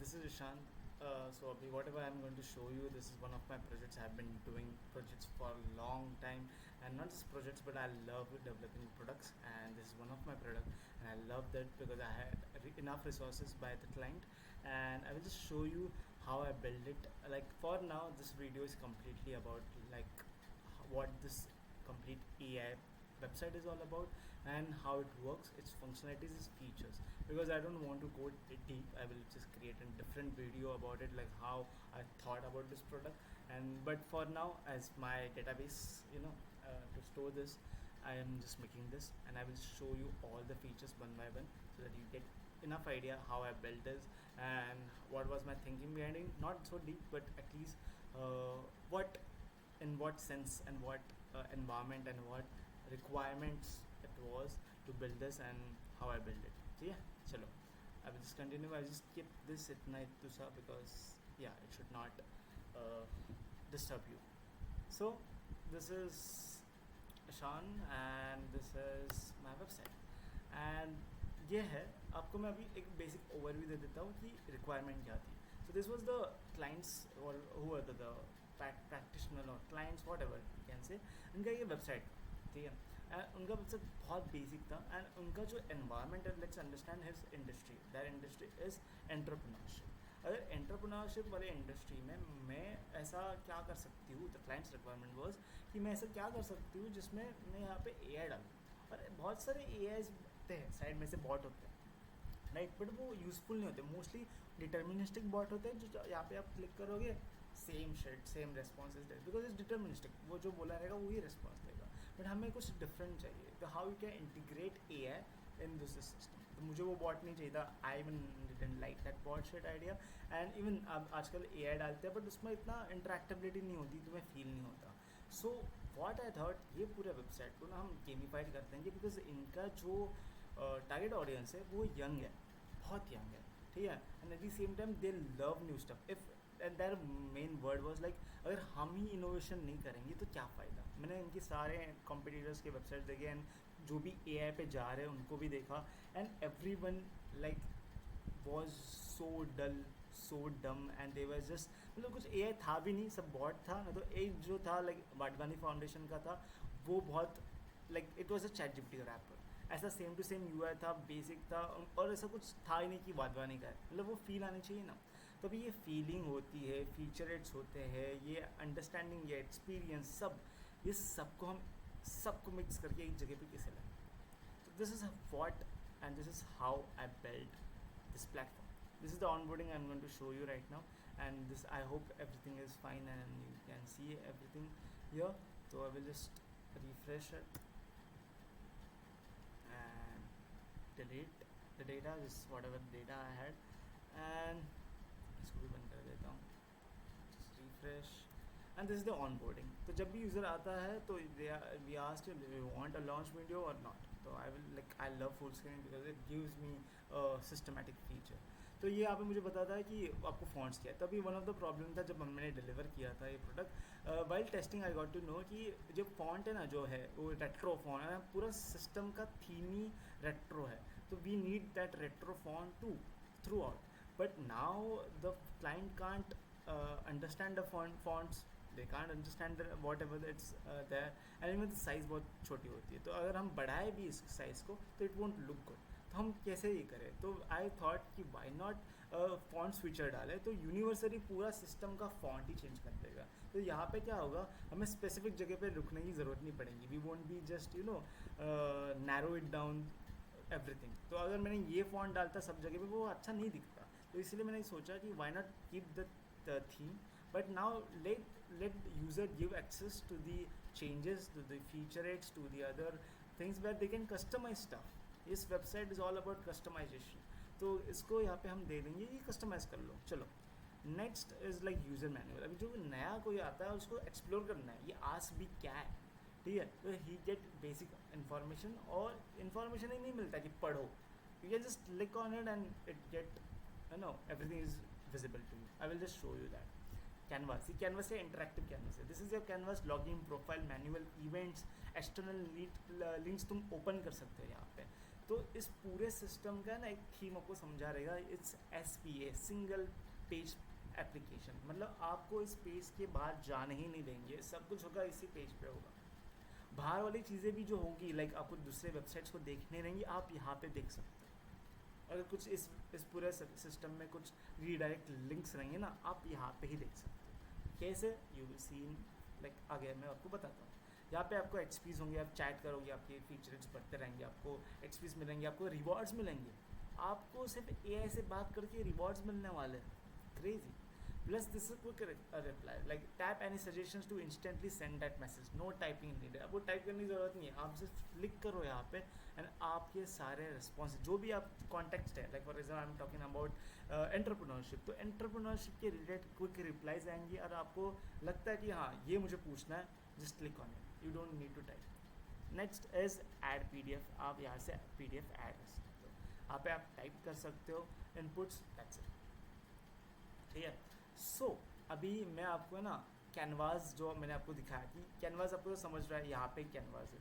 this is Ishan. So whatever I'm going to show you, this is one of my projects. I've been doing projects for a long time, and not just projects, but I love developing products. And this is one of my products, and I love that because I had enough resources by the client, and I will just show you how I build it. Like for now, this video is completely about like what this complete AI website is all about and how it works, its functionalities, its features. Because I don't want to go deep, I will just create a different video about it, like how I thought about this product. And but for now, as my database, to store this, I am just making this, and I will show you all the features one by one so that you get enough idea how I built this and what was my thinking behind it. Not so deep, but at least what in what sense and what environment and what requirements it was to build this and how I built it. So yeah, chalo. I will just continue. I will just keep this at night to sir because yeah, it should not uh, disturb you. So this is Ishan and this is my website. And ये है आपको मैं अभी एक basic overview दे देता हूँ कि requirement क्या थी. सो दिस वाज द क्लाइंट्स और हु आर द प्रैक्टिशनर और clients what ever you can से. उनका ये वेबसाइट, ठीक है. एंड उनका वेबसाइट बहुत बेसिक था एंड उनका जो एनवायरमेंट है, let's understand his industry. That industry is entrepreneurship. अगर एंटरप्रेन्योरशिप वाले इंडस्ट्री में मैं ऐसा क्या कर सकती हूँ, द क्लाइंट्स रिक्वायरमेंट वाज कि मैं ऐसा क्या कर सकती हूँ जिसमें मैं यहाँ पे ए आई डालूँ. और बहुत सारे ए आईज होते हैं साइड में से बॉट होते हैं, राइट, बट वो यूज़फुल नहीं होते. मोस्टली डिटर्मिनिस्टिक बॉट होते हैं जो यहाँ पे आप क्लिक करोगे same shade same response is because is deterministic. वो जो बोला रहेगा वही रेस्पॉन्स देगा. बट हमें कुछ डिफरेंट चाहिए. तो how you can integrate A I in this system. तो मुझे वो बॉट नहीं चाहिए था. I even didn't like that bot shade idea. And even अब आजकल ए आई डालते हैं बट उसमें इतना इंटरेक्टिविटी नहीं होती, तुम्हें फील नहीं होता. सो वॉट आई थॉट ये पूरे वेबसाइट को ना हम गेमिफाइड कर देंगे बिकॉज इनका जो टारगेट ऑडियंस है वो यंग है, बहुत यंग है, ठीक है. And at the same time they love new stuff. If and their main word was like अगर हम ही इनोवेशन नहीं करेंगे तो क्या फ़ायदा. मैंने इनके सारे कॉम्पिटिटर्स के वेबसाइट देखे एंड जो भी ए आई पे जा रहे हैं उनको भी देखा. And every one like was so dull, so dumb and they was just, मतलब कुछ ए आई था भी नहीं, सब बॉट था ना. तो एक जो था लाइक वाडवानी फाउंडेशन का था, वो बहुत like it was a chat GPT का रैपर. ऐसा सेम टू सेम यू आई था, बेसिक था, और ऐसा कुछ था ही नहीं कि वाडवानी का है. मतलब वो फील आनी चाहिए ना. तो अभी ये फीलिंग होती है, फीचरेट्स होते हैं, ये अंडरस्टैंडिंग, ये एक्सपीरियंस, सब ये सबको हम सबको मिक्स करके एक जगह पे कैसे लाएं. तो this is what and this is how I build this platform. This is the onboarding I'm going to show you right now, and this I hope everything is fine and you can see everything here. So I will just refresh it and delete the data, just whatever data I had, and इसको भी बंद कर देता हूँ. Just refresh. And this is the onboarding. तो जब भी user आता है तो we asked him, do you want a launch video or not. तो I love full screen because it gives me a systematic feature. तो ये यहाँ पे मुझे बताता है कि आपको फॉन्ट्स क्या है. तभी वन ऑफ द प्रॉब्लम था जब मैंने डिलीवर किया था ये product. While testing I got to know कि जो फॉन्ट है ना, जो है वो रेट्रो फॉन्ट है. पूरा सिस्टम का थीम ही रेट्रो है. तो we need that retro font to throughout. But now the client can't understand the fonts. They can't understand whatever it's there. And even size बहुत छोटी होती है. तो अगर हम बढ़ाए भी इस साइज़ को तो इट वोंट लुक गुड. तो हम कैसे ये करें. तो आई थॉट कि वाई नॉट फॉन्ट स्विचर डालें. तो यूनिवर्सली पूरा सिस्टम का फॉन्ट ही चेंज कर देगा. तो यहाँ पे क्या होगा, हमें स्पेसिफिक जगह पे रुकने की ज़रूरत नहीं पड़ेगी. We won't be just narrow it down everything. तो अगर मैंने ये फॉन्ट डालता सब जगह पे वो अच्छा नहीं दिखता. तो इसलिए मैंने सोचा कि why not keep the theme. But now let user give access to the changes, to the featurettes, to the other things where they can customize stuff. इस website is all about customization. तो इसको यहाँ पे हम दे देंगे कि customise कर लो. चलो next is like user manual. अभी जो नया कोई आता है उसको एक्सप्लोर करना है, ये आस्क भी क्या है, ठीक है. तो ही गेट बेसिक इन्फॉर्मेशन, और इन्फॉर्मेशन ही नहीं मिलता कि पढ़ो. You can just click on it and it get everything is visible to you. I will just show you that. Canvas, ये कैनवास है, इंटरेक्टिव कैनवास है. This is your canvas. Login, profile, manual, events, external links तुम open कर सकते हो यहाँ पे. तो इस पूरे सिस्टम का ना एक थीम आपको समझा रहेगा, it's SPA, single page application. मतलब आपको इस पेज के बाहर जाने ही नहीं देंगे, सब कुछ होगा इसी पेज पे होगा। बाहर वाली चीज़ें भी जो होंगी, लाइक आपको दूसरे वेबसाइट्स को देखने रहेंगी, आप यहाँ पे देख सकते हो। अगर कुछ इस पूरे सिस्टम में कुछ रीडायरेक्ट लिंक्स रहेंगे ना, आप यहाँ पे ही देख सकते हो। कैसे? You will see in like आगे मैं आपको बताता हूँ। यहाँ पे आपको एक्सपीज होंगे, आप चैट करोगे, आपके फीचर्स बढ़ते रहेंगे, आपको एक्सपीज मिलेंगे, आपको रिवॉर्ड्स मिलेंगे। आपको सिर्फ AI से बात करके रिवॉर्ड्स मिलने वाले हैं। Crazy. Plus this is quick reply, like tap any suggestions to instantly send that message, no typing needed. अब वो टाइप करने की ज़रूरत नहीं है, आप सिर्फ क्लिक करो यहाँ पे एंड आपके सारे रिस्पॉन्स जो भी आप कॉन्टेक्स्ट है, like for example I am talking about entrepreneurship, तो एंटरप्रेन्योरशिप के रिलेटेड क्विक रिप्लाइज आएंगी और आपको लगता है कि हाँ ये मुझे पूछना है, just click on it, you don't need to type. Next is add PDF, आप यहाँ से PDF ऐड कर सकते हो, यहाँ पे आप टाइप कर सकते हो इनपुट्स, दैट्स इट। ठीक है। सो अभी मैं आपको ना कैनवास जो मैंने आपको दिखाया कि कैनवास आपको तो समझ रहा है, यहाँ पे कैनवास है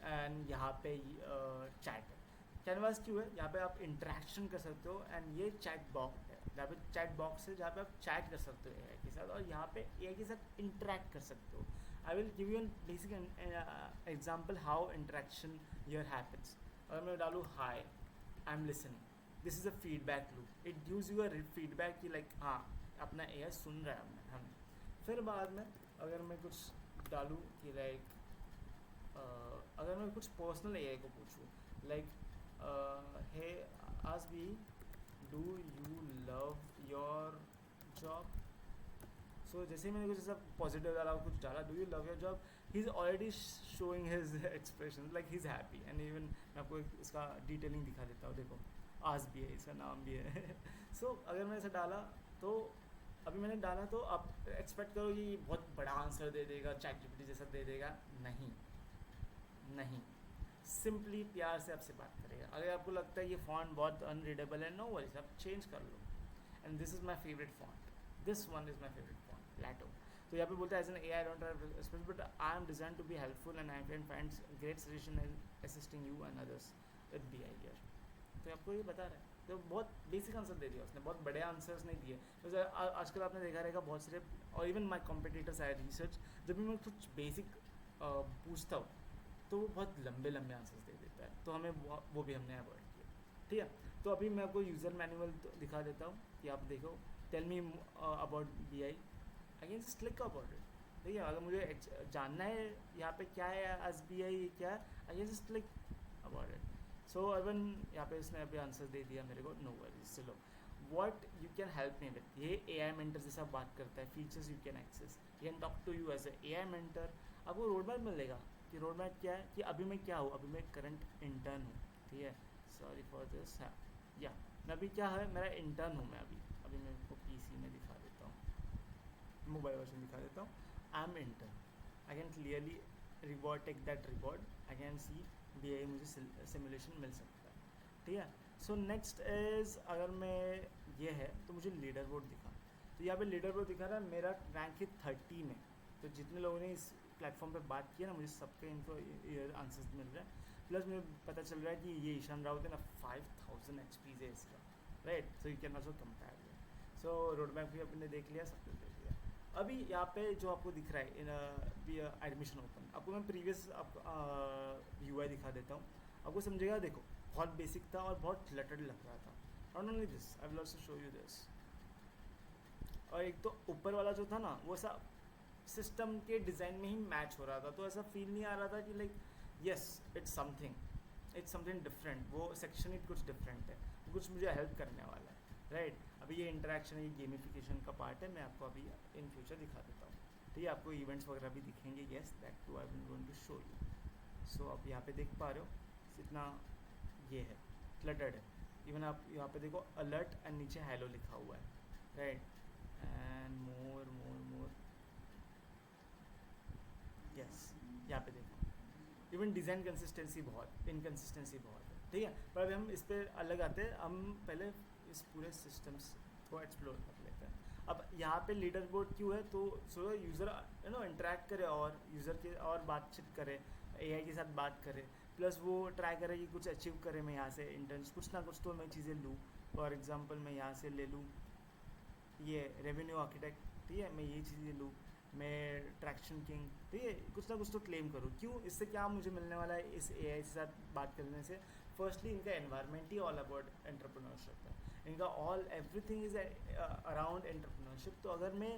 एंड यहाँ पे चैट है। कैनवास क्यों है? यहाँ पे आप इंटरेक्शन कर सकते हो एंड ये चैट बॉक्स है, यहाँ पे चैट बॉक्स है जहाँ पे आप चैट कर सकते हो AI के साथ, और यहाँ पे AI के साथ इंटरेक्ट कर सकते हो। I will give you an basic example how interaction here happens. अगर मैं डालूँ hi, I am listening, this is a feedback loop, it gives you a feedback कि लाइक हाँ अपना AI सुन रहा है हमें। फिर बाद में अगर मैं कुछ डालूँ कि लाइक अगर मैं कुछ पर्सनल AI को पूछूँ, लाइक हे आज भी do you love your job. So जैसे ही मैंने कुछ ऐसा पॉजिटिव डाला, कुछ डाला do you love your job, he is already showing his expression like he is happy. And even मैं आपको इसका डिटेलिंग दिखा देता हूँ, देखो आज भी है, इसका नाम भी है। सो अगर मैं ऐसा डाला तो अभी मैंने डाला तो आप एक्सपेक्ट करो कि बहुत बड़ा आंसर दे देगा, ChatGPT जैसा दे देगा, नहीं नहीं, सिंपली प्यार से आपसे बात करेगा। अगर आपको लगता है ये फॉन्ट बहुत अनरीडेबल है, नो वरीज, आप चेंज कर लो। And this is my favourite font, this one is my favourite font, Lato. तो यहाँ पे बोलता है as an AI I don't have space but I am design to be helpful and I can find great suggestion and assisting you and others with BI here. तो आपको ये बता रहा है, तो बहुत बेसिक आंसर दे दिया उसने, बहुत बड़े आंसर्स नहीं दिए। तो आजकल आपने देखा रहेगा बहुत सारे, और even my competitors I research, जब भी मैं कुछ बेसिक पूछता हूँ तो वो बहुत लंबे लंबे आंसर्स दे देता है, तो हमें वो भी हमने अवॉइड किया। ठीक है। तो अभी मैं आपको यूज़र मैनुअल दिखा देता हूँ कि आप देखो, tell me about BI, I can just click about it. ठीक है, अगर मुझे जानना है यहाँ पे क्या है, एस BI क्या है, I can just click about it. So even यहाँ पे इसने अभी आंसर दे दिया मेरे को, नो वरीज। चलो, what you can help me with, ये AI मेंटर जैसा बात करता है, features you can access, you can talk to you as a AI mentor. आपको रोड मैप मिलेगा कि रोड मैप क्या है, कि अभी मैं क्या हूँ, अभी मैं करंट इंटर्न हूँ। ठीक है, सॉरी फॉर दिस। हाँ या मैं अभी क्या है, मेरा इंटर्न हूँ मैं अभी मैं आपको PC में दिखा देता हूँ, मोबाइल वर्जन दिखा देता हूँ। I am intern, I can clearly reward, take that reward, I can see BI मुझे सिमुलेशन मिल सकता है। ठीक है। सो नेक्स्ट इज़, अगर मैं ये है तो मुझे लीडर बोर्ड दिखा, तो यहाँ पे लीडर बोर्ड दिखा रहा है, मेरा रैंक है 30 में। तो जितने लोगों ने इस प्लेटफॉर्म पे बात किया ना, मुझे सबके इनको आंसर्स मिल रहे हैं। प्लस मुझे पता चल रहा है कि ये ईशान राउत है ना, 5000 XP है इसका, right. So you can also compare. So road map भी अपने देख लिया, सब कुछ देख लिया। अभी यहाँ पे जो आपको दिख रहा है इन एडमिशन ओपन, आपको मैं प्रीवियस आपको UI दिखा देता हूँ, आपको समझेगा। देखो बहुत बेसिक था और बहुत क्लटर्ड लग रहा था। Not only this, I will also show you this. और एक तो ऊपर वाला जो था ना, वो ऐसा सिस्टम के डिज़ाइन में ही मैच हो रहा था, तो ऐसा फील नहीं आ रहा था कि like yes it's something different. वो सेक्शन ही कुछ डिफरेंट है, कुछ मुझे हेल्प करने वाला है, राइट। अभी ये इंटरेक्शन, ये गेमिफिकेशन का पार्ट है, मैं आपको अभी इन फ्यूचर दिखा देता हूँ। ठीक है, आपको इवेंट्स वगैरह भी दिखेंगे, yes that too I will going to show you. So आप यहाँ पे देख पा रहे हो, इतना ये है, क्लटर्ड है। इवन आप यहाँ पे देखो अलर्ट एंड नीचे हेलो लिखा हुआ है, right. And more more more, yes यहाँ पे देखो, इवन डिज़ाइन कंसिस्टेंसी बहुत, इनकन्सिस्टेंसी बहुत है। ठीक है, पर अभी हम इस पर अलग आते हैं, हम पहले इस पूरे सिस्टम्स को एक्सप्लोर कर लेते हैं। अब यहाँ पे लीडर बोर्ड क्यों है, तो सो यूज़र इंटरेक्ट करे और यूज़र के और बातचीत करे, AI के साथ बात करे, प्लस वो ट्राई करे कि कुछ अचीव करे मैं यहाँ से इंटर्न्स कुछ ना कुछ तो मैं चीज़ें लूँ। फॉर एग्जांपल मैं यहाँ से ले लूँ ये रेवेन्यू आर्किटेक्ट, ठीक है, मैं ये चीज़ें लूँ, मैं ट्रैक्शन किंग, ठीक है, कुछ ना कुछ तो क्लेम करूँ। क्यों? इससे क्या मुझे मिलने वाला है इस एआई के साथ बात करने से? फर्स्टली इनका environment he all about entrepreneurship है, इनका all everything is around entrepreneurship. तो अगर मैं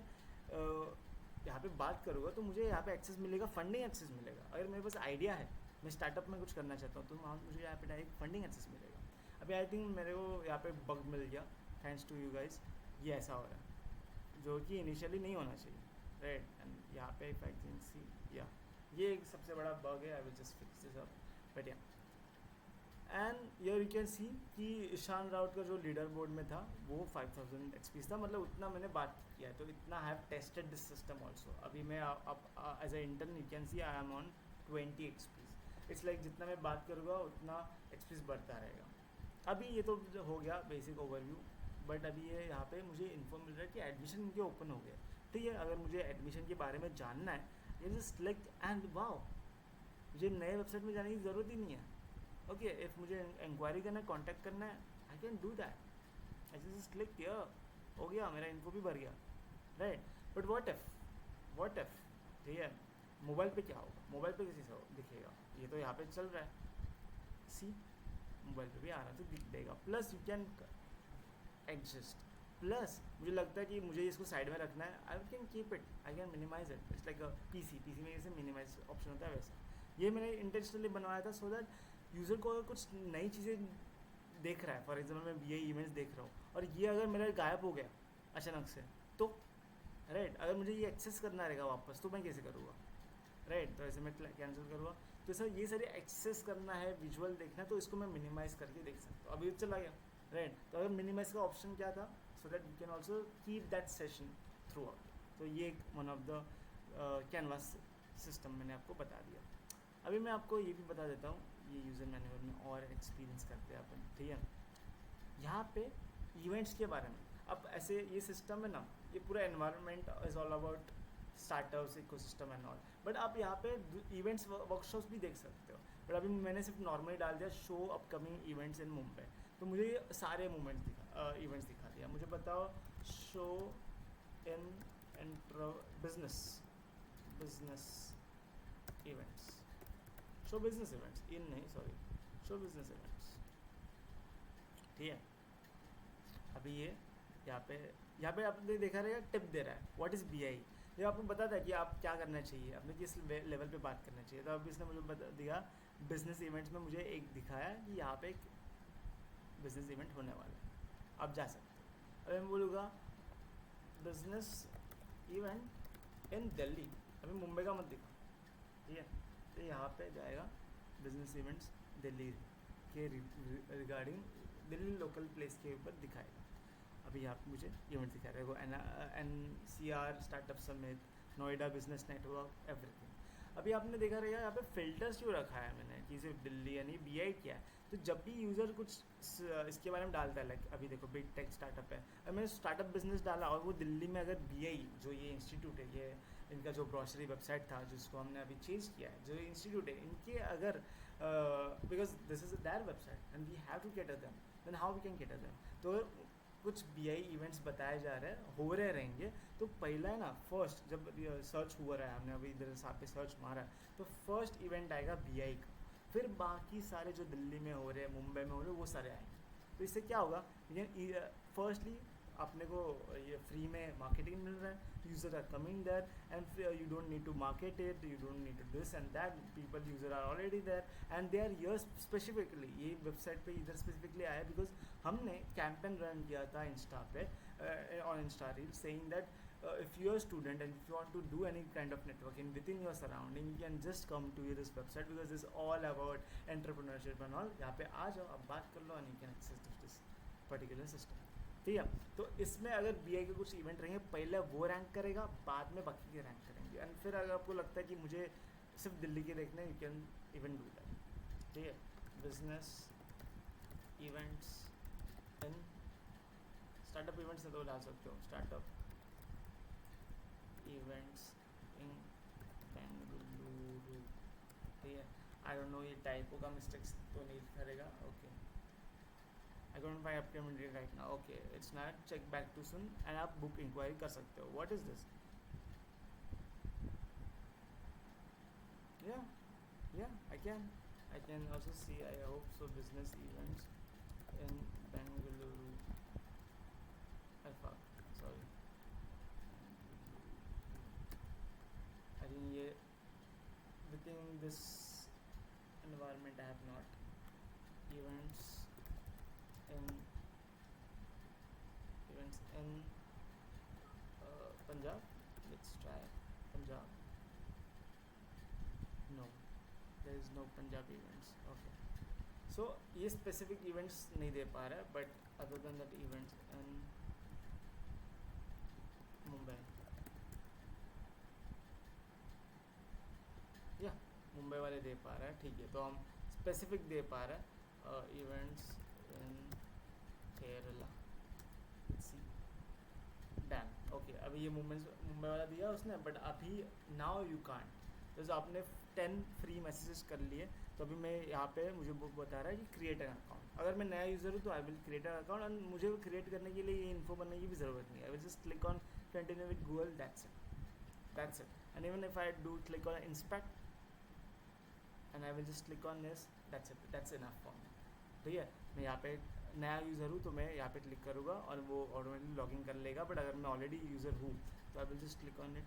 यहाँ पे बात करूँगा तो मुझे यहाँ पे एक्सेस मिलेगा, फंडिंग एक्सेस मिलेगा। अगर मेरे पास आइडिया है, मैं स्टार्टअप में कुछ करना चाहता हूँ, तो वहाँ मुझे यहाँ पे डायरेक्ट फंडिंग एक्सेस मिलेगा। अभी आई थिंक मेरे को यहाँ पे बग मिल गया, थैंक्स टू यू गाइज, ये ऐसा हो रहा है जो कि इनिशियली नहीं होना चाहिए, राइट। एंड यहाँ पे इफ आई कैन सी, या ये एक सबसे बड़ा बग है, I will just fix this up, but yeah and yeah you can see कि ईशान राउत का जो लीडर बोर्ड में था वो 5000 एक्सपीस था, मतलब उतना मैंने बात किया है, तो इतना have tested this system also. अभी मैं अब as a intern you can see I am on 20 एक्सपीस। इट्स लाइक जितना मैं बात करूँगा उतना एक्सपीस बढ़ता रहेगा। अभी ये तो हो गया बेसिक ओवरव्यू, बट अभी ये यहाँ पे मुझे इन्फॉर्म मिल रहा है कि एडमिशन इनके ओपन हो गया, ठीक है। अगर मुझे एडमिशन के बारे में जानना है, ये जस्ट लाइक एंड वाओ, मुझे नए वेबसाइट में जाने की ज़रूरत ही नहीं है। ओके, इफ़ मुझे इंक्वायरी करना है, कॉन्टैक्ट करना है, I can do that. I just click here, हो गया, मेरा इन्फो भी भर गया, राइट। बट व्हाट इफ, ठीक है, मोबाइल पे क्या होगा? मोबाइल पे किसी से दिखेगा? ये तो यहाँ पे चल रहा है, सी मोबाइल पे भी आराम से दिख देगा। Plus you can adjust, plus मुझे लगता है कि मुझे इसको साइड में रखना है, I can keep it, I can minimize it. It's like PC में जैसे मिनिमाइज ऑप्शन होता है वैसा। ये मैंने इंटेंशनली बनवाया था सो दैट यूज़र को अगर कुछ नई चीज़ें देख रहा है, फॉर एग्जाम्पल मैं ये इमेज देख रहा हूँ और ये अगर मेरा गायब हो गया अचानक से, तो राइट, अगर मुझे ये एक्सेस करना रहेगा वापस, तो मैं कैसे करूँगा, राइट। तो ऐसे मैं कैंसिल करूँगा। तो सर ये सारे एक्सेस करना है, विजुअल देखना है, तो इसको मैं मिनिमाइज करके देख सकता हूँ। अभी चला गया, राइट। तो अगर मिनिमाइज का ऑप्शन क्या था, so that you can also keep that session through out. तो ये एक one of the canvas system मैंने आपको बता दिया। अभी मैं आपको ये भी बता देता हूँ, ये यूज़र मैनुअल में और एक्सपीरियंस करते हैं अपन, ठीक है। यहाँ पे इवेंट्स के बारे में, अब ऐसे ये सिस्टम है ना, ये पूरा environment is all about startups ecosystem and all, but आप यहाँ पे इवेंट्स वर्कशॉप्स भी देख सकते हो। बट अभी मैंने सिर्फ नॉर्मली डाल दिया show upcoming events in Mumbai, तो मुझे ये सारे इवेंट्स दिखा दिया। मुझे बताओ, show in business events, show business events, in नहीं सॉरी, शो बिजनेस इवेंट्स, ठीक है। अभी ये यहाँ पे आपने देखा रहेगा टिप दे रहा है, व्हाट इज़ बीआई। ये आपको बताता है कि आप क्या करना चाहिए, आपने किस लेवल पे बात करना चाहिए। तो अभी इसने मुझे बता दिया बिजनेस इवेंट्स में, मुझे एक दिखाया कि यहाँ पे एक बिजनेस इवेंट होने वाला है, आप जा सकते हो। अभी मैं बोलूँगा बिजनेस इवेंट इन दिल्ली, अभी मुंबई का मत दिखा, ठीक है। तो यहाँ पे जाएगा बिजनेस इवेंट्स दिल्ली के रिगार्डिंग, दिल्ली लोकल प्लेस के ऊपर दिखाएगा। अभी यहाँ पे मुझे इवेंट दिखा रहा है, वो NCR startup summit, Noida business network, everything. अभी आपने देखा रहेगा यहाँ पे फिल्टर्स क्यों रखा है मैंने, कि सिर्फ दिल्ली यानी BI क्या है। तो जब भी यूज़र कुछ इसके बारे में डालता है, लाइक अभी देखो बिग टेक स्टार्टअप है, अगर मैंने स्टार्टअप बिजनेस डाला और वो दिल्ली में अगर BI जो ये इंस्टीट्यूट है, ये इनका जो ग्रॉसरी वेबसाइट था जिसको हमने अभी चेंज किया है, जो इंस्टीट्यूट है इनके, अगर because this is their website and we have to cater them, then how we can cater them. तो कुछ BI इवेंट्स बताए जा रहे हैं, हो रहे रहेंगे, तो पहला है ना, फर्स्ट जब सर्च हुआ रहा है, हमने अभी इधर साथ पे सर्च मारा है, तो फर्स्ट इवेंट आएगा BI का, फिर बाकी सारे जो दिल्ली में हो रहे हैं, मुंबई में हो रहे हैं, वो सारे आएंगे। तो इससे क्या होगा, फर्स्टली अपने को ये फ्री में मार्केटिंग मिल रहा है, user are coming there and you don't need to market it, you don't need to this and that, people user are already there and they are here specifically. ये website पे इधर specifically आया because हमने campaign run किया था Insta पे, on Insta reel, saying that if you're a student and if you want to do any kind of networking within your surrounding, you can just come to this website because it's all about entrepreneurship and all। यहाँ पे आ जाओ, आप बात कर लो and you can access this particular system, ठीक है। तो इसमें अगर BI के कुछ इवेंट रहेंगे, पहले वो रैंक करेगा, बाद में बाकी के रैंक करेंगे, एंड फिर अगर आपको लगता है कि मुझे सिर्फ दिल्ली के देखने, you can even do that, ठीक है। बिजनेस इवेंट्स इन स्टार्टअप इवेंट्स से तो डाल सकते हो, स्टार्टअप इवेंट्स इन बेंगलुरु, ठीक है। आई डोंट नो ये टाइपो का मिस्टेक्स तो नहीं करेगा. Okay, I don't find upcoming date right now. Okay, it's not check back to soon and आप बुक इंक्वायरी कर सकते हो. What is this? या या I can also see, I hope so, business events in Bengaluru. Alpha, sorry. I think ये within this environment I have not events in Punjab. Let's try Punjab. No, there is no Punjab events. Okay, so ये specific events नहीं दे पा रहा है, but other than that events in Mumbai. या मुंबई वाले दे पा रहा है, ठीक है. तो हम स्पेसिफिक दे पा रहा है events in Kerala. See damn. Okay, अभी ये मुंबई वाला दिया उसने, बट अभी नाउ यू कांट. जैसे आपने 10 फ्री मैसेजेस कर लिए, तो अभी मैं यहाँ पे मुझे बुक बता रहा है कि क्रिएट एन अकाउंट. अगर मैं नया यूज़र हूँ तो I will create an account, and मुझे क्रिएट करने के लिए ये इन्फो बनने की भी ज़रूरत नहीं है. I will just click on continue with Google. That's it. And even if I do click on inspect and I will just click on this, that's enough for me. ठीक है, मैं यहाँ पे नया यूज़र हूँ तो मैं यहाँ पे क्लिक करूँगा और वो ऑटोमेटिकली लॉगिन कर लेगा. बट अगर मैं ऑलरेडी यूज़र हूँ तो I will just click on it.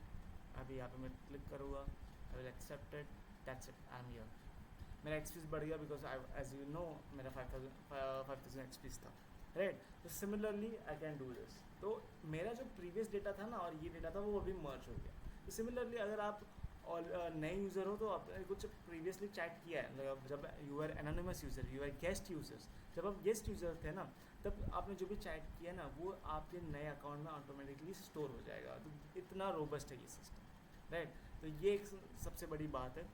अभी यहाँ पे मैं क्लिक करूँगा, I will accept it. That's it, I am here. मेरा एक्सपीस बढ़ गया because I, as you know, मेरा 5000 एक्सपीस था, राइट. तो similarly I can do this. तो मेरा जो प्रीवियस डेटा था ना और ये डेटा था वो अभी मर्ज हो गया. तो सिमिलरली अगर आप और नए यूज़र हो तो आपने कुछ प्रीवियसली चैट किया है, मतलब जब you are anonymous user, you are guest users, जब आप गेस्ट यूज़र थे ना, तब आपने जो भी चैट किया ना वो आपके नए अकाउंट में ऑटोमेटिकली स्टोर हो जाएगा. तो इतना रोबस्ट है ये सिस्टम, राइट. तो ये एक सबसे बड़ी बात है.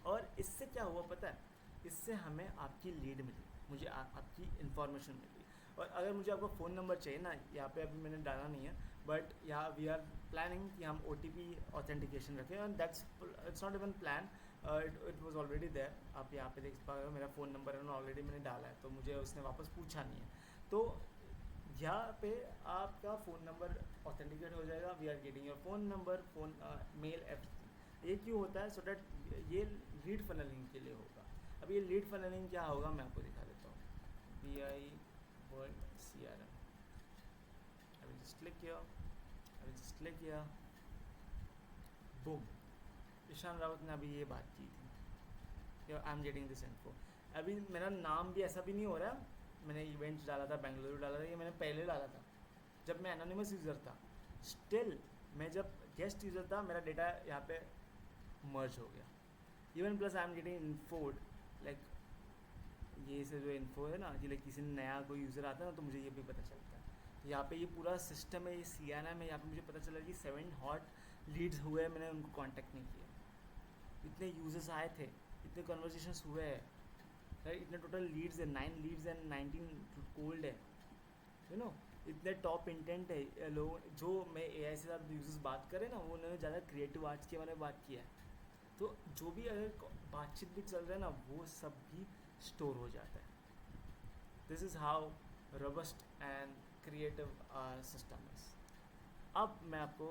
और इससे क्या हुआ पता है, इससे हमें आपकी लीड मिली, मुझे आपकी इन्फॉर्मेशन मिली. और अगर मुझे आपका फ़ोन नंबर चाहिए ना, यहाँ पे अभी मैंने डाला नहीं है, बट यहाँ वी आर प्लानिंग कि हम OTP ऑथेंटिकेशन रखें. And that's, it's not even plan, it was already there. आप यहाँ पे देख पा रहे हो मेरा फ़ोन नंबर है, ऑलरेडी मैंने डाला है, तो मुझे उसने वापस पूछा नहीं है. तो यहाँ पे आपका फ़ोन नंबर ऑथेंटिकेट हो जाएगा. We are getting your phone number, mail, everything. ये क्यों होता है? सो डैट ये लीड फनलिंग के लिए होगा. अब ये लीड फनलिंग क्या होगा मैं आपको दिखा देता हूँ. BI World CRM. I will just click here. Boom. Ishan Rawat ने अभी ये बात की थी. आई एम गेटिंग दिस इन्फो. अभी मेरा नाम भी ऐसा भी नहीं हो रहा. मैंने इवेंट्स डाला था, बेंगलुरु डाला था, ये मैंने पहले डाला था जब मैं एनोनिमस यूज़र था. स्टिल मैं जब गेस्ट यूज़र था मेरा डेटा यहाँ पे मर्ज हो गया. Even plus I am getting infoed, like ये से जो इन्फो है ना कि लाइक किसी नया कोई यूज़र आता है ना तो मुझे ये भी पता चलता है. तो यहाँ पे ये पूरा सिस्टम है, ये CRM है. यहाँ पे मुझे पता चला कि 7 हॉट लीड्स हुए, मैंने उनको कांटेक्ट नहीं किया. इतने यूजर्स आए थे, इतने कन्वर्सेशंस हुए हैं, राइट. इतने टोटल लीड्स है, 9 लीड्स एंड 19 कोल्ड है, यू नो. इतने टॉप इंटेंट है. लोग जो मैं AI से साथ यूजर्स बात करें ना, वो उन्होंने ज़्यादा क्रिएटिव आर्ट्स के बारे में बात किया है. तो जो भी अगर बातचीत भी चल रहा है ना वो सब भी स्टोर हो जाता है. This is how robust and creative system is. अब मैं आपको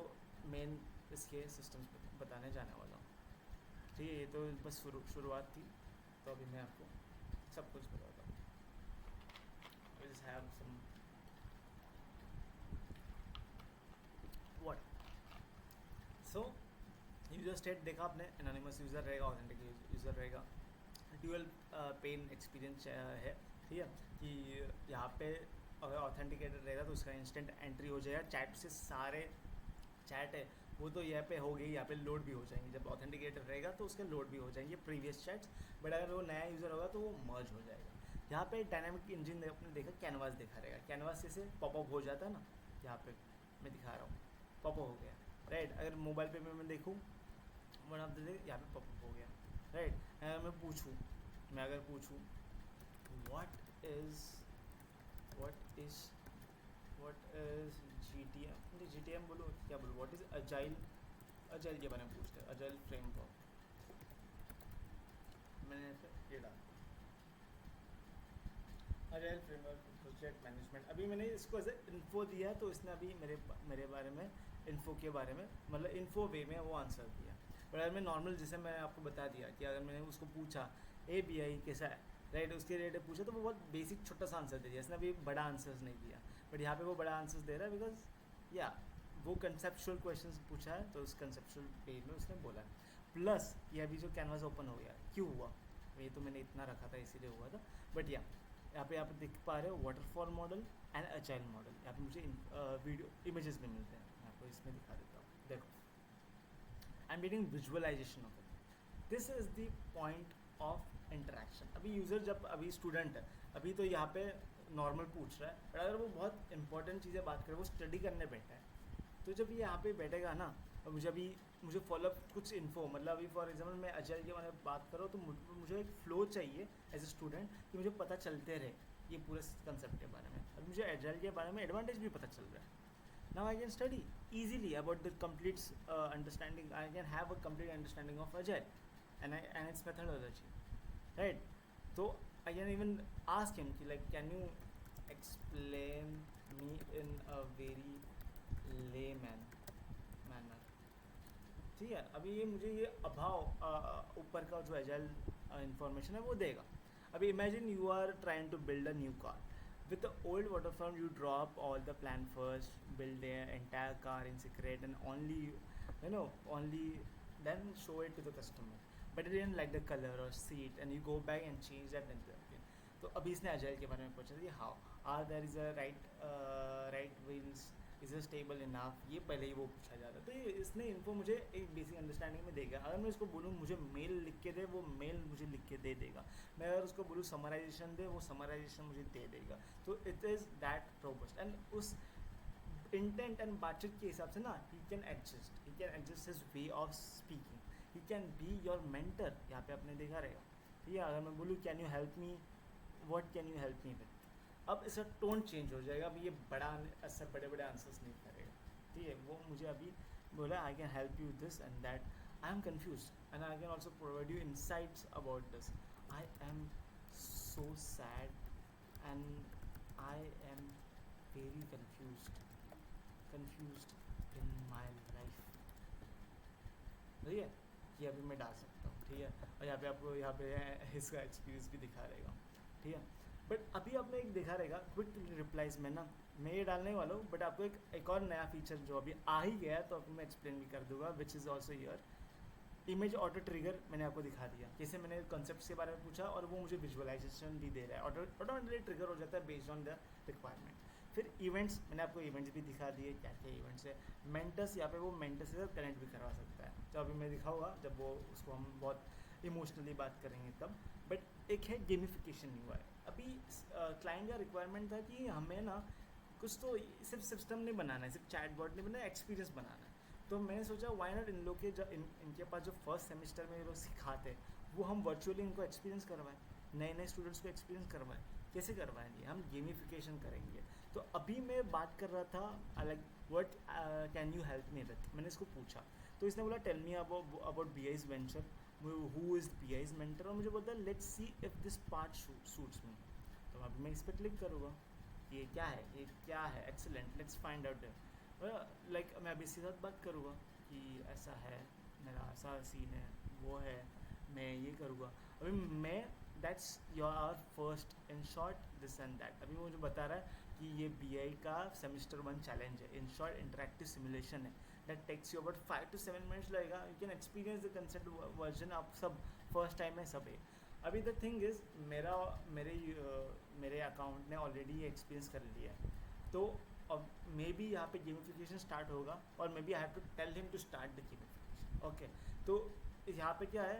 मेन इसके सिस्टम्स बताने जाने वाला हूँ. ठीक है, ये तो बस शुरुआत थी. तो अभी मैं आपको सब कुछ बताता हूँ. I just have some what. So user state देखा आपने, एनोनिमस यूज़र रहेगा, ऑथेंटिक यूज़र रहेगा. ड्यूअल पेन एक्सपीरियंस है, ठीक है. कि यहाँ पे अगर ऑथेंटिकेटेड रहेगा तो उसका इंस्टेंट एंट्री हो जाएगा. चैट से सारे चैट है वो तो यहाँ पे हो गई, यहाँ पे लोड भी हो जाएंगे. जब ऑथेंटिकेटेड रहेगा तो उसके लोड भी हो जाएंगे प्रीवियस चैट्स. बट अगर वो नया यूज़र होगा तो वो मर्ज हो जाएगा. यहाँ पे डायनामिक इंजन आपने देखा, कैनवास दिखा रहेगा. कैनवास जैसे पॉपअप हो जाता है ना, यहाँ पे मैं दिखा रहा हूँ, पॉपअप हो गया, राइट. अगर मोबाइल पे मैं देखूँ, वन ऑफ द यहाँ पे पॉपअप हो गया, राइट. मैं अगर पूछूँ व्हाट इज़ GTM बोलो क्या बोलो, व्हाट इज़ अजाइल के बारे में पूछते हैं. अजाइल फ्रेमवर्क, मैंने फिर ये डाला अजाइल फ्रेमवर्क प्रोजेक्ट मैनेजमेंट। अभी मैंने इसको एज इन्फो दिया तो इसने अभी मेरे बारे में इन्फो के बारे में मतलब इन्फो वे में वो आंसर दिया। बट अगर मैं नॉर्मल जैसे मैं आपको बता दिया कि अगर मैंने उसको पूछा ए बी आई कैसा है राइट, उसके रिलेटेड पूछा तो वो बहुत बेसिक छोटा सा आंसर दे दिया, इसने अभी बड़ा आंसर्स नहीं दिया। बट यहाँ पे वो बड़ा आंसर्स दे रहा है बिकॉज या वो कंसेप्चुअल क्वेश्चन पूछा है तो उस कंसेप्चुअल पेज में उसने बोला है। प्लस ये अभी जो कैनवास ओपन हो गया क्यों हुआ, ये तो मैंने इतना रखा था इसीलिए हुआ था। बट या यहाँ पे आप देख पा रहे हो waterfall model and agile model, यहाँ पे मुझे वीडियो इमेजेस भी मिलते हैं, मैं आपको इसमें दिखा देता हूँ। देखो I am getting visualization of it, this is the point of interaction. अभी यूज़र जब अभी स्टूडेंट है अभी तो यहाँ पे नॉर्मल पूछ रहा है, पर अगर वो बहुत इंपॉर्टेंट चीज़ें बात करे, वो स्टडी करने बैठा है, तो जब ये यहाँ पे बैठेगा ना और मुझे फॉलोअप कुछ इन्फो मतलब अभी फॉर एग्जांपल मैं अजाइल के बारे में बात करूँ तो मुझे एक फ्लो चाहिए एज ए स्टूडेंट कि मुझे पता चलते रहे ये पूरे कंसेप्ट के बारे में। अभी मुझे अजाइल के बारे में एडवांटेज भी पता चल रहा है। Now I can study easily about the complete understanding. I can have a complete understanding of agile and its methodology, right? So I can even ask him ki, like, can you explain me in a very layman manner? ठीक है, अभी ये मुझे ये अभाव ऊपर का जो एजाइल इंफॉर्मेशन है वो देगा। अभी imagine you are trying to build a new car with the old waterfront. You drop all the plan first, build the entire car in secret, and only then show it to the customer. But it didn't like the color or seat, and you go back and change that again. तो अभी इसने agile के बारे में पूछा कि how are there is a right wheels, is a stable enough, ये पहले ही वो पूछा जा रहा है। तो ये इसने इनको मुझे एक बेसिक अंडरस्टैंडिंग में देगा। अगर मैं इसको बोलूँ मुझे मेल लिख के दे, वो मेल मुझे लिख के दे देगा। मैं अगर उसको बोलूँ समराइजेशन दे, वो समराइजेशन मुझे दे देगा। तो it is that robust and उस इंटेंट एंड बातचीत के हिसाब से ना he can adjust his way of speaking, he can be your mentor. यहाँ पे आपने देखा रहेगा, ठीक है। अगर मैं बोलूँ can you help me, what can you help me with, अब इसका टोन चेंज हो जाएगा। अब ये ऐसा बड़े बड़े आंसर्स नहीं करेगा, ठीक है। वो मुझे अभी बोला I can help you this and that, I am confuse and I can also provide you insights about this, I am so sad and I am very confused in my life, ठीक है। ये अभी मैं डाल सकता हूँ, ठीक है। और यहाँ पे आपको यहाँ पे इसका एक्सपीरियंस भी दिखा रहेगा, ठीक है। बट अभी आपने एक देखा रहेगा क्विक रिप्लाइज में ना, मैं ये डालने वाला हूँ बट आपको एक और नया फीचर जो अभी आ ही गया है तो आपको मैं एक्सप्लेन भी कर दूंगा, which is also year image auto trigger. मैंने आपको दिखा दिया जैसे मैंने कॉन्सेप्ट के बारे में पूछा और वो मुझे विजुअलाइजेशन भी दे रहा है, ऑटोमेटिकली ट्रिगर हो जाता है बेस्ड ऑन द रिक्वायरमेंट। फिर इवेंट्स, मैंने आपको इवेंट्स भी दिखा दिए क्या क्या इवेंट्स है। मेंटर्स, यहाँ पे वो मेंटर्स से कनेक्ट भी करवा सकता है, तो अभी मैं दिखाऊंगा जब वो उसको हम बहुत इमोशनली बात करेंगे तब। बट एक है गेमिफिकेशन नहीं हुआ है अभी। क्लाइंट का रिक्वायरमेंट था कि हमें ना कुछ तो सिर्फ सिस्टम नहीं बनाना है, सिर्फ चैट बॉट नहीं बनाना है, एक्सपीरियंस बनाना है। तो मैंने सोचा वाई नॉट इन लोग के जो इनके पास जो फर्स्ट सेमेस्टर में ये लोग सिखाते हैं वो हम वर्चुअली इनको एक्सपीरियंस करवाएं, नए नए स्टूडेंट्स को एक्सपीरियंस करवाएं। कैसे करवाएंगे, हम गेमिफिकेशन करेंगे। तो अभी मैं बात कर रहा था like what can you help me with, मैंने इसको पूछा तो इसने बोला tell me about BI's venture, who is BI's mentor, और मुझे बोलता है let's see if this part suits me. तो अभी मैं इस पर क्लिक करूँगा, ये क्या है, excellent, let's find out. Like मैं अभी इसके साथ बात करूँगा कि ऐसा है, मेरा ऐसा सीन है, वो है, मैं ये करूँगा। अभी मैं that's your first in short this and that. अभी मुझे बता रहा है कि ये BI का सेमेस्टर 1 चैलेंज है, इन शॉर्ट इंटरेक्टिव सिमुलेशन है, that takes you about 5 to 7 minutes लगेगा। You can experience the concept version, आप सब फर्स्ट टाइम है सब है। अभी द थिंग इज़ मेरे अकाउंट ने ऑलरेडी ये एक्सपीरियंस कर लिया है, तो अब मे बी यहाँ पे गेमिफिकेशन स्टार्ट होगा और may be I have to tell him to start the gamification, okay. तो यहाँ पे क्या है,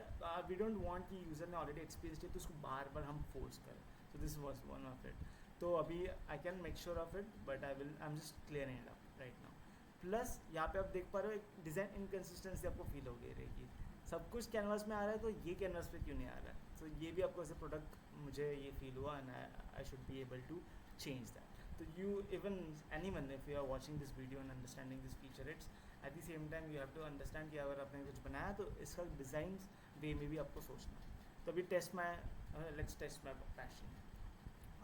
वी डोंट वांट कि यूज़र ने ऑलरेडी एक्सपीरियंस किया तो उसको बार बार हम फोर्स करें। So this was one of it. तो अभी I can make sure of it but I am just clearing it up right now. Plus यहाँ पे आप देख पा रहे हो एक डिज़ाइन इनकन्सिस्टेंसी आपको फील हो गई रहेगी। सब कुछ कैनवास में आ रहा है तो ये कैनवास पे क्यों नहीं आ रहा है। तो ये भी आपको एज ए प्रोडक्ट मुझे ये फील हुआ and I should be able to change that. तो you even anyone if you are watching this video and understanding this feature, it's at the same time you have to understand कि अगर आपने कुछ बनाया तो इसका design वे में भी आपको सोचना। तो अभी let's test my passion.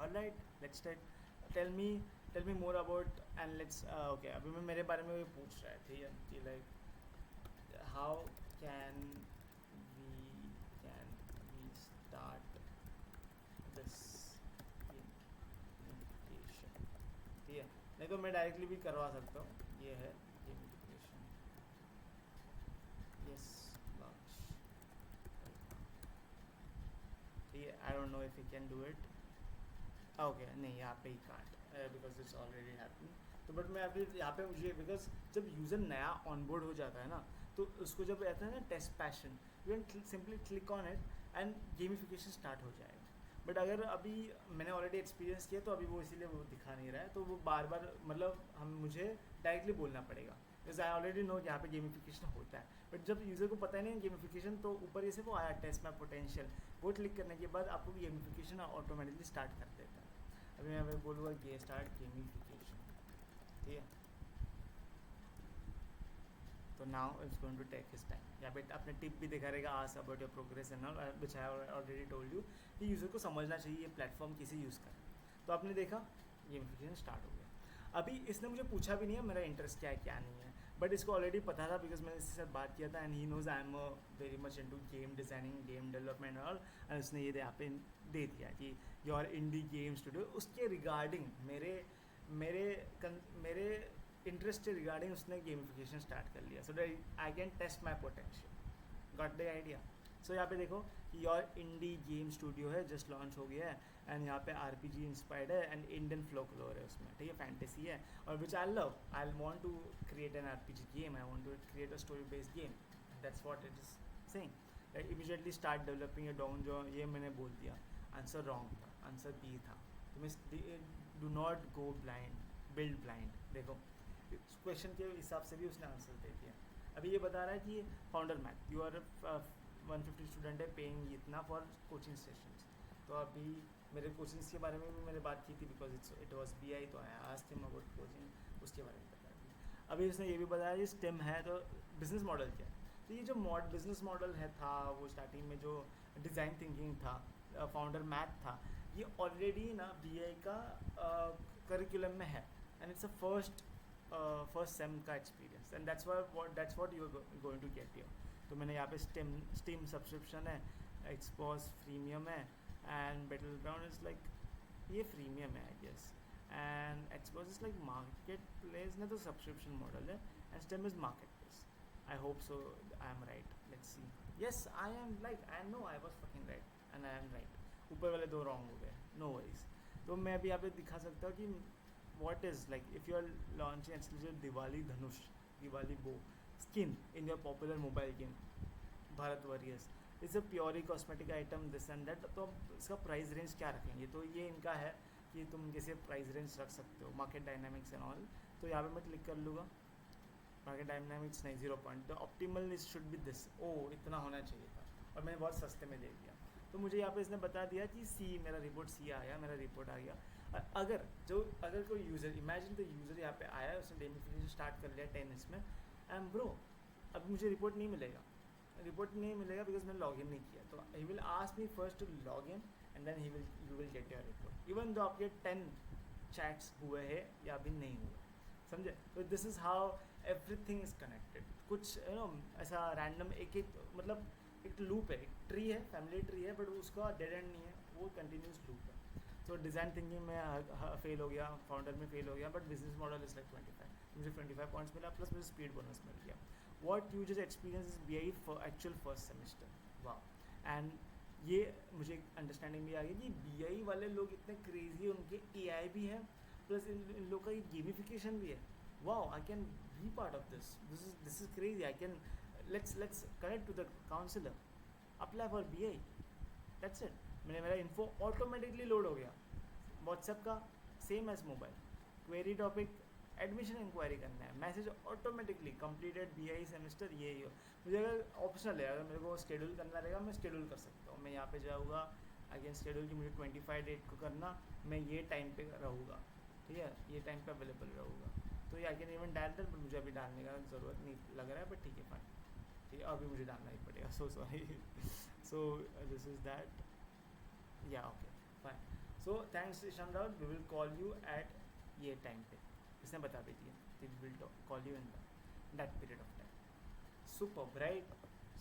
Alright, let's tell me more about and let's okay. अभी मैं मेरे बारे में भी पूछ रहा है, ठीक है, कि like how can we start this gamification. ठीक है, नहीं तो मैं डायरेक्टली भी करवा सकता हूँ. ये है गेमिफिकेशन. Yes, launch. ठीक है, I don't know if you can do it. Okay, नहीं यहाँ पे he can't because it's already happening. तो बट मैं अभी यहाँ पे मुझे, बिकॉज जब यूज़र नया ऑनबोर्ड हो जाता है ना, तो उसको जब रहता है ना test passion, you can simply click on it and gamification start हो जाएगा. बट अगर अभी मैंने ऑलरेडी एक्सपीरियंस किया तो अभी वो इसीलिए वो दिखा नहीं रहा है, तो वो बार बार मतलब मुझे डायरेक्टली बोलना पड़ेगा, बिकॉज आई ऑलरेडी नो यहाँ पे गेमिफिकेशन होता है. बट जब यूज़र को पता ही नहीं गेमिफिकेशन, तो ऊपर ये से वो आया टेस्ट माई पोटेंशियल, वो क्लिक करने के बाद आपको गेमिफिकेशन ऑटोमेटिकली स्टार्ट कर देता है. अभी मैं बोलूँगा ये स्टार्ट गेमिफिकेशन. ठीक है, तो now it's going to take his time. यहाँ पे अपने टिप भी दिखा रहेगा, ask about your progress and all, which I already told you कि यूज़र को समझना चाहिए ये प्लेटफॉर्म किसे यूज़ करें. तो आपने देखा गेमिफिकेशन स्टार्ट हो गया. अभी इसने मुझे पूछा भी नहीं है मेरा इंटरेस्ट क्या है क्या नहीं है, बट इसको ऑलरेडी पता था बिकॉज मैंने इसके साथ बात किया था and he knows I am very much into game designing, game development और उसने ये यहाँ पे दे दिया कि योर इंडी गेम स्टूडियो. उसके रिगार्डिंग मेरे इंटरेस्ट के रिगार्डिंग उसने गेमिफिकेशन स्टार्ट कर लिया, so that I can test my potential. Got the idea. So यहाँ पे देखो कि योर इंडी गेम स्टूडियो है, जस्ट लॉन्च हो गया है एंड यहाँ पे RPG इंस्पायर्ड है एंड इंडियन फ्लोकलोर है उसमें. ठीक है, फैंटेसी है और which I love. I want to create an RPG game, I want to create a story based game. That's what it is saying. Immediately start developing a down. जो ये मैंने बोल दिया, आंसर रॉन्ग था, answer B था. तुम्हें do not go blind, build blind. देखो question के हिसाब से भी उसने आंसर दे दिया. अभी ये बता रहा है कि founder math, you are 150 student है पेइंग इतना फॉर कोचिंग सेशंस. तो अभी मेरे कोचिंग्स के बारे में भी मैंने बात की थी बिकॉज इट वॉज BI, तो I asked him about coaching, उसके बारे में बता दिया. अभी उसने ये भी बताया कि स्टेम है, तो बिजनेस मॉडल क्या है. तो ये जो बिजनेस मॉडल है था, वो स्टार्टिंग में जो डिज़ाइन थिंकिंग था, फाउंडर मैथ था, ये ऑलरेडी ना BI का करिकुलम में है and it's a first sem का experience and that's what you are going to get here. तो मैंने यहाँ पे स्टीम सब्सक्रिप्शन है, एक्सपॉस फ्रीमियम है and battle ground is like ये फ्रीमियम है आई गेस, एंड एक्सपॉस इज़ लाइक मार्केट प्लेस ना, तो सब्सक्रिप्शन मॉडल है and Steam is market place. I hope so I am right. Let's see. Yes I am like I no I was fucking right and I am right. ऊपर वाले दो wrong हो गए, no worries. तो मैं अभी यहाँ पे दिखा सकता हूँ कि what is like if you are launching exclusive Diwali bow skin in your popular mobile game Bharat Warriors. It's a purely cosmetic item, this and that. तो इसका प्राइस रेंज क्या रखेंगे, तो ये इनका है कि तुम कैसे प्राइस रेंज रख सकते हो, मार्केट डायनामिक्स एंड ऑल. तो यहाँ पे मैं क्लिक कर लूँगा, मार्केट डायनामिक्स नहीं 0 पॉइंट, तो ऑप्टिमल शुड बी दिस. ओ इतना होना चाहिए था और मैंने बहुत सस्ते में दे दिया. तो मुझे यहाँ पे इसने बता दिया कि C, मेरा रिपोर्ट C आ गया, मेरा रिपोर्ट आ गया. अगर कोई यूज़र, इमेजिन द यूज़र यहाँ पे आया, उसने गेमिफिकेशन स्टार्ट कर लिया 10 इसमें एंड ब्रो अब मुझे रिपोर्ट नहीं मिलेगा बिकॉज मैंने लॉगिन नहीं किया. तो he will ask me first to log in and then you will get your report even though आपके 10 चैट्स हुए हैं या अभी नहीं हुए. समझे. तो this is how everything is connected. कुछ ऐसा रैंडम एक मतलब एक लूप है, एक ट्री है, फैमिली ट्री है, बट उसका डेड एंड नहीं है, वो कंटिन्यूस लूप है. तो डिज़ाइन थिंकिंग में फेल हो गया, फाउंडर में फेल हो गया, but business model is like 25. मुझे 25 पॉइंट्स मिला, प्लस मुझे स्पीड बोनस मिल गया. What you just experience is BI for actual first semester. वाह. एंड ये मुझे अंडरस्टैंडिंग भी आ गई कि BI वाले लोग इतने क्रेजी है, उनके AI भी है, प्लस इन लोग का ये गेमिफिकेशन भी है. Wow, I can be part of this is crazy. I can let's connect to the counsellor, apply for BI. That's it. मेरा इन्फो ऑटोमेटिकली लोड हो गया. व्हाट्सएप का same as mobile, query topic admission enquiry करना है, message automatically completed BI semester. ये ही हो. मुझे अगर ऑप्शनल है, अगर मेरे को शेड्यूल करना रहेगा मैं शेड्यूल कर सकता हूँ. मैं यहाँ पे जाऊँगा, अगेन शेड्यूल की मुझे 25 डेट को करना, मैं ये टाइम पे रहूँगा. ठीक है, ये टाइम पे अवेलेबल रहूँगा. तो ये आई कैन इवन डाल दैट, बट मुझे अभी डालने का ज़रूरत नहीं लग रहा है, बट ठीक है फाइन. ठीक है, अभी मुझे डालना ही पड़ेगा, so sorry. So this is that. Yeah, okay, fine. So thanks Ishaan Raut, we will call you at ये टाइम पे, इसने बता भी दिया, we will call you in that period of time. Super right,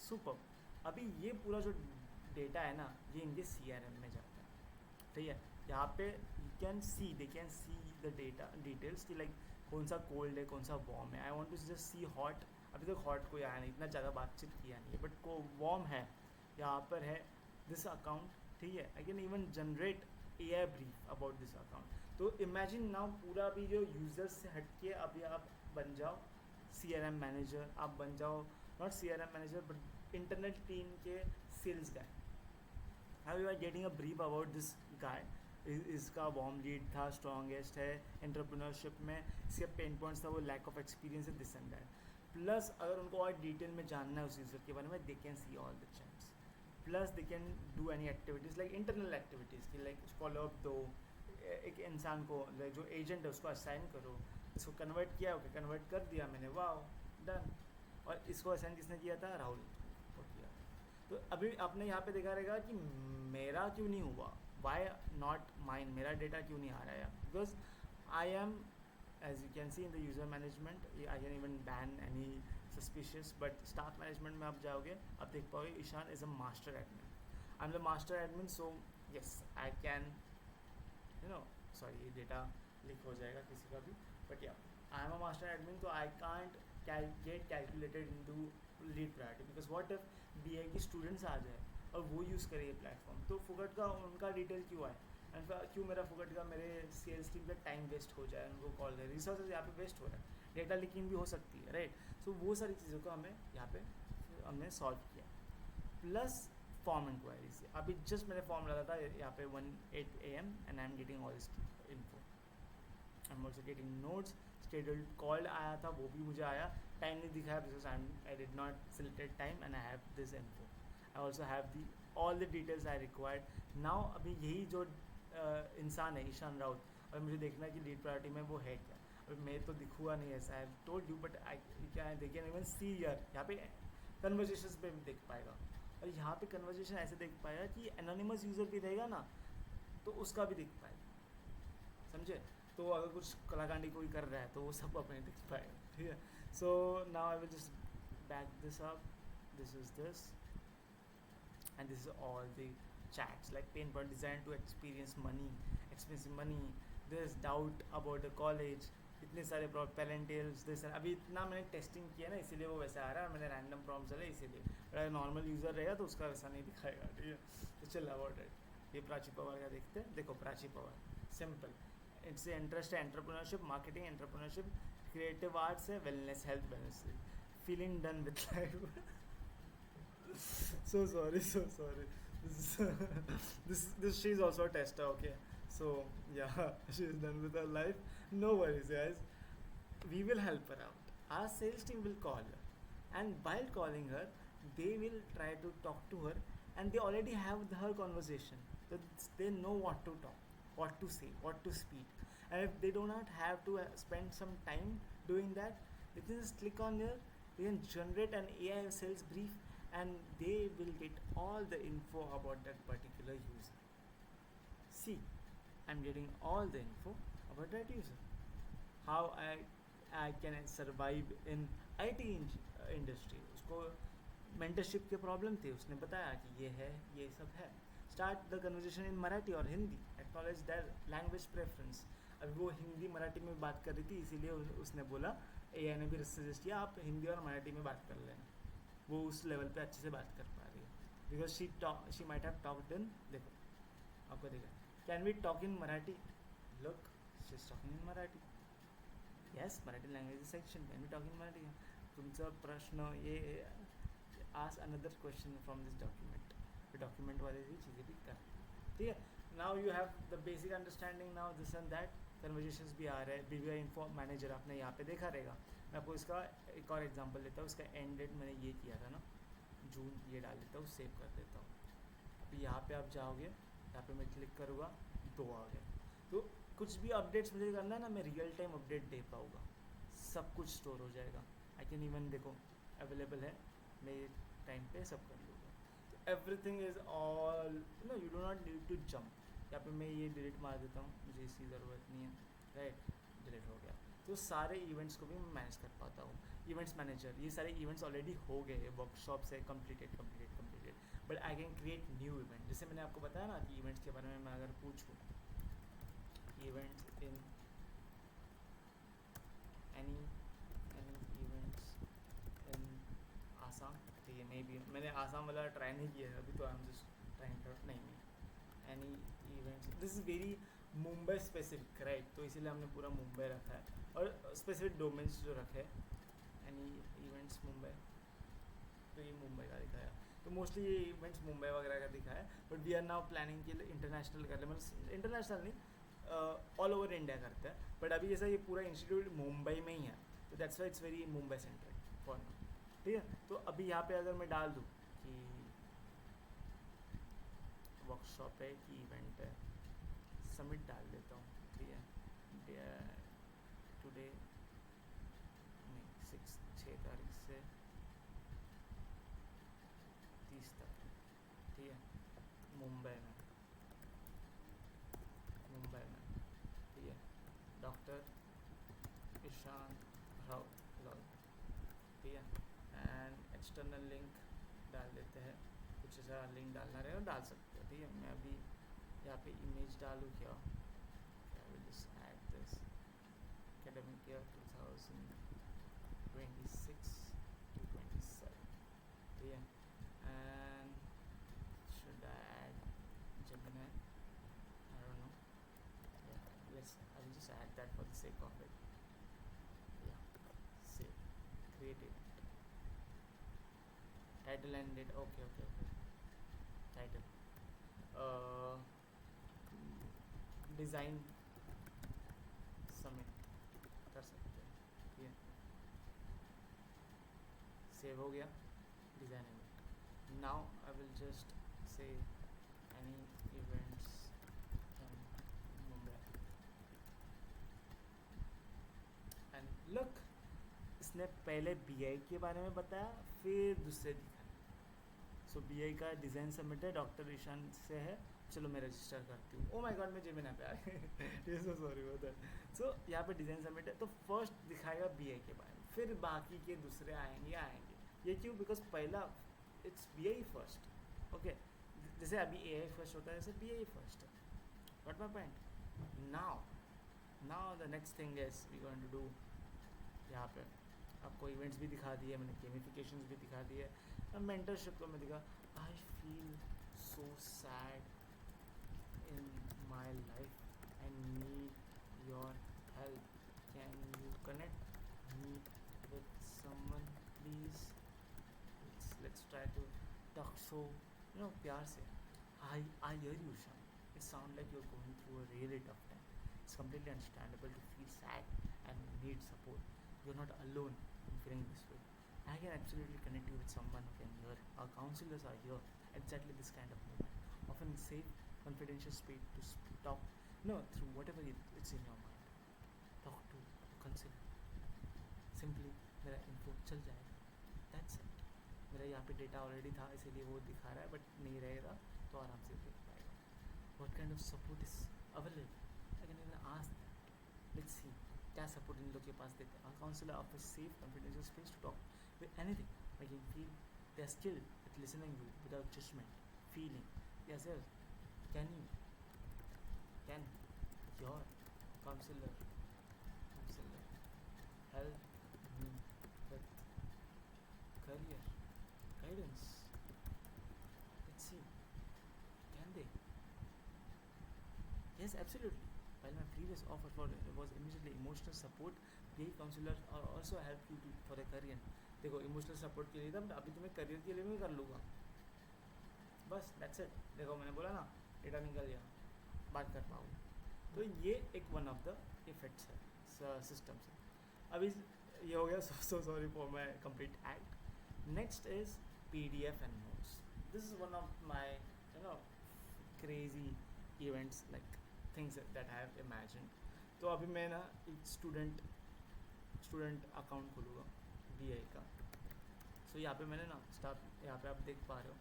super. अभी ये पूरा जो डेटा है ना, ये इनके CRM में जाता है, ठीक है. यहाँ पे you can see, they can see the data details कि लाइक कौन सा कोल्ड है, कौन सा वार्म है. I want to just see hot. अभी तक हॉट कोई आया नहीं, इतना ज़्यादा बातचीत किया नहीं है, बट को वार्म है, यहाँ पर है दिस अकाउंट, ठीक है. I can even generate AI brief about this account. तो इमेजिन नाउ पूरा भी जो यूज़र्स से हट के अभी आप बन जाओ CRM मैनेजर, आप बन जाओ not CRM manager but internet team के sales guy. How you are getting a brief about this guy. इसका वार्म लीड था, स्ट्रॉन्गेस्ट है एंटरप्रेन्योरशिप में, इसके पेन पॉइंट्स था, वो लैक ऑफ एक्सपीरियंस है, दिस एंड दैट. प्लस अगर उनको और डिटेल में जानना है उस यूज़र के बारे में, दे can see all the chats. Plus they can do any activities like internal activities की, लाइक फॉलो अप दो एक इंसान को, लाइक जो एजेंट है उसको असाइन करो. इसको कन्वर्ट किया, ओके कन्वर्ट कर दिया मैंने, वाह डन. और इसको असाइन किसने किया था, राहुल को किया. तो अभी आपने यहाँ पे देखा रहेगा कि मेरा क्यों नहीं हुआ, वाई नॉट माइन, मेरा डेटा क्यों नहीं आ रहा है, because I am, as you can see in the user management, I can even ban any suspicious, but staff management में आप जाओगे, आप देख पाओगे Ishan is a master admin. I'm the master admin, so yes I can, you know, sorry ये data leak हो जाएगा किसी का भी, but yeah I am a master admin, so I can't get calculated into lead priority, because what if BA की students आ जाए और वो यूज़ करे ये प्लेटफॉर्म, तो फुकट का उनका डिटेल क्यों आए, एंड क्यों मेरा फुकट का मेरे सेल्स टीम का टाइम वेस्ट हो जाए, उनको कॉल करें, रिसोर्सेज यहाँ पे वेस्ट हो रहा है, डेटा लीकिंग भी हो सकती है, राइट. सो वो सारी चीज़ों को हमें यहाँ पे हमने सॉल्व किया. प्लस फॉर्म इंक्वायरीज, अभी जस्ट मैंने फॉर्म डाला था यहाँ पे 1:08 AM and I am getting all this info. I am also getting notes. Scheduled call आया था, वो भी मुझे आया, टाइम नहीं दिखाया because I did not selected time and I have this info. I also have the all the details I required. Now अभी यही जो इंसान है ईशान राउत, और मुझे देखना है कि लीड प्रायोरिटी में वो है क्या. अभी मैं तो दिखूँगा नहीं ऐसा, I told you, but I क्या they can even see here, यहाँ पे कन्वर्जेशंस पे भी देख पाएगा. और यहाँ पे कन्वर्जेशन ऐसे देख पाएगा कि एनोनिमस यूज़र भी रहेगा ना, तो उसका भी दिख पाएगा, समझे. तो अगर कुछ कलाकांडी कोई कर रहा है तो वो सब अपने दिख पाएगा, ठीक है. So now I will just back this up. This is this and this is all the chats like pain point design to experience money, expensive money, there's doubt about the college, इतने सारे parentals this. अभी इतना मैंने testing किया ना, इसीलिए वो वैसा आ रहा है, मैंने रैंडम प्रॉम्प्ट्स डाले इसीलिए. अगर नॉर्मल यूज़र रहेगा तो उसका वैसा नहीं दिखाएगा, ठीक है. तो चल अबाउट इट. ये प्राची पवार का देखते हैं. देखो Prachi Pawar simple, it's interest है entrepreneurship, marketing entrepreneurship, creative arts है, wellness health wellness, feeling done with life. So sorry. This she's also a tester, okay. So yeah, she's done with her life. No worries, guys. We will help her out. Our sales team will call her, and while calling her, they will try to talk to her, and they already have her conversation. So they know what to talk, what to say, what to speak. And if they do not have to spend some time doing that, they can just click on here. They can generate an AI sales brief, and they will get all the info about that particular user. See, I'm getting all the info about that user. How I can survive in IT industry. उसको mentorship के problem थे, उसने बताया कि ये है, ये सब है. Start the conversation in Marathi और Hindi. Acknowledge their language preference. अभी वो हिंदी मराठी में बात कर रही थी, इसीलिए उसने बोला, AI ने भी सजेस्ट किया आप हिंदी और मराठी में बात कर लेना. वो उस लेवल पे अच्छे से बात कर पा रही है, because she might have talked in, देखो आपको देखा, can we talk in Marathi, look she is talking in Marathi. Yes, Marathi language section, can we talk in Marathi. तुमचा प्रश्न ये ask another question from this document. Document वाले भी चीज़ें भी कर, ठीक है. Now you have the basic understanding. Now this and that conversations भी आ रहे हैं. BBI इन्फो मैनेजर आपने यहाँ पे देखा रहेगा. मैं आपको इसका एक और एग्जांपल लेता हूँ. इसका एंड डेट मैंने ये किया था ना, जून, ये डाल देता हूँ, सेव कर देता हूँ. अभी यहाँ पे आप जाओगे, यहाँ पे मैं क्लिक करूँगा, 2 आ गए. तो कुछ भी अपडेट्स मुझे करना है ना, मैं रियल टाइम अपडेट दे पाऊँगा, सब कुछ स्टोर हो जाएगा. आई कैन इवन देखो अवेलेबल है, मैं टाइम पे सब कर लूँगा. तो everything is all, no you do not need to jump. यहाँ पे मैं ये डिलीट मार देता हूँ, मुझे इसकी ज़रूरत नहीं है, राइट, डिलीट हो गया। तो सारे इवेंट्स को भी मैं मैनेज कर पाता हूँ। इवेंट्स मैनेजर, ये सारे इवेंट्स ऑलरेडी हो गए, वर्कशॉप से completed, but I can create new event. जैसे मैंने आपको बताया ना कि इवेंट्स के बारे में मैं अगर पूछूँ, events in any events in Assam, ठीक है, मे बी मैंने आसाम वाला ट्राई नहीं किया है अभी, तो I am just trying out, नहीं any events, this is very Mumbai specific, right, तो इसीलिए हमने पूरा मुंबई रखा है और स्पेसिफिक डोमेन्स जो रखे हैं। एनी इवेंट्स मुंबई, तो ये मुंबई का दिखाया, तो मोस्टली ये इवेंट्स मुंबई वगैरह का दिखा है, but we are now planning के लिए इंटरनेशनल कर ले, मतलब इंटरनेशनल नहीं, ऑल ओवर इंडिया करते हैं, बट अभी जैसा ये पूरा इंस्टीट्यूट मुंबई में ही है, तो that's why it's very Mumbai centric for now, ठीक है। तो अभी यहाँ पे अगर मैं डाल दूँ कि वर्कशॉप है कि इवेंट है, सबमिट डाल देता हूँ, ठीक है, टुडे नहीं 6 तारीख से 30 तक, ठीक है, मुंबई में, ठीक है, डॉक्टर ईशान राव लॉल, ठीक है, एंड एक्सटर्नल लिंक डाल देते हैं, कुछ ऐसा लिंक डालना रहेगा डाल सकते हो, ठीक है। मैं अभी यहाँ पे इमेज डालूँ क्या, आई will just add this academic year 2026 to 27, ठीक है, and should I add Gemini, I don't know, yeah, let's, I will just add that for the sake of it, yeah, save, create event, title and date, okay, title, design submit कर सकते हैं, ठीक है, save हो गया design event. Now I will just say any events in Mumbai and look, इसने पहले BI के बारे में बताया, फिर दूसरे दिखाया। सो बीआई का डिज़ाइन सबमिट है, डॉक्टर ईशान से है, चलो मैं रजिस्टर करती हूँ। ओ माय गॉड, मैं जेमिनी पे आ गई, सो सॉरी फॉर दैट। सो यहाँ पे डिज़ाइन सबमिट है, तो फर्स्ट दिखाएगा बीआई के बारे में, फिर बाकी के दूसरे आएंगे। ये क्यों? बिकॉज पहला इट्स बीआई फर्स्ट, ओके, जैसे अभी एआई फर्स्ट होता है, जैसे बीआई फर्स्ट है, got my point. Now the next thing is we going to do, यहाँ पे आपको इवेंट्स भी दिखा दिए मैंने, गेमिफिकेशंस भी दिखा दिए, मेंटरशिप को मैं दिखा। I feel so sad in my life, I need your help, can you connect me with someone please, let's try to talk, so प्यार से, I hear you Sham, it sounds like you're going through a really tough time, it's completely understandable to feel sad and need support, you're not alone in feeling this way, I can absolutely connect you with someone who can hear, our counselors are here, exactly this kind of moment, often safe confidential space to talk, through whatever it's in your mind, talk to consider, simply मेरा info चल जाएगा, that's it. मेरा यहाँ पे data already था, इसीलिए वो दिखा रहा है, बट नहीं रहेगा तो आराम से देख पाएगा। What kind of support is available, I can even ask that, let's see क्या सपोर्ट इन लोग के पास देते हैं। Counsellor offer safe confidential space to talk with anything, making feel they are skilled at listening you without judgement, feeling yes sir, can your counselor help me with career guidance, let's see, can they? Yes, absolutely. While my previous offer for was immediately emotional support, they counselor also help you to for a career, देखो emotional support के लिए था, but अभी तुम्हें career के लिए भी कर लूँगा, बस दैट्स इट। देखो मैंने बोला ना, डेटा निकल गया, बात कर पाओगे, तो ये एक वन ऑफ द इफेक्ट्स है सिस्टम से। अभी ये हो गया, सो sorry for my complete act. Next is PDF and notes, this is one of my crazy events, like things that I have imagine. तो अभी मैं ना एक स्टूडेंट अकाउंट खोलूँगा BI का। सो यहाँ पे मैंने ना यहाँ पे आप देख पा रहे हो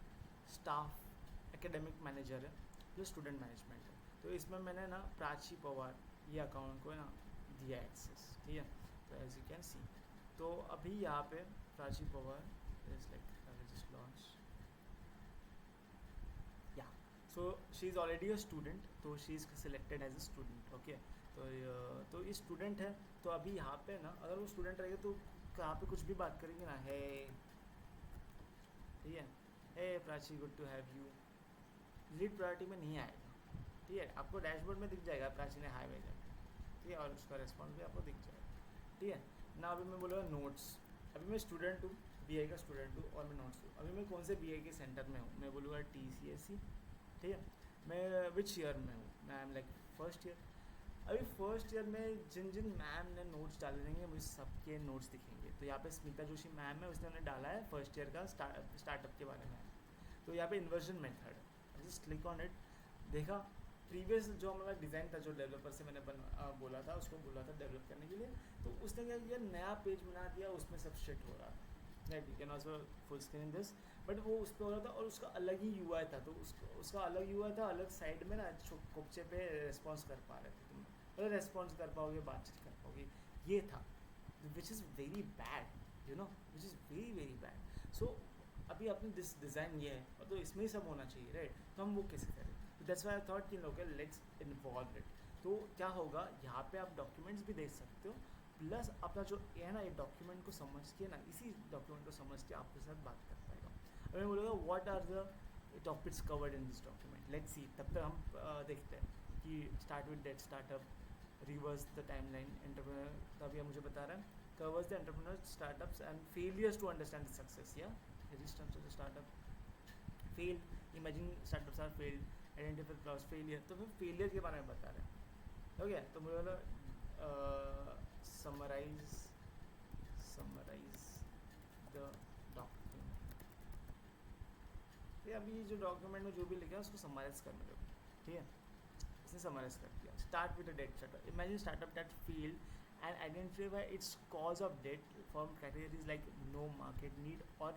स्टाफ एकेडमिक मैनेजर है, जो स्टूडेंट मैनेजमेंट है। तो इसमें मैंने ना प्राची पवार ये अकाउंट को ना दिया एक्सेस, ठीक है। तो एज यू कैन सी, तो अभी यहाँ पे Prachi Pawar is like just launch, yeah so she is already a student, तो she is selected as a student, okay. तो ये स्टूडेंट है, तो अभी यहाँ पे ना अगर वो स्टूडेंट रहेगा तो कहाँ पे कुछ भी बात करेंगे ना, है ठीक है, hey Prachi good to have you, lead priority में नहीं आएगा, ठीक है। आपको डैशबोर्ड में दिख जाएगा प्राची ने हाई भेजा, ठीक है, और उसका रिस्पॉन्स भी आपको दिख जाएगा, ठीक है ना। अभी मैं बोलूँगा नोट्स, अभी मैं स्टूडेंट हूँ, बीआई का स्टूडेंट हूँ और मैं नोट्स हूँ। अभी मैं कौन से बीआई के सेंटर में हूँ, मैं बोलूँगा TCSC, ठीक है। मैं विच ईयर में हूँ, मैं I am like first year. अभी फर्स्ट ईयर में जिन जिन मैम ने नोट्स डाले रहेंगे मुझे सबके नोट्स दिखेंगे। तो यहाँ पे स्मिता जोशी मैम है, उसने उन्हें डाला है फर्स्ट ईयर का स्टार्टअप के बारे में। तो यहाँ पे inversion method, just click on it, देखा प्रीवियस जो हमारा डिज़ाइन था, जो डेवलपर से मैंने बोला था, उसको बोला था डेवलप करने के लिए, तो उसने क्या किया, नया पेज बना दिया, उसमें सब शिट हो रहा था, right. You can also full screen this, but वो उस पर हो रहा था और उसका अलग ही UI था। तो उसका अलग UI था, अलग साइड में ना कोपचे पे रेस्पॉन्स कर पा रहे थे तुम, अगर रेस्पॉन्स कर पाओगे, बातचीत कर पाओगे, ये था, which is very bad, you know, which is very very bad. So अभी अपनी डिज़ाइन ये है, और तो इसमें ही सब होना चाहिए, राइट। तो हम वो कैसे करें, दैट्स व्हाई आई थॉट कि लोग लेट्स इन्वॉल्व इट। तो क्या होगा, यहाँ पे आप डॉक्यूमेंट्स भी देख सकते हो, प्लस अपना जो है ना, ये डॉक्यूमेंट को समझ के ना, इसी डॉक्यूमेंट को समझ के आपके साथ बात कर पाएगा। अब मैं बोलूँगा what are the topics covered in this document, let's see. तब तक हम देखते हैं कि start with date startup, reverse the timeline, entrepreneur, तभी हम मुझे बता रहा है, covers the entrepreneur startups and failures to understand the success, yeah, resistance to the startup, fail, imagine startups are failed, identify flaws, failure, तो फिर failure के बारे में बता रहे हैं, हो गया। तो मुझे बोला समराइज द डॉक्यूमेंट, अभी ये जो डॉक्यूमेंट में जो भी लिखा है उसको समराइज कर मेरे को, ठीक है। इसने समराइज कर दिया, start with a date startup, imagine startup that field and identify its cause of debt from categories like no market need और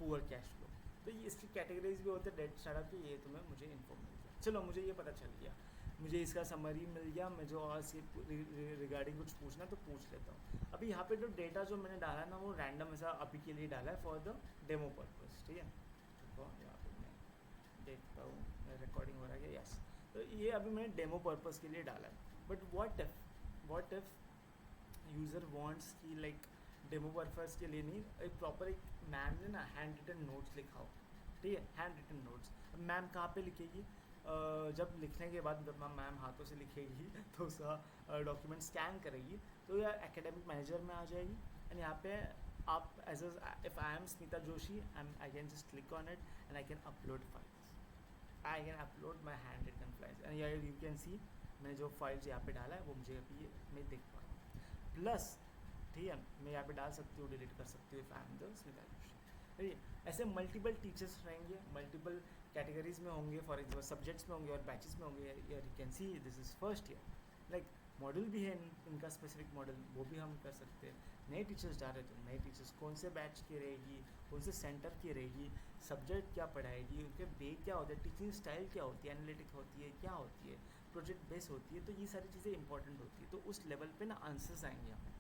poor cash flow। तो ये इसकी कैटेगरीज भी होते हैं डेट स्टार्टअप की, ये तुम्हें मुझे इन्फॉर्म मिल गया। चलो मुझे ये पता चल गया, मुझे इसका समरी मिल गया, मैं जो और से रिगार्डिंग कुछ पूछना तो पूछ लेता हूँ। अभी यहाँ पे जो डेटा जो मैंने डाला ना, वो रैंडम ऐसा अभी के लिए डाला है फॉर द डेमो पर्पज़, ठीक है। तो यहाँ पे मैं देखता हूँ रिकॉर्डिंग हो रहा है, यस। तो ये अभी मैंने डेमो पर्पज़ के लिए डाला है, but what if user wants की लाइक डेमो पर्पज़ के लिए नहीं, एक प्रॉपर एक मैम ने ना हैंड रिटन नोट्स लिखा हो, ठीक है, हैंड रिटन नोट्स। मैम कहाँ पे लिखेगी, जब लिखने के बाद जब मैम हाथों से लिखेगी तो उसका डॉक्यूमेंट स्कैन करेगी, तो यह एकेडमिक मैनेजर में आ जाएगी। एंड यहाँ पे आप as if I am Smita Joshi, I can just click on it and I can upload files, I can upload my hand written files, and you can see मैंने जो फाइल्स यहाँ पे डाला है वो मुझे अभी मैं देख पा रहा हूँ। प्लस ठीक है, मैं यहाँ पे डाल सकती हूँ, डिलीट कर सकती हूँ, if I am the Smita Joshi, ठीक है। ऐसे मल्टीपल टीचर्स रहेंगे, मल्टीपल कैटेगरीज में होंगे, फॉर एग्जाम्पल सब्जेक्ट्स में होंगे और बैचेस में होंगे। You can see this is first year, like model भी है इनका स्पेसिफिक मॉडल, वो भी हम कर सकते हैं। नए टीचर्स जा रहे थे, नए टीचर्स कौन से बैच की रहेगी, कौन से सेंटर की रहेगी, सब्जेक्ट क्या पढ़ाएगी, उनके वे क्या होते हैं, टीचिंग स्टाइल क्या होती है, एनालिटिक होती है, क्या होती है, प्रोजेक्ट बेस होती है। तो ये सारी चीज़ें इंपॉर्टेंट होती है, तो उस लेवल पे ना आंसर्स आएंगे हमें।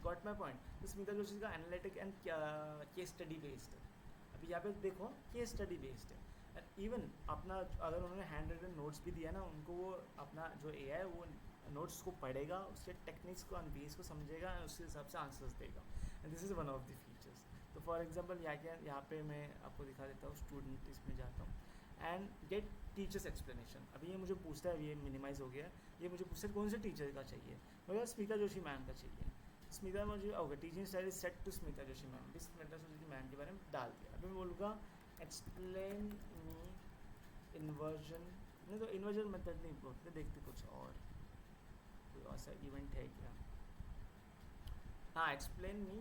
Got my point. तो स्मिता जोशी का analytic and case study based है। अभी यहाँ पे देखो केस स्टडी बेस्ड है। एंड इवन अपना अगर उन्होंने हैंड रिटन नोट्स भी दिया ना, उनको वो अपना जो AI है वो नोट्स को पढ़ेगा, उसके टेक्निक्स को बेस को समझेगा और उसके हिसाब से आंसर्स देगा। And this is one of the features. तो फॉर एग्जांपल यहाँ पे मैं आपको दिखा देता हूँ, स्टूडेंट इसमें जाता हूँ एंड गेट टीचर्स एक्सप्लेनेशन। अभी ये मुझे पूछता है, ये मिनिमाइज़ हो गया है, ये मुझे पूछता है कौन से टीचर का चाहिए, मुझे स्मिता जोशी मैम का चाहिए। स्मिता मुझे okay, teaching style is set to Smita Joshi ma'am, भी स्मिता जोशी मैम के बारे में डाल दिया। अभी मैं बोलूँगा एक्सप्लेन मी इन्वर्जन, नहीं तो इन्वर्जन मेथड नहीं बोलते, देखते कुछ और, कोई और सा इवेंट है क्या। हाँ, explain me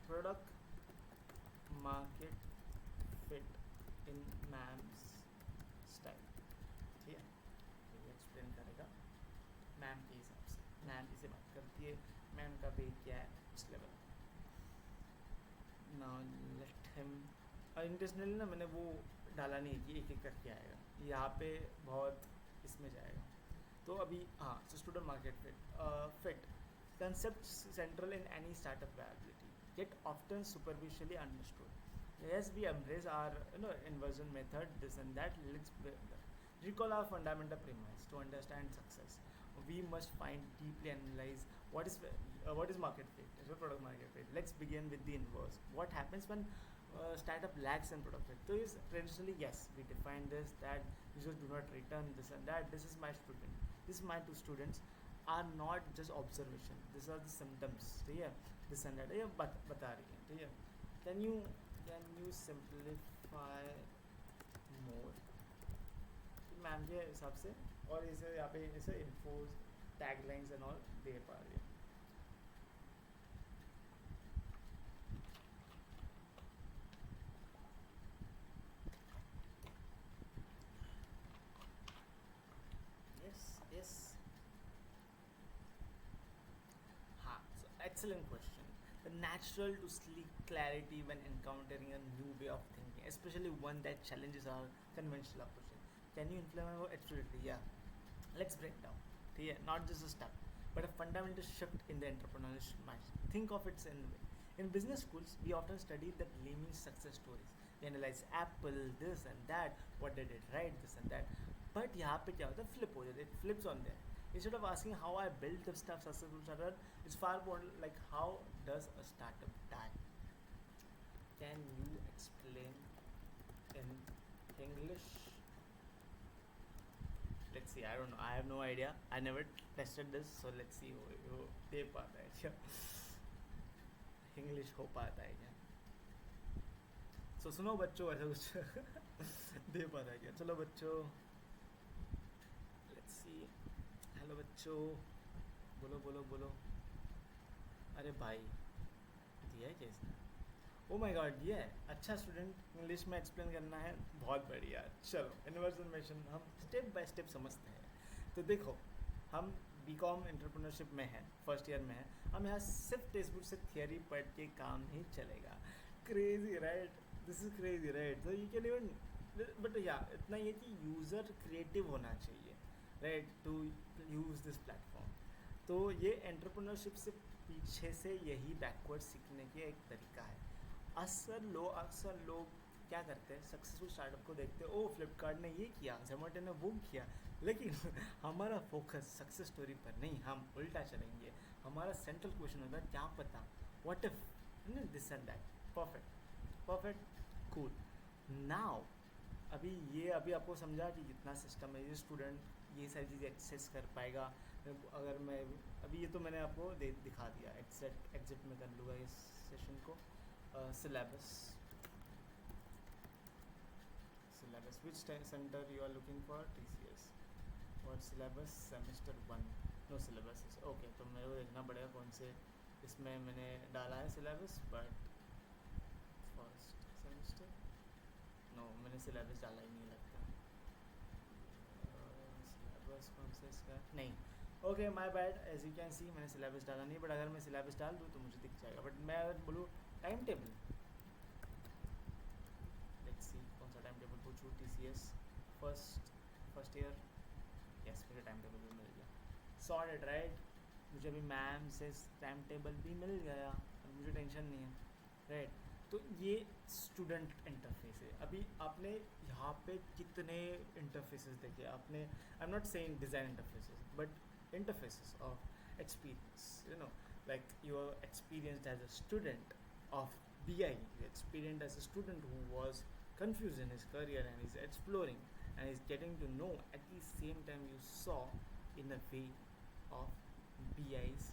product market fit in ma'am's style, ठीक है। तो एक्सप्लेन करेगा मैम के हिसाब से, मैम इसे बात करती है, मैम का पे क्या है इस level. Now let him, intentionally ना मैंने वो डाला नहीं कि एक एक करके आएगा, यहाँ पे बहुत इसमें जाएगा। तो अभी हाँ, so student market fit concepts central in any startup viability, yet often superficially understood. Yes, we embrace our inversion method, this and that. Recall our fundamental premise to understand success. We must find deeply analyze what is market fit, is what product market fit. Let's begin with the inverse. What happens when startup lacks in product fit? So is traditionally yes, we define this that users do not return this and that. This is my student. This is my two students are not just observation. These are the symptoms. ठीक है, this and that ये बता रही है, ठीक है. Can you simplify more? Ma'am के हिसाब से और इसे यहाँ पे इसे इन्फोज टैगलाइंस एंड ऑल दे पा रही है. Yes. हाँ, so excellent question. The natural to seek clarity when encountering a new way of thinking, especially one that challenges our conventional approach. Can you implement? Absolutely, yeah. Let's break down. ठीक है, not just a step, but a fundamental shift in the entrepreneurship mindset. Think of it in a way. In business schools, we often study the gleaming success stories. We analyze Apple, this and that, what they did right, this and that. But यहाँ पे क्या होता है, flip हो जाता है, it flips on there. Instead of asking how I built the stuff successful startup, it's far more like how does a startup die? Can you explain in English? Let's see. I don't know. I have no idea. I never tested this, so let's see. वो दे पाता है क्या? English हो पाता है क्या? So सुनो बच्चों, ऐसा कुछ दे पाता है क्या? चलो बच्चों. Let's see. हेलो बच्चों, बोलो बोलो बोलो. अरे भाई, दिया है क्या इसने? ओ माय गॉड, दिया है. अच्छा स्टूडेंट, इंग्लिश में एक्सप्लेन करना है, बहुत बढ़िया. चलो इन्वर्जन हम स्टेप बाय स्टेप समझते हैं. तो देखो, हम बीकॉम एंटरप्रेन्योरशिप में हैं, फर्स्ट ईयर में हैं. हम यहाँ सिर्फ टेक्स्ट बुक से थियरी पढ़ के काम नहीं चलेगा. Crazy right, this is crazy right. तो you can even, but yeah इतना ये कि यूज़र क्रिएटिव होना चाहिए right to use this platform. तो ये एंटरप्रेन्योरशिप से पीछे से यही बैकवर्ड सीखने की एक तरीका है. अक्सर लोग क्या करते हैं, सक्सेसफुल स्टार्टअप को देखते हैं, ओ फ्लिपकार्ट ने ये किया, जोमेटो ने वो किया, लेकिन हमारा फोकस सक्सेस स्टोरी पर नहीं, हम उल्टा चलेंगे. हमारा सेंट्रल क्वेश्चन होता है क्या पता, what if this and that. Perfect cool. Now अभी आपको समझा कि कितना सिस्टम है. ये स्टूडेंट ये सारी चीज़ें एक्सेस कर पाएगा. अगर मैं अभी ये तो मैंने आपको दिखा दिया, एग्जिट में कर लूँगा इस सेशन को. Syllabus, which center you are looking for? TCS. What syllabus? Semester 1. No syllabus. Okay, तो मेरे को देखना पड़ेगा कौन से इसमें मैंने डाला है syllabus, but first semester no, मैंने syllabus डाला ही नहीं लगता. syllabus कौन से इसका नहीं. Okay my bad, as you can see मैंने सिलेबस डाला नहीं, बट अगर मैं सिलेबस डाल दूँ तो मुझे दिख जाएगा. बट मैं अगर बोलूँ टाइम टेबल, लेट्स सी कौन सा टाइम टेबल पूछूँ. TCS फर्स्ट ईयर, यस मुझे टाइम टेबल भी मिल गया. Sorted right. मुझे अभी मैम से टाइम टेबल भी मिल गया, मुझे टेंशन नहीं है राइट. तो ये स्टूडेंट इंटरफेस है. अभी आपने यहाँ पे कितने इंटरफेसेस देखे आपने. I am not saying design interfaces, but interfaces of experience, like you are experienced as a student of BI, you experienced as a student who was confused in his career and is exploring and is getting to know. At the same time you saw in the way of BI's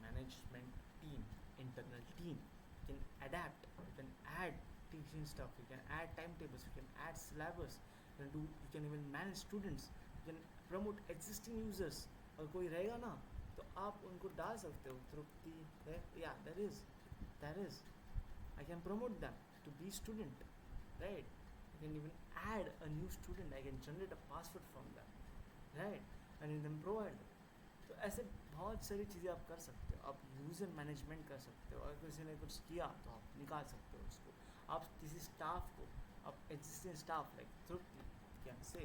management team, internal team. You can adapt, you can add teaching stuff, you can add timetables, you can add syllabus, you can even manage students, you can promote existing users. और कोई रहेगा ना तो आप उनको डाल सकते हो. तृप्ति है, yeah there is I can promote them to be student right. I can even add a new student, I can generate a password from them right and then provide. तो ऐसे बहुत सारी चीज़ें आप कर सकते हो. आप यूज़र मैनेजमेंट कर सकते हो. अगर किसी ने कुछ किया तो आप निकाल सकते हो उसको. आप किसी स्टाफ को अब existing staff like through can say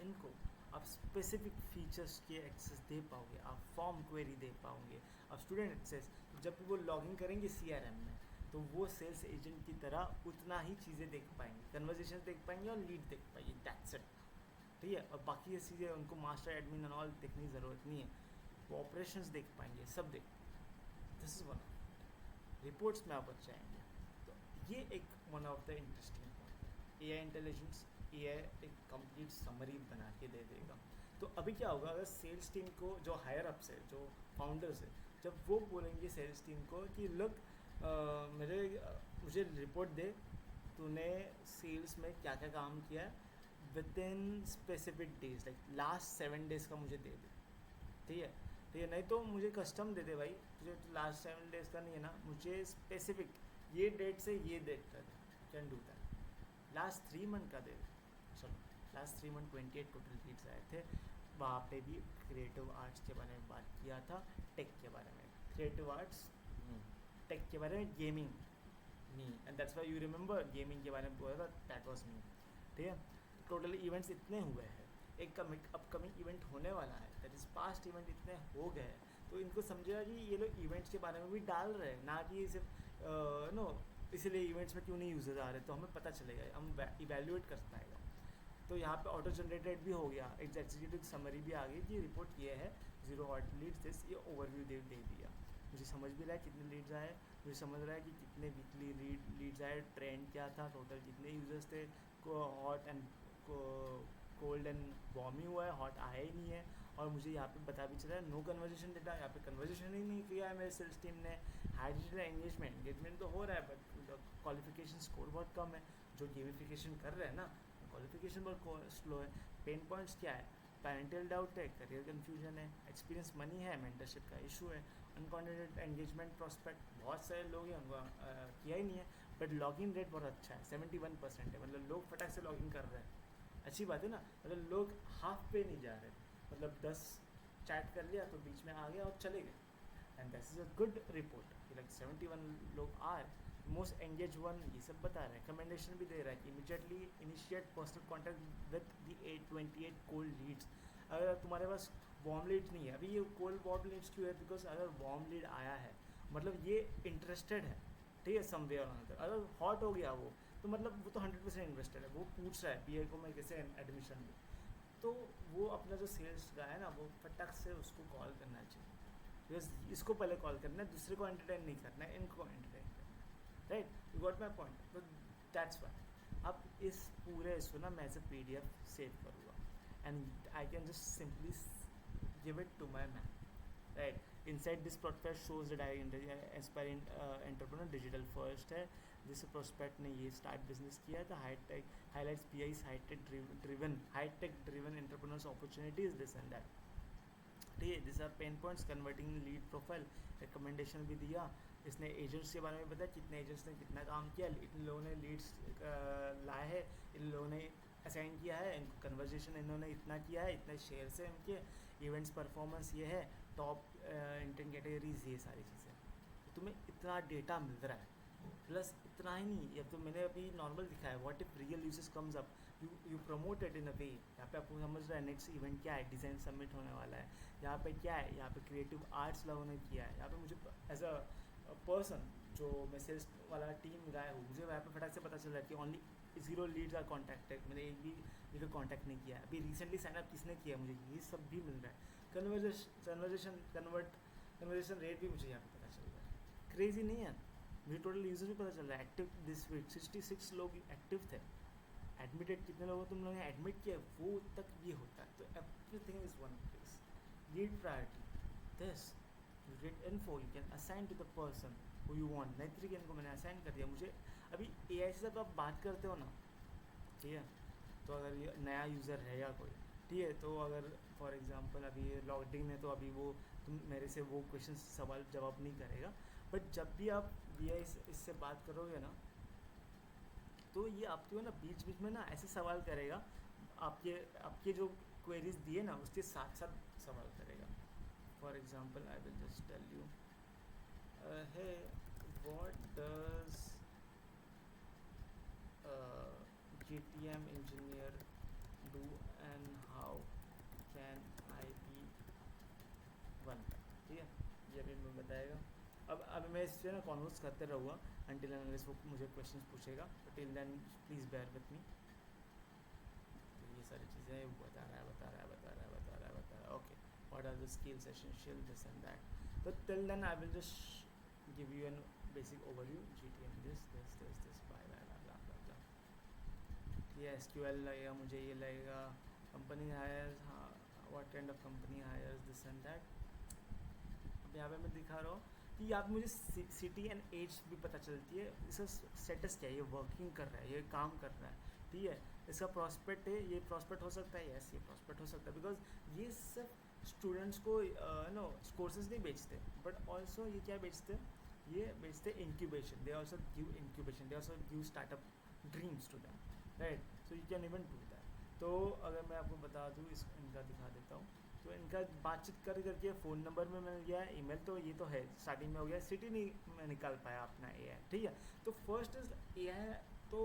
इनको आप स्पेसिफिक फीचर्स के एक्सेस दे पाओगे, आप फॉर्म क्वेरी दे पाओगे, आप स्टूडेंट एक्सेस, जब भी वो लॉगिन करेंगे CRM में तो वो सेल्स एजेंट की तरह उतना ही चीज़ें देख पाएंगे, कन्वर्जेशन देख पाएंगे और लीड देख पाएंगे, दैट्स इट। ठीक है, और बाकी ये चीज़ें उनको मास्टर एडमिन एंड ऑल देखने की ज़रूरत नहीं है, वो ऑपरेशंस देख पाएंगे, सब देख। दिस इज़ वन रिपोर्ट्स में आप बच जाएंगे। तो ये एक one of the interesting point, AI intelligence, AI एक कंप्लीट समरी बना के दे देगा। तो अभी क्या होगा, अगर सेल्स टीम को जो हायर अप्स है, जो फाउंडर्स है, जब वो बोलेंगे सेल्स टीम को कि लुक मुझे रिपोर्ट दे, तूने सेल्स में क्या क्या काम किया है with in specific days, like last 7 days का मुझे दे दे। ठीक है, ठीक है, नहीं तो मुझे कस्टम दे दे भाई, तुझे तो लास्ट 7 डेज़ का नहीं है ना, मुझे स्पेसिफिक ये डेट से ये डेट का दे, can do that. Last 3 month का दे दे, चलो लास्ट 3 मंथ 28 टोटल लीड्स आए थे। वहाँ पे भी क्रिएटिव आर्ट्स के बारे में बात किया था, टेक के बारे में, क्रिएटिव आर्ट्स टेक के बारे में, gaming me, and that's why you remember gaming के बारे में बोला था, दैट वाज मी। ठीक है, टोटल इवेंट्स इतने हुए हैं, एक अपकमिंग इवेंट होने वाला है, दैट इज़ पास्ट इवेंट इतने हो गए हैं, तो इनको समझेगा कि ये लोग इवेंट्स के बारे में भी डाल रहे हैं, ना कि सिर्फ नो इसीलिए इवेंट्स में क्यों नहीं यूजर्स आ रहे, तो हमें पता चलेगा, हम इवेल्युएट कर पाएगा। तो यहाँ पे ऑटो जनरेटेड भी हो गया, एग्जीक्यूटिव समरी भी आ गई कि रिपोर्ट ये है, 0 हॉट लीड्स दिस, ये ओवरव्यू दे दिया। मुझे समझ भी रहा है कितने लीड्स आए, मुझे समझ रहा है कि कितने वीकली लीड्स आए, ट्रेंड क्या था, टोटल कितने यूजर्स थे, को hot and cold and warm ही हुआ है, हॉट आया ही नहीं है। और मुझे यहाँ पे बता भी चला है नो कन्वर्जेशन डेटा, यहाँ पे कन्वर्जेशन ही नहीं किया है मेरे सेल्स टीम ने। हाई डिजिटल एंगेजमेंट तो हो रहा है, बट क्वालिफिकेशन स्कोर बहुत कम है। जो गेमिफिकेशन कर रहे हैं ना, क्वालिफिकेशन बहुत स्लो है। पेन पॉइंट्स क्या है, पेरेंटल डाउट है, करियर कन्फ्यूजन है, एक्सपीरियंस मनी है, मेंटरशिप का इशू है, अनकॉन्टेंटेड एंगेजमेंट प्रोस्पेक्ट, बहुत सारे लोग हैं उनको किया ही नहीं है, बट लॉगिन रेट बहुत अच्छा है, 71% है, मतलब लोग फटाक से लॉगिन कर रहे हैं, अच्छी बात है ना, मतलब लोग हाफ पे नहीं जा रहे, मतलब 10 चैट कर लिया तो बीच में आ गया और चले गए, and this is a good report कि लाइक 71 लोग आर मोस्ट एंगेज वन, ये सब बता रहे हैं, रिकमेंडेशन भी दे रहा है कि immediately initiate personal contact with the 28 cold leads. अगर तुम्हारे पास वार्म लीड्स नहीं है, अभी ये कोल्ड वार्म लीड्स क्यों है, बिकॉज अगर वार्म लीड आया है मतलब ये इंटरेस्टेड है, ठीक है, समवे और अनदर। अगर हॉट हो गया वो, तो मतलब वो तो 100% इन्वेस्टेड है, वो पूछ रहा है PA को मैं कैसे एडमिशन दूँ, तो वो अपना जो सेल्स का है ना, वो फटक से उसको कॉल करना चाहिए, बिकॉज इसको पहले कॉल करना है, दूसरे को एंटरटेन नहीं करना है, इनको एंटरटेन करना है, right, you got my point. तो दैट्स वाई अब इस पूरे इसको ना मैं एज अ PDF सेव करूँगा, and I can just simply give it to my man, right. Inside this prospect shows that I aspiring entrepreneur digital first है, जिस प्रोस्पेक्ट ने ये स्टार्ट बिजनेस किया था, hi-tech highlights PI's hi-tech driven entrepreneurs opportunities, this and that. ठीक है, this are pain points, converting lead profile, recommendation भी दिया, इसने एजेंट्स के बारे में बताया कितने एजेंट्स ने कितना काम किया, इन लोगों ने लीड्स लाए हैं, इन लोगों ने असाइन किया है, इनको कन्वर्जेशन इन्होंने इतना किया है, इतने शेयर्स हैं इनके, इवेंट्स परफॉर्मेंस ये है, टॉप इंटेंट कैटेगरीज, ये सारी चीज़ें, तुम्हें इतना डेटा मिल रहा है। प्लस इतना ही नहीं, अब तो मैंने अभी नॉर्मल दिखाया, what if real uses comes up, you promote it in a way. यहाँ पे आपको समझ रहा है नेक्स्ट इवेंट क्या है, डिज़ाइन सबमिट होने वाला है, यहाँ पे क्या है, यहाँ पे क्रिएटिव आर्ट्स लोगों ने किया है, यहाँ पे मुझे एज अ पर्सन जो मैं सेल्स वाला टीम गाया हूँ, मुझे वहाँ पे फटाक से पता चल रहा है कि ओनली 0 लीड्स आर कॉन्टैक्टेड, मैंने एक भी लीड कॉन्टैक्ट नहीं किया है, अभी रिसेंटली साइनअप किसने किया, मुझे ये सब भी मिल रहा है, कन्वर्जेशन रेट भी मुझे यहाँ पे पता चल रहा है, क्रेजी नहीं है, मुझे टोटल यूजर भी पता चल रहा है। एक्टिव दिस वीक 66 लोग एक्टिव थे, एडमिटेड कितने लोगों तुम लोगों ने एडमिट किया वो तक ये होता है, तो everything is one place. Lead priority this, you get info, you can assign to the person who you want, Netrik इनको मैंने असाइन कर दिया। मुझे अभी AI से जब आप बात करते हो ना, ठीक है, तो अगर ये नया यूज़र है या कोई, ठीक है, तो अगर फॉर एग्जांपल अभी ये लॉगिन है, तो अभी वो तुम मेरे से वो क्वेश्चन सवाल जवाब नहीं करेगा, बट जब भी आप AI इससे बात करोगे ना, तो ये आपको ना बीच बीच में ना ऐसे सवाल करेगा, आपके आपके जो क्वेरीज दिए ना उसके साथ साथ सवाल करेगा। For example I will just tell you, है what does GTM engineer do and how can I be one, ठीक है, ये भी मैं बताएगा। अब मैं इससे ना कॉन्वर्स करते रहूँगा until and unless वो मुझे क्वेश्चंस पूछेगा, till then please bear with me. तो ये सारी चीज़ें वो बता रहा है, okay, what are the skills essential this and that. तो till then I will just give you an basic overview, GTM this bye bye blah. ये SQL लगेगा, मुझे ये लगेगा कंपनी हायर्स, हाँ what kind of company hires this and that. अब यहाँ पे मैं दिखा रहा हूँ कि यहाँ पे मुझे सिटी एंड एज भी पता चलती है, इसका स्टेटस क्या है, ये वर्किंग कर रहा है, ये काम कर रहा है, ठीक है। इसका प्रॉस्पेक्ट है, ये प्रॉस्पेक्ट हो सकता है, यस ये प्रॉस्पेक्ट हो सकता है, बिकॉज ये सब स्टूडेंट्स को नो कोर्सेज नहीं बेचते, बट ऑल्सो ये क्या बेचते हैं, ये बेचते incubation, they also give incubation, they also give startup dreams to them, right. So you can even do that. तो अगर मैं आपको बता दूँ, इस इनका दिखा देता हूँ, तो इनका बातचीत करके फ़ोन नंबर में मिल गया, ईमेल तो ये तो है स्टार्टिंग में हो गया, सिटी नहीं मैं निकाल पाया अपना AI, ठीक है। तो फर्स्ट इज AI तो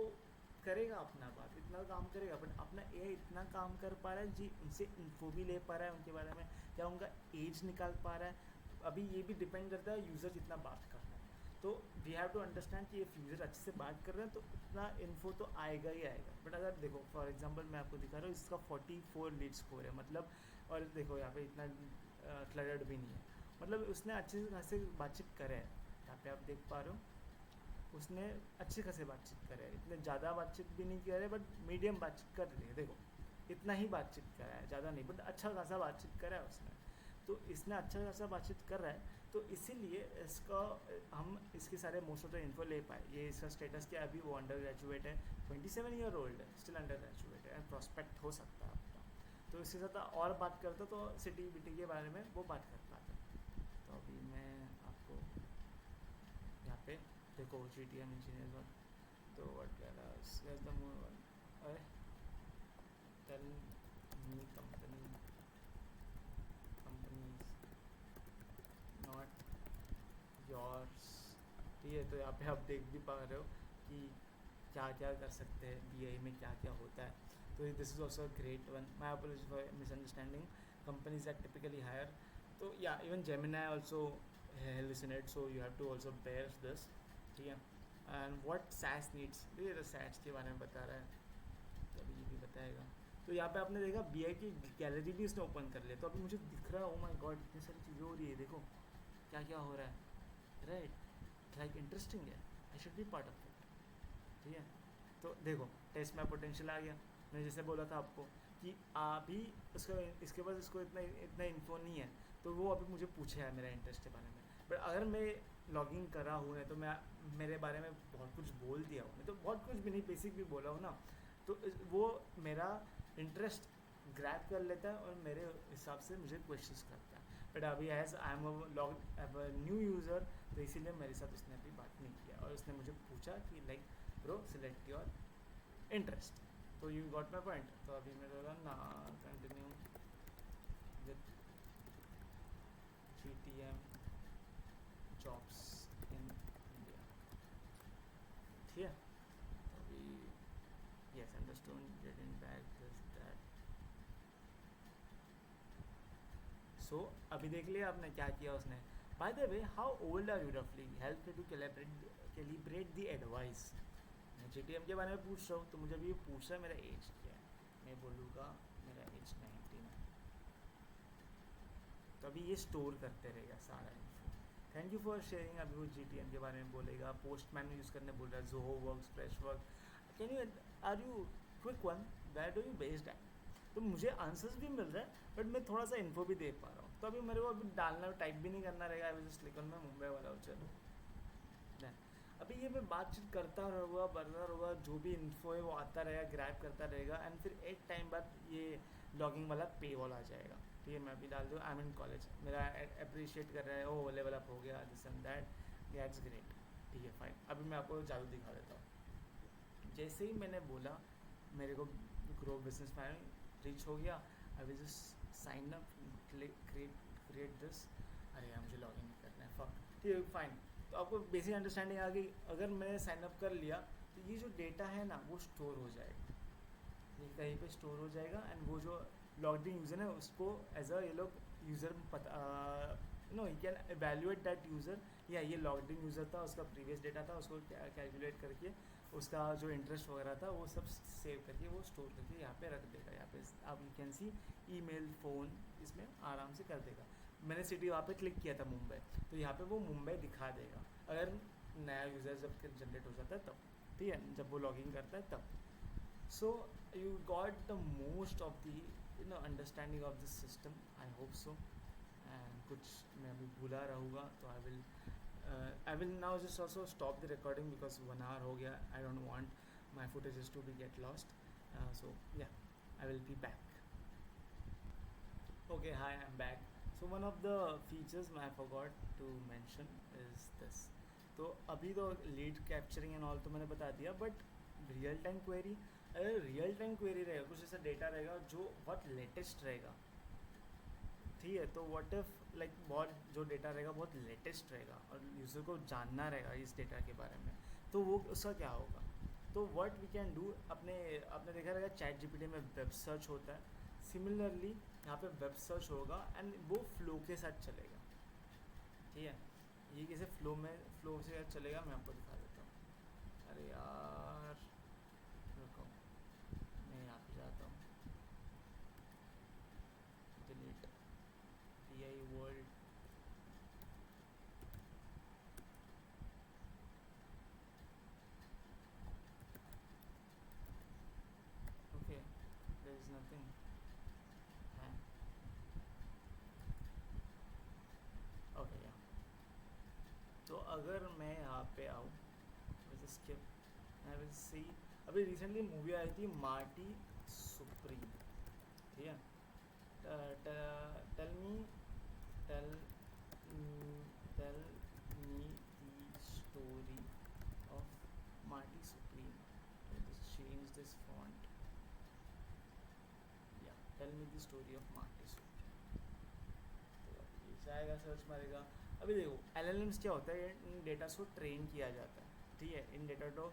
करेगा अपना बात, इतना काम करेगा, बट अपना AI इतना काम कर पा रहा है जी, उनसे इन्फो भी ले पा रहा है उनके बारे में, क्या उनका एज निकाल पा रहा है। अभी ये भी डिपेंड करता है यूज़र जितना बात कर रहा है, तो वी हैव टू अंडरस्टैंड कि ये यूज़र अच्छे से बात कर रहे हैं तो उतना इन्फो तो आएगा ही आएगा। बट अगर देखो फॉर एग्जांपल मैं आपको दिखा रहा हूँ, इसका 44 लीड स्कोर है, मतलब, और देखो यहाँ पे इतना क्लडर्ड भी नहीं है, मतलब उसने अच्छे से खासे बातचीत करे है, यहाँ पे आप देख पा रहे हो उसने अच्छे खासे बातचीत करे है, इतने ज़्यादा बातचीत भी नहीं कर रहे, बट मीडियम बातचीत कर रही है, देखो इतना ही बातचीत करा है, ज़्यादा नहीं, बट अच्छा खासा बातचीत करा है उसने। तो इसने अच्छा खासा बातचीत कर रहा है, तो इसीलिए इसका हम इसके सारे मोस्ट ऑफ द इन्फो ले पाए। ये इसका स्टेटस क्या है, अभी वो अंडर ग्रेजुएट है, 27 ईयर ओल्ड है, स्टिल अंडर ग्रेजुएट है, एंड प्रॉस्पेक्ट हो सकता है आपका। तो इसके साथ और बात करता तो सिटी बिटी के बारे में वो बात कर पाता। तो अभी मैं आपको यहाँ पे देखो GTM इंजीनियर, तो व्हाट कह रहा है, tell me companies not yours, ठीक है। तो यहाँ पे आप देख भी पा रहे हो कि क्या क्या कर सकते हैं BI में, क्या क्या होता है। तो this is also great one, my apologies for misunderstanding, companies that typically hire. तो yeah even Gemini also hallucinate, so you have to also bear this, ठीक है। एंड व्हाट SaaS नीड्स, ये तो SaaS के बारे में बता रहा है, तो अभी ये भी बताएगा। तो यहाँ पे आपने देखा BI की गैलरी भी इसने ओपन कर लिया, तो अभी मुझे दिख रहा है, ओ माय गॉड इतनी सारी चीज़ें हो रही है, देखो क्या क्या हो रहा है, राइट, लाइक इंटरेस्टिंग है, आई should B part of it, ठीक है। तो देखो टेस्ट में पोटेंशियल आ गया, मैंने जैसे बोला था आपको कि अभी उसका इसके पास इसको इतना इतना इन्फो नहीं है, तो वो अभी मुझे पूछे है मेरा इंटरेस्ट के बारे में, बट अगर मैं लॉगिन करा हूँ नहीं तो मैं मेरे बारे में बहुत कुछ बोल दिया हूँ, नहीं तो बहुत कुछ भी नहीं, बेसिक भी बोला हूँ ना, तो वो मेरा इंटरेस्ट ग्रैब कर लेता है और मेरे हिसाब से मुझे क्वेश्चंस करता है। बट अभी as I am a new user, तो इसीलिए मेरे साथ उसने अभी बात नहीं किया, और उसने मुझे पूछा कि like bro select your interest, तो यू गॉट माई पॉइंट। तो अभी मैं बोला ना continue with GTM jobs in India, ठीक है। तो अभी yes understood getting back this that. So अभी देख लिया आपने क्या किया उसने। By the way how old are you रफली, help me to calibrate the advice. मैं GTM के बारे में पूछ रहा हूँ, तो मुझे अभी ये पूछ रहा है मेरा एज क्या है, मैं बोलूँगा मेरा एज 19 है, तो अभी ये स्टोर करते रहेगा सारा info. Thank you for sharing. अभी वो GTM के बारे में बोलेगा, पोस्टमैन यूज़ करने बोल रहा है, Zoho works, fresh work, can you are you quick one, where do you based at. तो मुझे आंसर्स भी मिल रहा है, बट मैं थोड़ा सा इन्फो भी दे पा रहा हूँ, तो अभी मेरे को अभी डालना टाइप भी नहीं करना रहेगा, अभी जस्ट लिखन में मुंबई वाला हूँ, चलो नहीं। अभी ये मैं बातचीत करता रहूँगा, बढ़ता रहूँगा, जो भी इन्फो है वो आता रहेगा, ग्रैब करता रहेगा, एंड फिर एक टाइम बाद ये लॉगिंग वाला पे वॉल आ जाएगा, ठीक है। मैं अभी डाल दूँ आई एम इन कॉलेज, मेरा अप्रिशिएट कर रहा है, ओ लेवल अप हो गया, this and that, that's great, ठीक है फाइन। अभी मैं आपको जादू दिखा देता हूँ। जैसे ही मैंने बोला मेरे को ग्रो बिजनेस प्लान रीच हो गया, I will just sign up, create this, अरे यार मुझे लॉगिन नहीं करना है, फक, ठीक है फाइन। तो आपको बेसिक अंडरस्टैंडिंग आ गई। अगर मैंने साइन अप कर लिया तो ये जो डेटा है ना वो स्टोर हो जाएगा, ये कहीं पे स्टोर हो जाएगा एंड वो जो लॉग्ड इन यूज़र है उसको एज अ ये लोग यूज़र पता no you can evaluate that user, या ये लॉग्ड इन यूज़र था, उसका प्रीवियस डेटा था, उसको कैलकुलेट करके उसका जो इंटरेस्ट वगैरह था वो सब सेव करके वो स्टोर करके यहाँ पे रख देगा। यहाँ पे आप you can C email, phone, इसमें आराम से कर देगा। मैंने सिटी वहाँ पे क्लिक किया था मुंबई, तो यहाँ पे वो मुंबई दिखा देगा अगर नया यूज़र जब जनरेट हो जाता है तब, ठीक है, जब वो लॉगिन करता है तब। So you got the most of the understanding of this system. I hope so. And कुछ मैं अभी भूला रहूँगा तो I will now just also stop the recording because 1 hour हो गया. I don't want my footages to be get lost. So yeah, I will be back. Okay, hi, I'm back. So one of the features I forgot to mention is this. तो अभी तो lead capturing and all तो मैंने बता दिया, but real time query, अगर real time query रहेगा, कुछ ऐसा डेटा रहेगा जो बहुत लेटेस्ट रहेगा, ठीक है, तो व्हाट इफ लाइक बहुत जो डेटा रहेगा बहुत लेटेस्ट रहेगा और यूज़र को जानना रहेगा इस डेटा के बारे में, तो वो उसका क्या होगा। तो व्हाट वी कैन डू, आपने देखा रहेगा चैट जीपीटी में वेब सर्च होता है, सिमिलरली यहाँ पे वेब सर्च होगा एंड वो फ्लो के साथ चलेगा, ठीक है। ये कैसे फ्लो से चलेगा मैं आपको दिखा देता हूँ। अरे यार रुको, मैं यहाँ पे जाता हूँ, delete P world, okay, there is nothing है, ओके या। तो अगर मैं यहाँ पे आऊँ, स्किप, आई विल सी, अभी रिसेंटली मूवी आई थी मार्टी सुप्रीम, ठीक है। Tell me tell tell me the story of Marty Supreme, change this font, या tell me the story of Marty Supreme. तो ये जाएगा, सर्च मारेगा। अभी देखो एलएलएम्स क्या होता है, इन डेटा को ट्रेन किया जाता है, ठीक है, इन डेटा को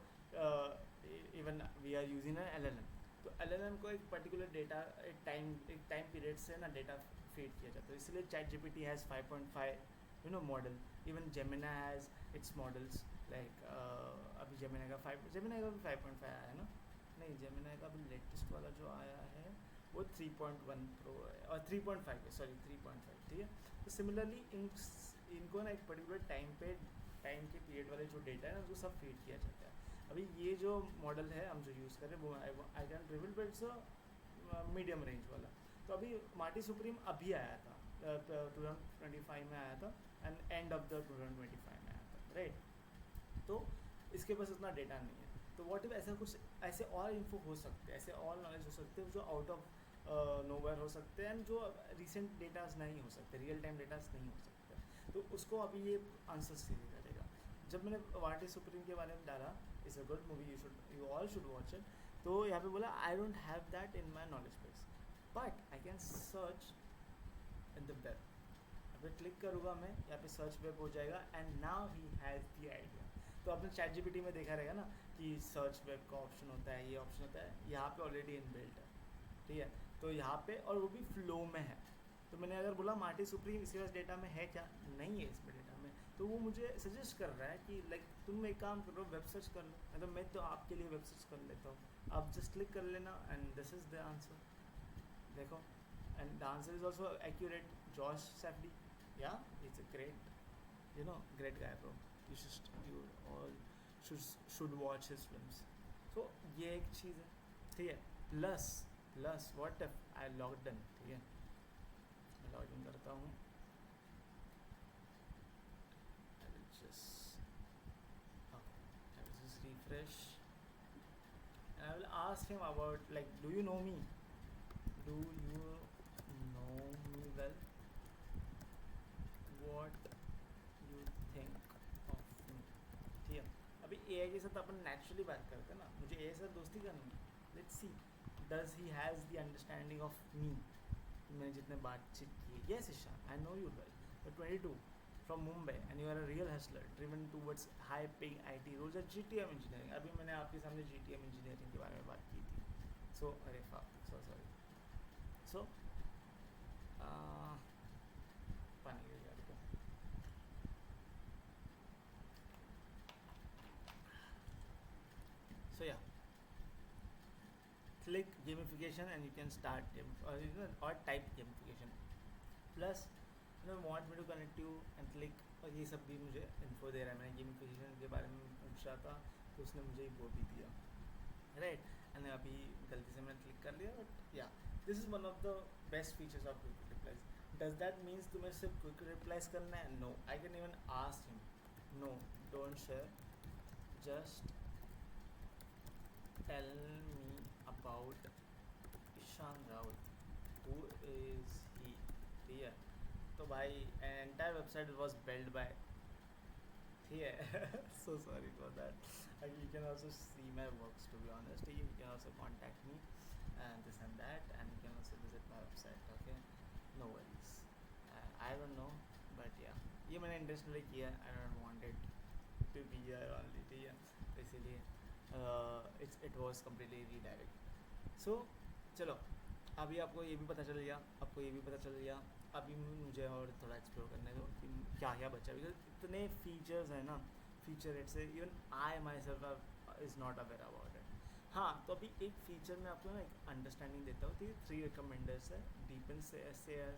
even we are using an LLM, तो एलएलएम को एक पर्टिकुलर डेटा एक टाइम पीरियड से ना डेटा फीड किया जाता है, इसलिए ChatGPT has 5.5 model, even Gemini has its models like, अभी जेमिना का भी 5.5 आया है ना, नहीं जेमिना का अभी लेटेस्ट वाला जो आया है वो 3.1 प्रो है और 3.5 है, सॉरी 3.5, ठीक है। तो सिमिलरली इनको ना एक पर्टिकुलर टाइम के पीरियड वाले जो डेटा है ना उसको सब फीड किया जाता है। अभी ये जो मॉडल है हम जो यूज़ कर रहे हैं वो I can reveal, but it's medium range वाला। तो अभी मार्टी सुप्रीम अभी आया था, 2025 में आया था एंड एंड ऑफ द 2025 में आया था, राइट। तो इसके पास उतना डेटा नहीं है, तो व्हाट इफ ऐसा कुछ ऐसे और इन्फो हो सकते हैं, ऐसे और नॉलेज हो सकते हैं जो आउट ऑफ नोवेयर हो सकते हैं एंड जो रिसेंट डेटाज नहीं हो सकते, रियल टाइम डेटाज नहीं हो सकते, तो उसको अभी ये आंसर सीधे करेगा। जब मैंने मार्टी सुप्रीम के बारे में डाला, is a good movie, you all should watch it, तो यहाँ पे बोला आई don't have that in my knowledge base, but I can search in the web. अगर क्लिक करूँगा मैं, यहाँ पे सर्च वेब हो जाएगा and now he has the idea. तो आपने चैट जीपीटी में देखा रहेगा ना कि सर्च वेब का ऑप्शन होता है, ये ऑप्शन होता है, यहाँ पे ऑलरेडी इनबिल्ट है, ठीक है। तो यहाँ पे और वो भी फ्लो में है, तो मैंने अगर बोला मार्टी सुप्रीम इसके पास डेटा में है क्या, नहीं है इसमें डेटा में, तो वो मुझे सजेस्ट कर रहा है कि लाइक तुम एक काम करो, वेब सर्च कर लो, मतलब मैं तो आपके लिए वेब सर्च कर लेता हूँ, आप जस्ट क्लिक कर लेना and this is the answer, देखो, and the answer is also accurate. Josh Safdie, yeah it's a great, great guy bro, you all should watch his films। so ये एक चीज़ है, ठीक है। Plus what if I logged in, ठीक है, मैं log in करता हूँ, आई will just refresh and I will ask him about like do you know me, do you know me well, what you think of me, ठीक है। अभी AI के साथ अपन नेचुरली बात करते हैं ना, मुझे एआई के साथ दोस्ती करनी है, let's see does he has the understanding of me, मैंने जितने बातचीत की है। Yes Ishaan, I know you well, you 22 from Mumbai and you are a real hustler driven towards high paying IT roles at GTM engineering. अभी मैंने आपके सामने GTM engineering के बारे में बात की थी, सो अरे सो सॉरी. सो पानी गिर गया रुको. So yeah, click gamification and you can start or or type gamification. Plus want me to connect you and click. और ये सब भी मुझे इन्फो दे रहा है. मैंने गेमिफिकेशन के बारे में पूछ रहा था तो उसने मुझे वो भी दिया, राइट. एंड अभी गलती से मैंने क्लिक कर लिया. But yeah, this is one of the best features of quick replies. Does that means तुम्हें सिर्फ क्विक रिप्लाइज करना है? No, I can even ask him. No, don't share, just tell me about Ishan Raut. Who is he? ठीक है. तो भाई entire website was build by, ठीक है. So sorry for that. You can also see my works, to be honest. You can also contact me and this and that, and you can also visit my website. Okay, no worries. I don't know, but yeah, ये मैंने intentionally किया. I don't want it to be here only, ठीक है. तो इसीलिए it was completely redirect. So चलो, अभी आपको ये भी पता चल गया, आपको ये भी पता चल गया. अभी मुझे और थोड़ा एक्सप्लोर करने दो कि क्या क्या बचा, बिकॉज इतने फीचर्स हैं ना. Feature it's even I my self is not aware about it. हाँ, तो अभी एक फीचर में आपको ना एक अंडरस्टैंडिंग देता हूँ. तो ये 3 रिकमेंडर्स है, डीपन से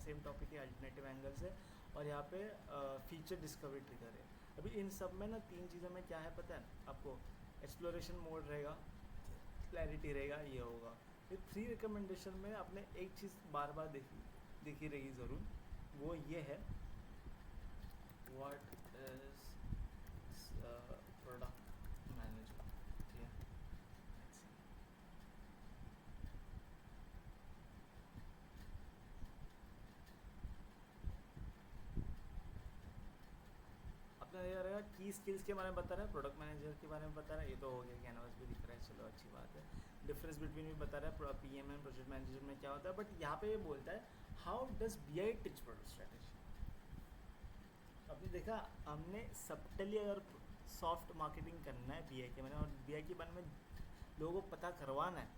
सेम टॉपिक के अल्टरनेटिव एंगल्स है, और यहाँ पे फीचर डिस्कवरी ट्रिगर है. अभी इन सब में ना 3 चीज़ों में क्या है पता है आपको. एक्सप्लोरेशन मोड रहेगा, क्लैरिटी रहेगा, ये होगा. ये 3 रिकमेंडेशन में आपने एक चीज़ बार बार देखी रहेगी ज़रूर. वो ये है, व्हाट इज़ प्रोडक्ट मैनेजर. ठीक है, अपना ये रहेगा की स्किल्स के बारे में बता रहा है, प्रोडक्ट मैनेजर के बारे में बता रहा है. ये तो हो गया, कैनवास भी दिख रहा है, चलो अच्छी बात है. डिफरेंस बिटवीन भी बता रहा है पीएम एंड प्रोजेक्ट मैनेजर में क्या होता है. बट यहाँ पे ये बोलता है how does BI teach product strategy. अभी देखा हमने सब्टली अगर सॉफ्ट मार्केटिंग करना है बीआई के बारे में, और बीआई के बारे में लोगों को पता करवाना है,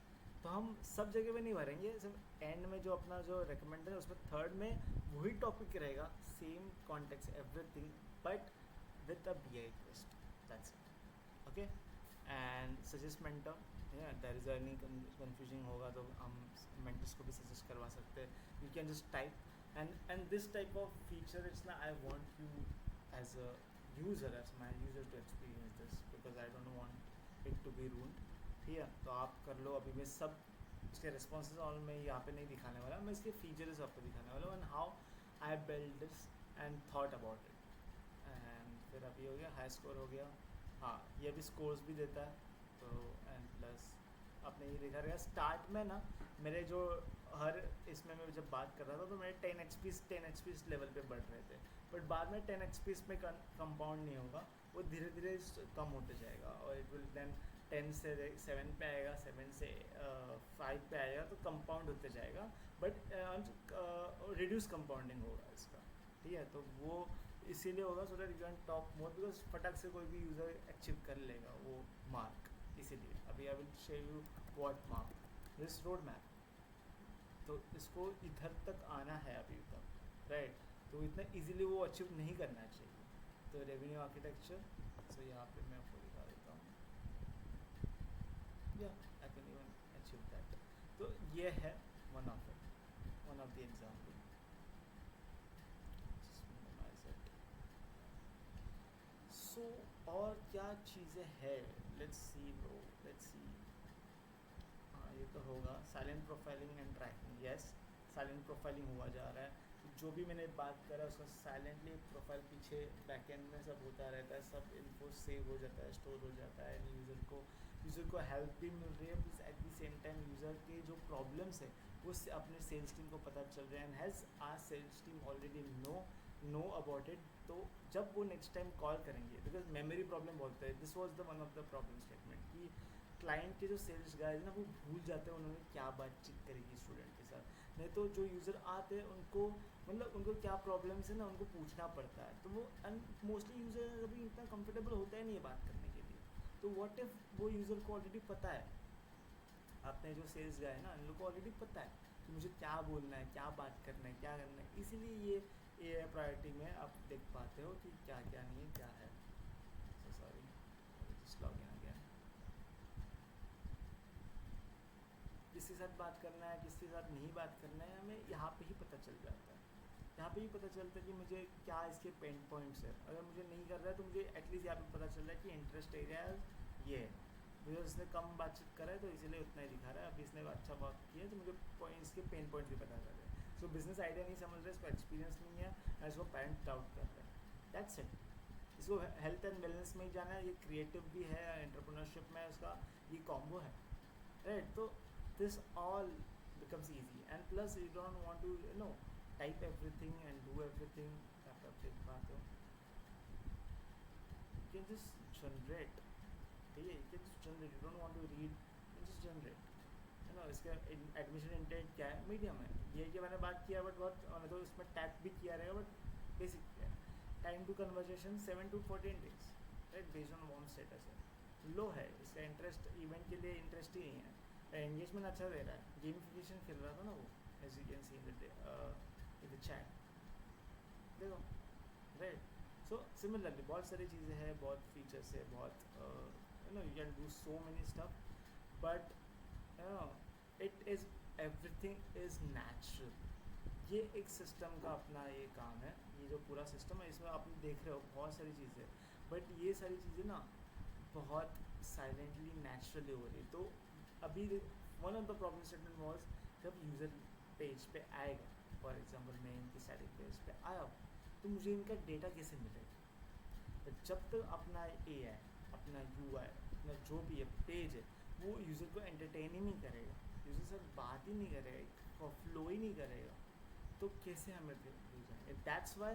तो हम सब जगह पे नहीं भरेंगे. सिर्फ एंड में जो अपना जो रिकमेंडर है उसमें थर्ड में वही टॉपिक रहेगा, same context everything, but with a BI twist. That's it. Okay. And suggest mentor. There is any confusing होगा तो हम मेंटर्स को भी सजेस्ट करवा सकते हैं. You can just type. And this type of feature, it's not, I want you as a user, as my user to experience this, because I don't want it to be ruined. ठीक है, तो आप कर लो. अभी मैं सब इसके responses और मैं यहाँ पे नहीं दिखाने वाला, मैं इसके फीचर्स आपको दिखाने वाला हूँ, and how I build this and thought about it. And फिर अभी हो गया हाई स्कोर हो गया. हाँ, ये भी स्कोर्स भी देता है. तो एंड प्लस आपने ये देखा रहेगा स्टार्ट में ना, मेरे जो हर इसमें मैं जब बात कर रहा था तो मेरे 10 एक्सपीस लेवल पे बढ़ रहे थे. बट बाद में 10 एक्सपीस में कंपाउंड नहीं होगा, वो धीरे धीरे कम होते जाएगा, और इट विल देन 10 से 7 पे आएगा, 7 से 5 पे आएगा, तो कंपाउंड होते जाएगा. बट रिड्यूस कंपाउंडिंग होगा इसका. ठीक है, तो वो इसीलिए होगा so that you can top more, because फटक से कोई भी यूज़र अचीव कर लेगा वो मार्क. इसीलिए अभी I will show you what mark this road map. तो इसको इधर तक आना है अभी तक, राइट. तो इतना इजीली वो अचीव नहीं करना चाहिए. तो रेवेन्यू आर्किटेक्चर, सो यहाँ पे मैं आपको दिखा देता हूँ. Yeah I can even achieve that. तो ये है one of the example. So और क्या चीज़ें हैं, let's see bro, let's see. हाँ, ये तो होगा silent profiling and tracking. Yes, silent profiling हुआ जा रहा है. जो भी मैंने बात करा उसका साइलेंटली प्रोफाइल पीछे बैकएंड में सब होता रहता है, सब इन्फो सेव हो जाता है, स्टोर हो जाता है. यूज़र को हेल्प भी मिल रही है, plus at the same time user के जो प्रॉब्लम्स है वो अपने सेल्स टीम को पता चल रहे हैं. And has are sales team already know about it. तो जब वो नेक्स्ट टाइम कॉल करेंगे, बिकॉज मेमोरी प्रॉब्लम बहुत है. This was the one of the problem statement कि क्लाइंट के जो सेल्स गाइज ना वो भूल जाते हैं उन्होंने क्या बातचीत करेगी स्टूडेंट के साथ. नहीं तो जो यूज़र आते हैं उनको मतलब उनको क्या प्रॉब्लम्स है ना उनको पूछना पड़ता है. तो वो मोस्टली यूज़र अभी इतना कंफर्टेबल होता है नहीं है बात करने के लिए. तो व्हाट इफ़ वो यूज़र को ऑलरेडी पता है आपने जो सेल्स गए ना, इन लोग को ऑलरेडी पता है कि मुझे क्या बोलना है, क्या बात करना है, क्या करना है। इसीलिए ये प्रायोरिटी में आप देख पाते हो कि क्या क्या नहीं है, क्या है। So sorry, just log in again. किसके साथ बात करना है, किसके साथ नहीं बात करना है, हमें यहाँ पे ही पता चल जाता है। यहाँ पे ही पता चलता है कि मुझे क्या इसके पेन पॉइंट्स है। अगर मुझे नहीं कर रहा है तो मुझे एटलीस्ट यहाँ पे पता चल रहा है कि इंटरेस्ट एरिया ये है। मुझे उसने कम बातचीत करा है तो इसीलिए उतना ही दिखा रहा है। अभी इसने अच्छा बात किया है तो मुझे पॉइंट्स के पेन पॉइंट्स भी पता चल रहे हैं। सो बिजनेस आइडिया नहीं समझ रहे, इसको एक्सपीरियंस नहीं है, और इसको पेरेंट आउट कर रहे हैं। That's it. इसको हेल्थ एंड वेलनेस में ही जाना है, ये क्रिएटिव भी है, एंटरप्रेन्योरशिप में उसका ये कॉम्बो है, राइट। तो this all becomes easy, and plus you don't want to type everything and do everything. आप देख पाते हो, you can just generate, ठीक है, you can just generate. You don't want to read, you can just generate, इसका admission intent क्या है, medium है, ये कि मैंने बात किया, बट बहुत तो इसमें टैग भी किया रहेगा, बट बेसिक क्या है, time to conversation 7 to 14 days, right, based on warm status है, लो है, इसका इंटरेस्ट इवेंट के लिए इंटरेस्ट ही नहीं है, एंगेजमेंट अच्छा दे रहा है, गेमिफिकेशन खेल रहा था ना वो, as you can see in the chat, देखो, राइट। सो सिमिलरली बहुत सारी चीज़ें हैं, बहुत फीचर्स है, बहुत you can do so many stuff, but it is everything is natural. ये एक सिस्टम का अपना ये काम है, ये जो पूरा सिस्टम है इसमें आप देख रहे हो बहुत सारी चीज़ें, बट ये सारी चीज़ें ना बहुत साइलेंटली नेचुरली हो रही। तो अभी one of the problem statement was, जब यूज़र पेज पे आएगा, फॉर एग्जांपल मैं इनकी स्टैटिक पेज पे आया हूँ, तो मुझे इनका डेटा कैसे मिलेगा। तो जब तक अपना AI, अपना UI, अपना जो भी है पेज है, वो यूज़र को एंटरटेन ही नहीं करेगा, यूज़र से बात ही नहीं करेगा, फ्लो ही नहीं करेगा, तो कैसे हमें भेजेंगे। That's why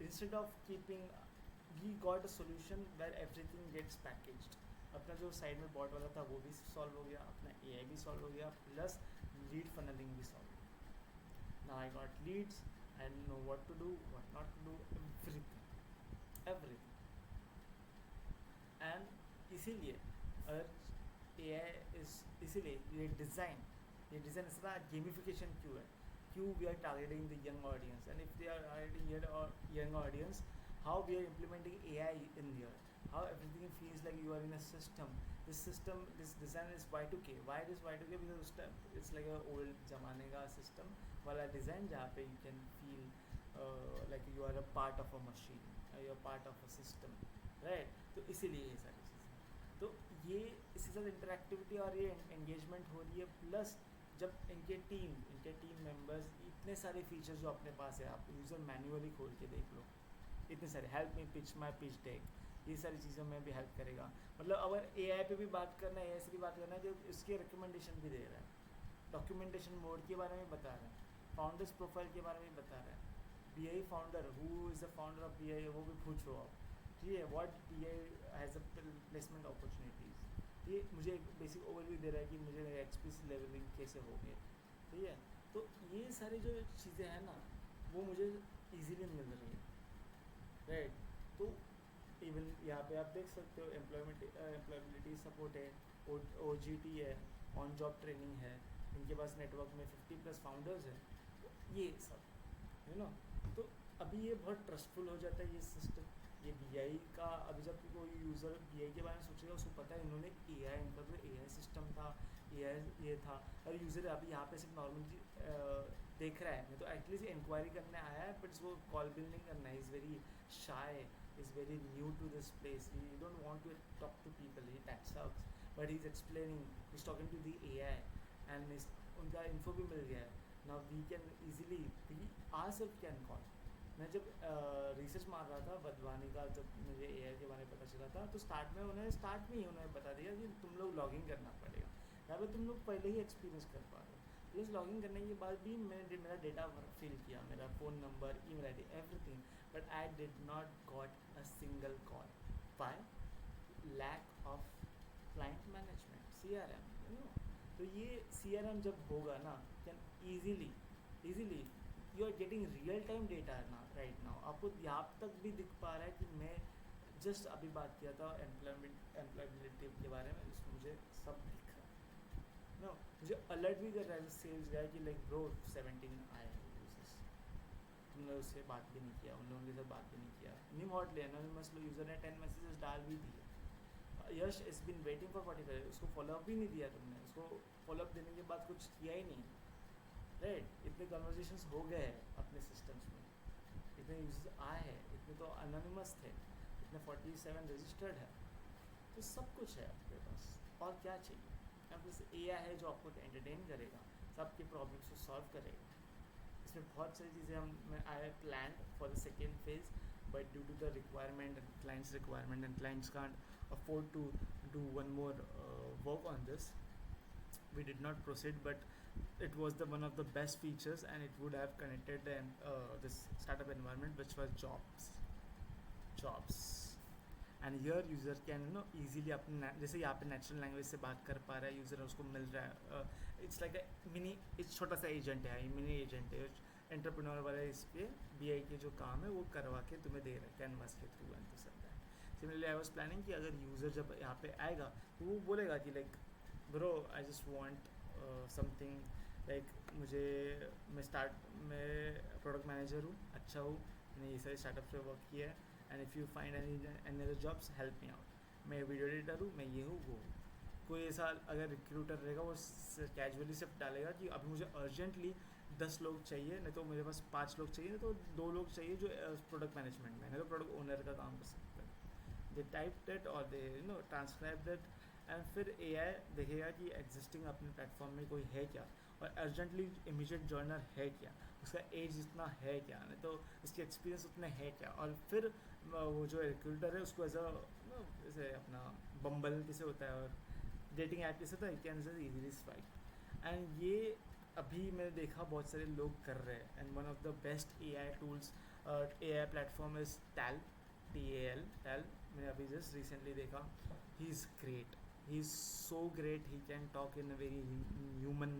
instead of keeping, we got a solution where everything gets packaged. अपना जो साइड में बॉट वाला था वो भी सॉल्व हो गया, अपना AI भी सॉल्व हो गया, प्लस लीड फनलिंग भी सॉल्व हो गया। Now I got leads, I know what to do, what not to do, everything. And इसीलिए अगर AI इस, इसीलिए ये डिज़ाइन इस तरह गेमिफिकेशन क्यों है, क्यों we are targeting the young audience, and if they are targeting young audience, how we are implementing AI in here, how everything feels like you are in a system. This system, this design is Y2K. Why it is Y2K? Because it's like a old ज़माने का system वाला design जहाँ पे you can feel like you are a part of a machine, you are part of a system, right? तो इसीलिए ये सारी चीज़ें, तो ये इसके साथ इंटरेक्टिविटी और ये एंगेजमेंट हो रही है, प्लस जब इनके टीम मेंबर्स, इतने सारे फीचर्स जो अपने पास है, आप यूज़र मैन्युअली खोल के देख लो, इतने सारे, हेल्प मी पिच माई पिच डेक, ये सारी चीज़ों में भी हेल्प करेगा। मतलब अगर AI पे भी बात करना है, AI से भी बात करना है, तो इसके रिकमेंडेशन भी दे रहा है, डॉक्यूमेंटेशन मोड के बारे में बता रहा है, फाउंडर्स प्रोफाइल के बारे में बता रहा है, BI founder, who is the founder of BI, वो भी पूछो आप, ठीक है, what BI has a placement opportunities, ये मुझे एक बेसिक ओवरव्यू दे रहा है कि मुझे XPC लेवलिंग कैसे होगी, ठीक है। तो ये सारी जो चीज़ें हैं ना, वो मुझे ईजीली मिल रही है, राइट। तो इवन यहाँ पे आप देख सकते हो एम्प्लॉयबिलिटी सपोर्ट है, OJT है, ऑन जॉब ट्रेनिंग है, इनके पास नेटवर्क में 50+ फाउंडर्स हैं, तो ये सब तो अभी ये बहुत ट्रस्टफुल हो जाता है ये सिस्टम, ये BI का। अभी जब कोई यूज़र BI के बारे में सोचेगा, उसको पता है इन्होंने AI, इनका तो AI सिस्टम था, AI ये था, और यूज़र अभी यहाँ पे सिर्फ नॉर्मली देख रहा है, नहीं तो एटलीस्ट इंक्वायरी करने आया है, बट इसको कॉल बिल नहीं करना है, is very shy, is very new to this place, he don't want to talk to people, that sucks, but he's explaining, he's talking to the AI, and उनका info भी मिल गया है। now we can easily, we ourselves can call। मैं जब research मार रहा था वधवानी का, जब मुझे AI के बारे में पता चला था, तो स्टार्ट में उन्होंने बता दिया कि तुम लोग लॉगिन करना पड़ेगा, यहाँ पे तुम लोग पहले ही एक्सपीरियंस कर पा रहे हो, प्लस लॉगिन करने के बाद भी मैंने मेरा डेटा फिल किया, मेरा phone number, email ID, everything, but I did not got a single call. Why? Lack of client management, CRM, तो ये CRM जब होगा ना, can easily you are getting real time data ना, right now आपको यहाँ तक भी दिख पा रहा है कि मैं जस्ट अभी बात किया था एम्प्लॉयबिलिटी के बारे में, जिसमें मुझे सब दिख रहा है, नो मुझे अलर्ट भी कर रहा है सेल्स गाय कि लाइक ब्रो 17 आए यूजर्स, तुमने उससे बात भी नहीं किया, उन लोगों के साथ बात भी नहीं किया, न्यू हॉटली एनोनिमस यूज़र ने 10 मैसेजेस डाल भी दिए, यश इज बिन वेटिंग फॉर 45, उसको फॉलोअप भी नहीं दिया तुमने, उसको फॉलोअप देने के बाद कुछ किया ही नहीं, राइट? इतने कन्वर्जेशंस हो गए हैं अपने सिस्टम्स में, इतने यूजर्स आए हैं, इतने तो अनोनिमस थे, इतने 47 रजिस्टर्ड है, तो सब कुछ है आपके पास, और क्या चाहिए? अब जैसे AI है जो आपको एंटरटेन करेगा, सबके प्रॉब्लम्स को सॉल्व करेगा, इसमें बहुत सारी चीज़ें हम I plan for the second phase, but due to the requirement and clients requirement and clients can't afford to do one more work on this, we did not proceed, but it was the one of the best features and it would have connected this startup environment which was jobs and here user can easily अपने जैसे यहाँ पे natural language से बात कर पा रहा है यूज़र, उसको मिल रहा है, इट्स लाइक मिनी, इट्स छोटा सा एजेंट है, मिनी एजेंट है, एंटरप्रेन्योर वाला इस पे BI के जो काम है वो करवा के तुम्हें दे रहा है कैनवास के through and this and that. Similarly I was planning कि अगर यूज़र जब यहाँ पे आएगा तो वो बोलेगा कि like bro I just want something, like मुझे मैं प्रोडक्ट मैनेजर हूँ, अच्छा हूँ, मैंने ये सारे स्टार्टअप पे वर्क किया है, and if you find any other jobs help me out, मैं वीडियो एडिटर हूँ, मैं ये हूँ वो हूँ। कोई ऐसा अगर रिक्रूटर रहेगा वो कैजुअली सिर्फ डालेगा कि अभी मुझे अर्जेंटली 10 लोग चाहिए, नहीं तो मेरे पास 5 लोग चाहिए, नहीं तो 2 लोग चाहिए जो प्रोडक्ट मैनेजमेंट में, नहीं तो प्रोडक्ट ओनर का काम कर सकते हैं। दे टाइप दैट और दे ट्रांसक्राइब दैट, एंड फिर AI देखेगा कि एग्जिस्टिंग अपने प्लेटफॉर्म में कोई है क्या, और अर्जेंटली इमीडिएट जॉइनर है क्या, उसका एज इतना है क्या, नहीं तो उसकी एक्सपीरियंस उतने है क्या, और फिर वो जो रिक्रूटर है उसको एज अ जैसे अपना बम्बल कैसे होता है और डेटिंग ऐप कैसे होता है, कैन इजीली स्वाइप, एंड ये अभी मैंने देखा बहुत सारे लोग कर रहे हैं, and one of the best AI tools AI platform is tell, मैंने अभी जस्ट रिसेंटली देखा, he is great, he is so great, he can talk in a very human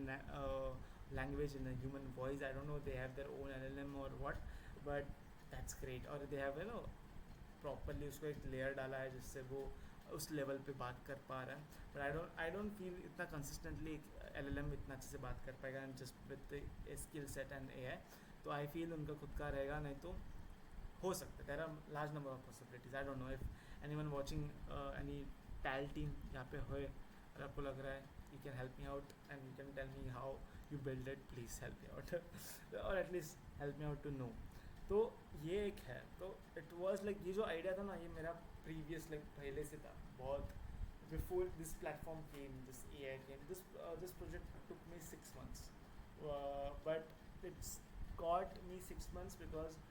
language, in a human voice, I don't know they have their own LLM or what, but that's great, और they have properly उसको एक layer डाला है जिससे वो उस level पे बात कर पा रहा है, बट आई डोंट फील इतना कंसिस्टेंटली LLM इतना अच्छे से बात कर पाएगा just with skill set and AI, तो आई फील उनका खुद का रहेगा, नहीं तो हो सकता है, there are large number of possibilities, I don't know if anyone watching any tell team यहाँ पे होए और आपको लग रहा है you can help me out and you can tell me how you build it, please help me out और at least help me out to know. तो ये एक है, तो इट वाज लाइक ये जो आइडिया था ना, ये मेरा प्रीवियस लाइक पहले से था बहुत, before this platform came, this AI came, this project took me 6 months, but it's got me 6 months because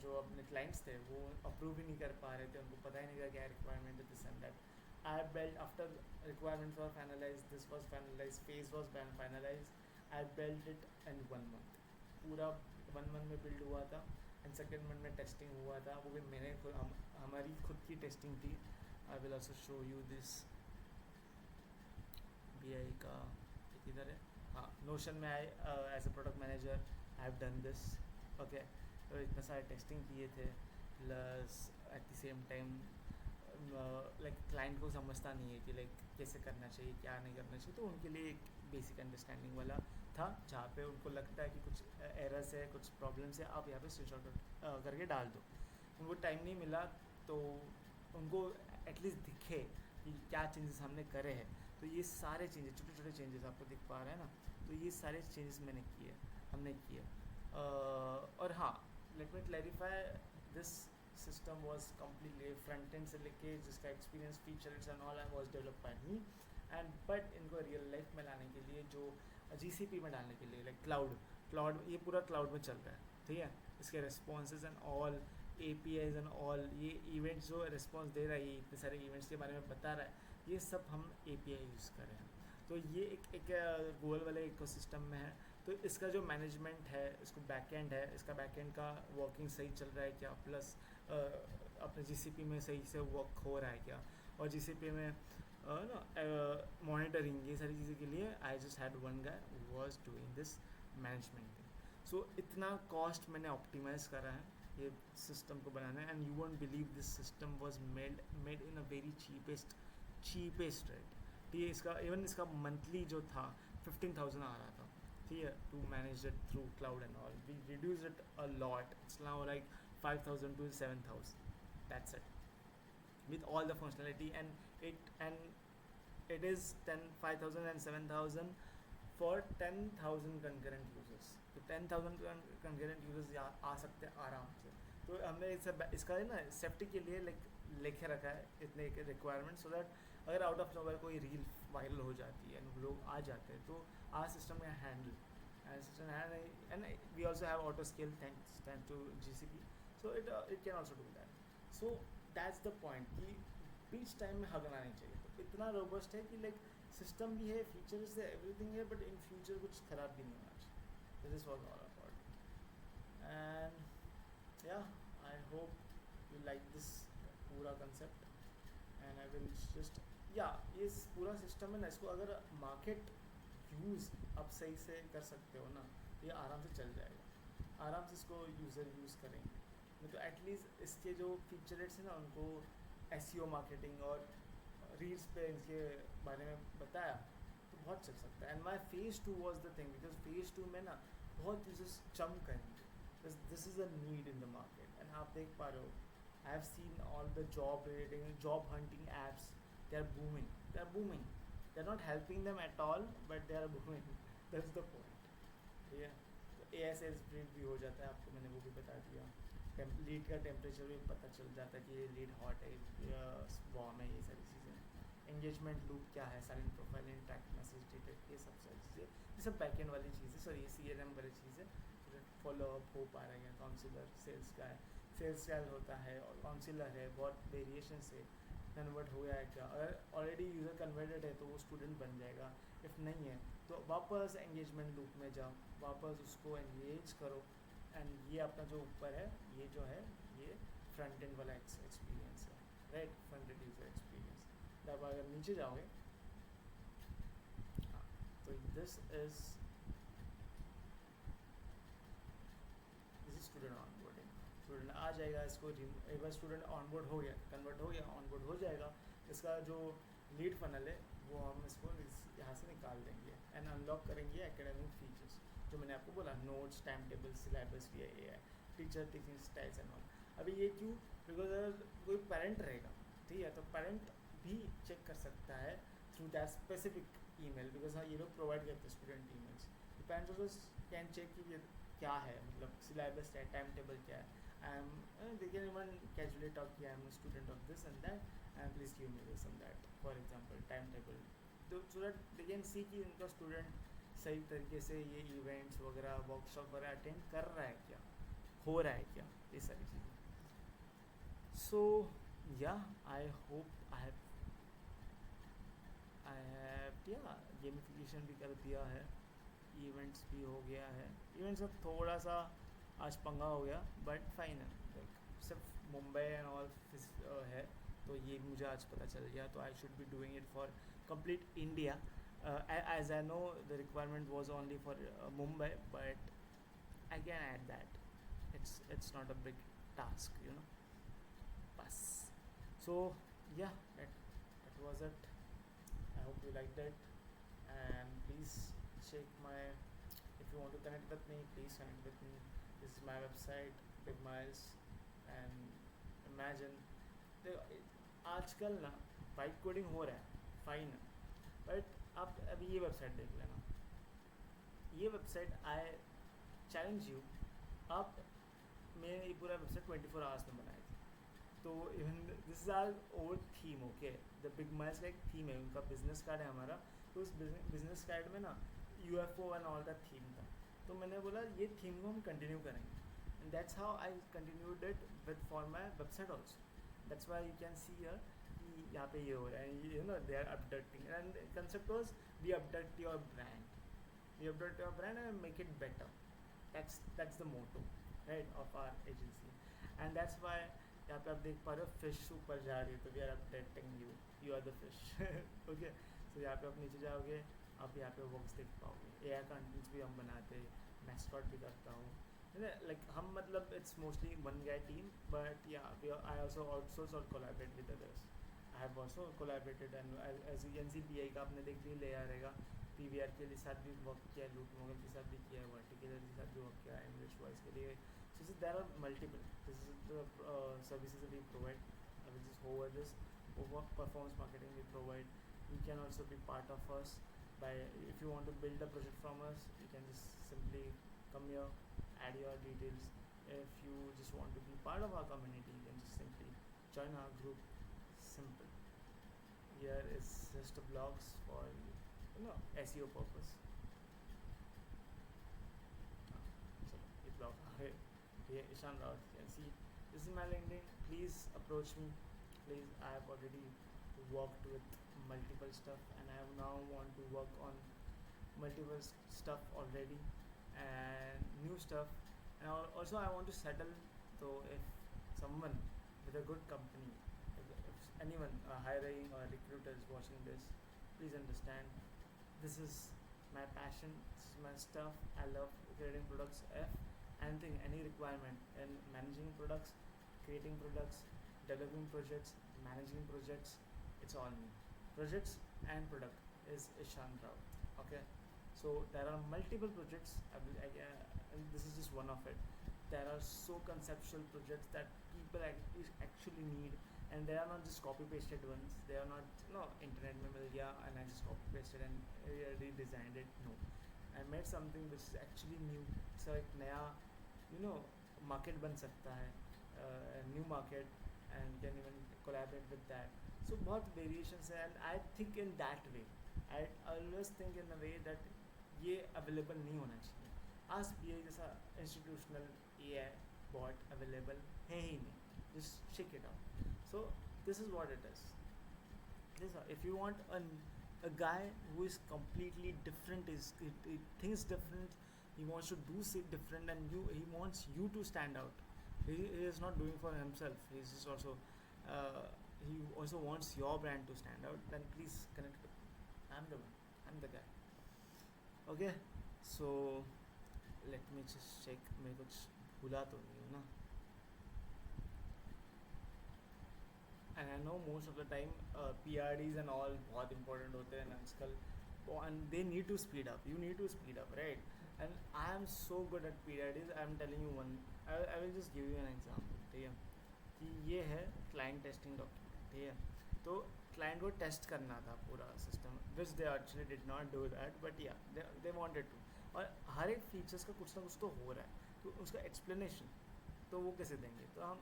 जो अपने क्लाइंट्स थे वो अप्रूव ही नहीं कर पा रहे थे, उनको पता ही नहीं था क्या रिक्वायरमेंट है, this and that. I built after requirement was finalize, this was finalize, phase was finalize, I built it in 1 month, पूरा 1 month में बिल्ड हुआ था, एंड सेकेंड मंथ में टेस्टिंग हुआ था, वो भी मैंने हमारी खुद की टेस्टिंग थी। I will also show you this BI का किधर है, हाँ नोशन में I as a product manager I have done this, okay, तो इतना सारे टेस्टिंग किए थे, plus at the same time like client को समझता नहीं है कि लाइक कैसे करना चाहिए क्या नहीं करना चाहिए, तो उनके लिए एक बेसिक अंडरस्टैंडिंग वाला था, जहाँ पे उनको लगता है कि कुछ एरर्स है, कुछ प्रॉब्लम्स है, आप यहाँ पे स्क्रीनशॉट करके डाल दो, उनको टाइम नहीं मिला, तो उनको एटलीस्ट दिखे कि क्या चेंजेस हमने करे हैं, तो ये सारे चेंजेस, छोटे छोटे चेंजेस आपको दिख पा रहे हैं ना, तो ये सारे चेंजेस हमने किए, और हाँ let me clarify, this system was completely front end से लेके जिसका experience features and all was develop by me, and but इनको रियल लाइफ में लाने के लिए जो GCP में डालने के लिए लाइक क्लाउड ये पूरा क्लाउड में चल रहा है, ठीक है, इसके responses and all APIs and all, ये इवेंट्स जो रिस्पॉन्स दे रहा है, ये इतने सारे इवेंट्स के बारे में बता रहा है, ये सब हम API यूज़ कर रहे हैं, तो ये एक गूगल वाले इकोसिस्टम में है, तो इसका जो मैनेजमेंट है, इसको बैकएंड है, इसका बैकएंड का वर्किंग सही चल रहा है क्या, प्लस अपने GCP में सही से वर्क हो रहा है क्या, और GCP में मॉनिटरिंग, ये सारी चीज़ें के लिए I just had one guy was doing this management thing, so इतना कॉस्ट मैंने ऑप्टिमाइज़ करा है ये सिस्टम को बनाना है, and you won't believe this system was made in a very cheapest rate, ठीक है, इसका इवन इसका मंथली जो था 15,000 आ रहा था, ठीक है, to manage it through cloud and all. We reduce it a lot, it's now like 5,000 to 7,000, that's it, with all the functionality, and it is 10 5,000 and 7,000 for 10,000 concurrent users। तो 10,000 concurrent users आ सकते हैं आराम से। तो हमने इसका है ना सेफ्टी के लिए लिखे रखा है इतने रिक्वायरमेंट, सो दैट अगर आउट ऑफ नोवेयर कोई रील वायरल हो जाती है and लोग आ जाते हैं तो आर सिस्टम में handle, and we also have auto scale thanks to GCP, so it can also do that। so that's the point कि बीच टाइम में हगना नहीं चाहिए। तो इतना रोबस्ट है कि लाइक सिस्टम भी है, फीचर्स है, एवरीथिंग है, बट इन फ्यूचर कुछ खराब भी नहीं होना चाहिए। This was all about, and yeah I hope you like this पूरा concept, and I will just yeah इस पूरा सिस्टम है ना, इसको अगर मार्केट यूज़ आप सही से कर सकते हो ना, ये आराम से चल जाएगा, आराम से इसको यूज़र यूज़ करेंगे। नहीं तो एटलीस्ट इसके जो फीचर्स हैं ना उनको एसईओ मार्केटिंग और रील्स पे इसके बारे में बताया तो बहुत चल सकता है। And my phase 2 was the thing, because phase 2 में ना बहुत यूजर्स जंप करेंगे, this is a need in the market. And आप देख पा रहे हो, I have seen all the job relating job hunting apps, they are booming, they are booming, they are not helping them at all, but they are booming, that's the point. ठीक है, तो ASS भी हो जाता है, आपको मैंने वो भी बता दिया। लीड का टेम्परेचर भी पता चल जाता है कि ये लीड हॉट है या वार्म है, ये सारी चीज़ें। एंगेजमेंट लूप क्या है, silent profile, interact message detect, ये सब सारी चीज़ें, ये सब बैकएंड वाली चीज़ें, सॉरी ये CRM वाली चीज़ें। फॉलोअप हो पा रहे हैं, काउंसिलर सेल्स का है, सेल्स का होता है, और काउंसिलर है, बहुत वेरिएशन से कन्वर्ट हो गया है क्या, अगर ऑलरेडी यूज़र कन्वर्टेड है तो वो स्टूडेंट बन जाएगा, इफ़ नहीं है तो वापस एंगेजमेंट लूप में जाओ, वापस उसको एंगेज करो। एंड ये अपना जो ऊपर है, ये जो है ये फ्रंट एंड वाला एक्सपीरियंस है, right, front end user experience. तब अगर नीचे जाओगे, हाँ, तो this is student onboarding. Student आ जाएगा, इसको एक बार स्टूडेंट ऑनबोर्ड हो गया, कन्वर्ट हो गया, ऑनबोर्ड हो जाएगा, इसका जो लीड फनल है वो हम इसको यहाँ से निकाल देंगे एंड अनलॉक करेंगे एकेडमिक फीचर्स, जो मैंने आपको बोला, notes, time table, syllabus, VIA, teacher teaching styles and all. अभी ये क्यों, बिकॉज अगर कोई पेरेंट रहेगा, ठीक है, तो पेरेंट भी चेक कर सकता है through that specific email, because हाँ ये लोग प्रोवाइड करते हैं student emails. Parents also can check कि ये क्या है, मतलब सिलेबस क्या है, टाइम टेबल क्या है। They can even casually talk कि I am a student of this and that and please give me this and that, for example time table, तो so that they can see कि उनका student सही तरीके से ये इवेंट्स वगैरह, workshop वगैरह अटेंड कर रहा है क्या, हो रहा है क्या, ये सारी चीज़ें। सो या आई होप आई हैव या गेमिफिकेशन भी कर दिया है, इवेंट्स भी हो गया है। इवेंट्स में थोड़ा सा आज पंगा हो गया, बट फाइन है, लाइक सिर्फ मुंबई एंड ऑल है, तो ये मुझे आज पता चल गया, तो I should be doing it for complete India. As I know the requirement was only for Mumbai, but I can add that, it's not a big task, you know, bus। So yeah, that was it, I hope you liked it, and please check my, if you want to connect with me, please connect with me, this is my website, Big Miles, and imagine, देखो आजकल ना white coding हो रहा है, fine है, but आप अभी ये वेबसाइट देख लेना, ये वेबसाइट आई चैलेंज यू, आप मैंने ये पूरा वेबसाइट 24 आवर्स में बनाई थी, तो even this is our old theme, okay, the big miles का एक थीम है, उनका बिजनेस कार्ड है हमारा, तो उस बिजनेस कार्ड में ना UFO and all that theme था, तो मैंने बोला ये थीम को हम कंटिन्यू करेंगे, and that's how I continued it with for my website also. That's why you can see here कि यहाँ पे ये हो रहा है, you know they are updating, and concept was we update your brand, we update your brand and make it better, that's the motto, right, of our agency, and that's why यहाँ पे आप देख पा रहे हो फिश ऊपर जा रही है, तो we are updating you, you are the fish, okay. तो यहाँ पे आप नीचे जाओगे, आप यहाँ पे वर्क्स देख पाओगे, AI कंटेंट्स भी हम बनाते हैं, मैस्कॉट भी करता हूँ, लाइक हम मतलब it's mostly one guy team, but या आई आल्सो आउटसोर्स और collaborate with others. I have have also collaborated and as you can see PI का आपने देख लिया लेयर रहेगा, PVR के लिए साथ भी वर्क किया है, लूट मोगल के साथ भी किया है, वर्टिकलर के साथ भी वर्क किया है, इंग्लिश वॉइस के लिए. So there are multiple. This is the services that we provide. I will just over this. Over performance marketing we provide. You can also be part of us by, if you want to build a project from us, you can just simply come here, add your details. If you just want to be part of our community, you can just simply join our group. Simple. Here is just a blogs for SEO purpose. So ये blog है. Here Ishan Rawat, you can see this is my LinkedIn. Please approach me. Please, I have already worked with multiple stuff and I now want to work on multiple stuff already and new stuff, and also I want to settle. So if someone with a good company, if anyone hiring or recruiter is watching this, please understand this is my passion, this is my stuff. I love creating products. If anything, any requirement in managing products, creating products, developing projects, managing projects, it's all me. Projects and product is Ishan Rao. Okay, so there are multiple projects. And this is just one of it. There are so conceptual projects that people actually need, and they are not just copy pasted ones. They are not internet में मिल गया and I just copy pasted and redesigned it. No, I made something which is actually new. So एक नया market बन सकता है, a new market, and you can even collaborate with that. So बहुत variations है, and I think in that way. I always think in a way that ये available नहीं होना चाहिए. आज BI जैसा institutional AI bot available है ही नहीं. Just check it out. So this is what it is. If you want a guy who is completely different, he thinks different, he wants to do shit different, and he wants you to stand out. He is not doing for himself. He's just also he also wants your brand to stand out. Then please connect with me. I'm the one. I'm the guy. Okay. So let me just check. मैं कुछ भूला तो नहीं हूँ ना. And I know most of the time PRDs and all बहुत important होते हैं आजकल, and they need to speed up. You need to speed up, right? And I am so good at PRDs. I am telling you one. I will just give you an example. ठीक है कि ये है client testing document. ठीक है, तो client को test करना था पूरा system, which they actually did not do that, but yeah, they wanted to. और हर एक features का कुछ ना कुछ तो हो रहा है, तो उसका explanation तो वो कैसे देंगे. तो हम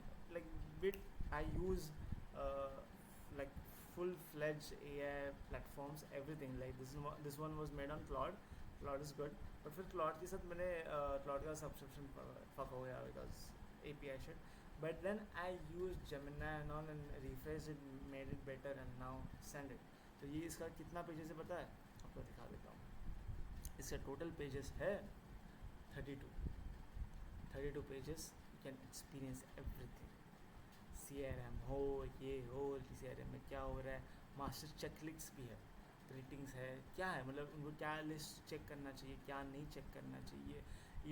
I use like full-fledged AI platforms, everything. Like this one was made on Claude. Claude is good, but फिर Claude के साथ मैंने Claude का subscription fuck हो गया because API shit. But then I used Gemini and all and refreshed it, made it better, and now send it. तो ये इसका कितना पेजेस है पता है? आपको दिखा देता हूँ. इसका टोटल पेजेस है 32 pages. You can experience everything. CRM हो, ये हो, CRM में क्या हो रहा है, मास्टर चेकलिस्ट भी है, रेटिंग्स है, क्या है मतलब उनको क्या लिस्ट चेक करना चाहिए, क्या नहीं चेक करना चाहिए,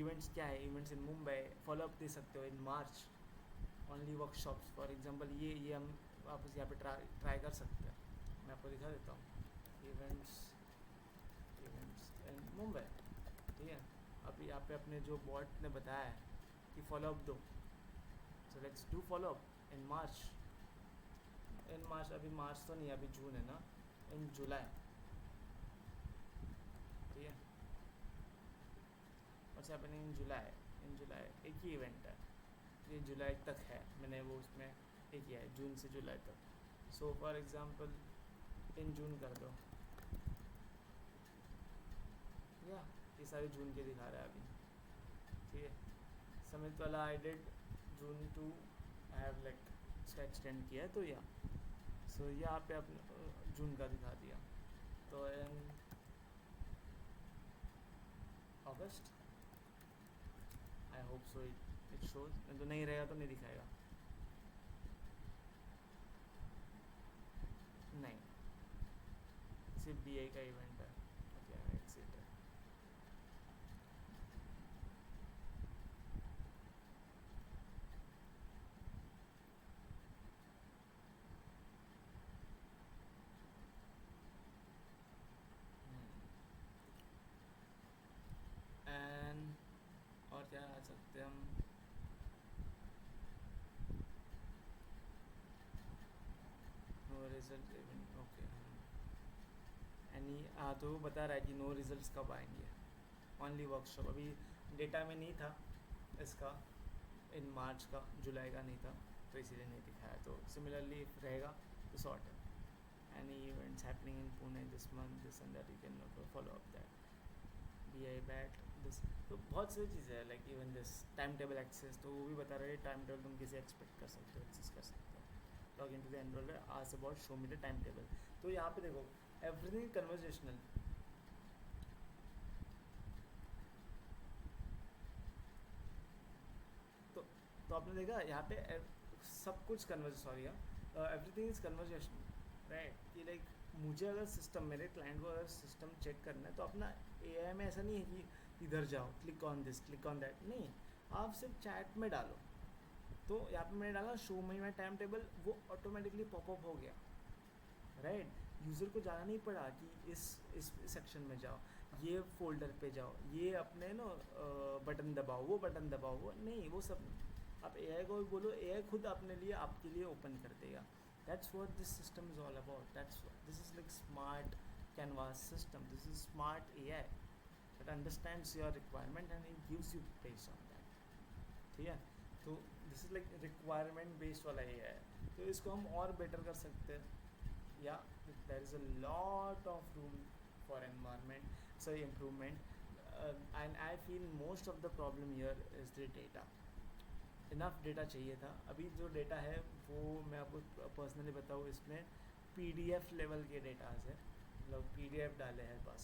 इवेंट्स क्या है, इवेंट्स इन मुंबई, फॉलोअप दे सकते हो इन मार्च, ओनली वर्कशॉप्स फॉर एग्जांपल. ये हम वापस यहाँ पे ट्राई कर सकते हैं. मैं आपको दिखा देता हूँ. Events in Mumbai. ठीक है, अब यहाँ पे अपने जो बॉट ने बताया है कि फॉलोअप दो, सो लेट्स डू फॉलोअप इन मार्च. अभी मार्च तो नहीं, अभी जून है ना, इन जुलाई. ठीक है, व्हाट्स हैपनिंग इन जुलाई एक ही इवेंट है, ये जुलाई तक है. मैंने वो उसमें एक किया है जून से जुलाई तक. सो फॉर एग्जांपल इन जून कर दो, या ये सारे जून के दिखा रहा है अभी. ठीक है, समित वाला I did June two, I have like इसका एक्सटेंड किया है, तो या सो यहाँ पे अपने जून का दिखा दिया. तो in August, I hope so it shows. तो नहीं रहेगा तो नहीं दिखाएगा. नहीं, सिर्फ BI का इवेंट है. ओके, एक्सिट है. सकते हैं हम। No result even, okay. Any, हाँ तो वो बता रहा है कि नो रिजल्ट्स कब आएंगे, ओनली वर्कशॉप। अभी डेटा में नहीं था इसका, इन मार्च का, जुलाई का नहीं था, तो इसीलिए नहीं दिखाया। तो सिमिलरली रहेगा तो सॉर्ट है। Any events happening in Pune this month, this and that, you can follow up that. B I but this, तो बहुत सारी चीज़ें हैं, like even this time table access, तो वो भी बता रहे हैं टाइम टेबल तुम किसे एक्सपेक्ट कर सकते हो, एक्सेस कर सकते हो। Log in to the enroller, ask about show me the time table. तो यहाँ पे देखो एवरीथिंग कन्वर्जेशनल। तो तो आपने देखा यहाँ पे सब कुछ converge, sorry everything is conversational, right. कि लाइक मुझे अगर सिस्टम, मेरे क्लाइंट को अगर सिस्टम चेक करना है तो अपना एआई में ऐसा नहीं है कि इधर जाओ, click on this, click on that, नहीं। आप सिर्फ चैट में डालो। तो यहाँ पे मैंने डाला show me my time table, वो ऑटोमेटिकली पॉपअप हो गया, राइट। यूज़र को जाना नहीं पड़ा कि इस सेक्शन में जाओ, ये फोल्डर पे जाओ, ये अपने नो बटन दबाओ, वो बटन दबाओ, वो नहीं, वो सब नहीं। आप एआई को भी बोलो, एआई खुद अपने लिए, आपके लिए ओपन कर देगा। That's what this system is all about, that's this is like smart canvas system, this is smart AI that understands your requirement and it gives you based on that. ठीक है, तो this is like requirement based वाला AI. तो इसको हम और better कर सकते हैं। Yeah, there is a lot of room for improvement, and I feel most of the problem here is the data. Enough data चाहिए था। अभी जो डेटा है वो मैं आपको पर्सनली बताऊँ, इसमें पीडीएफ लेवल के डेटाज है, मतलब पीडीएफ डाले हैं बस,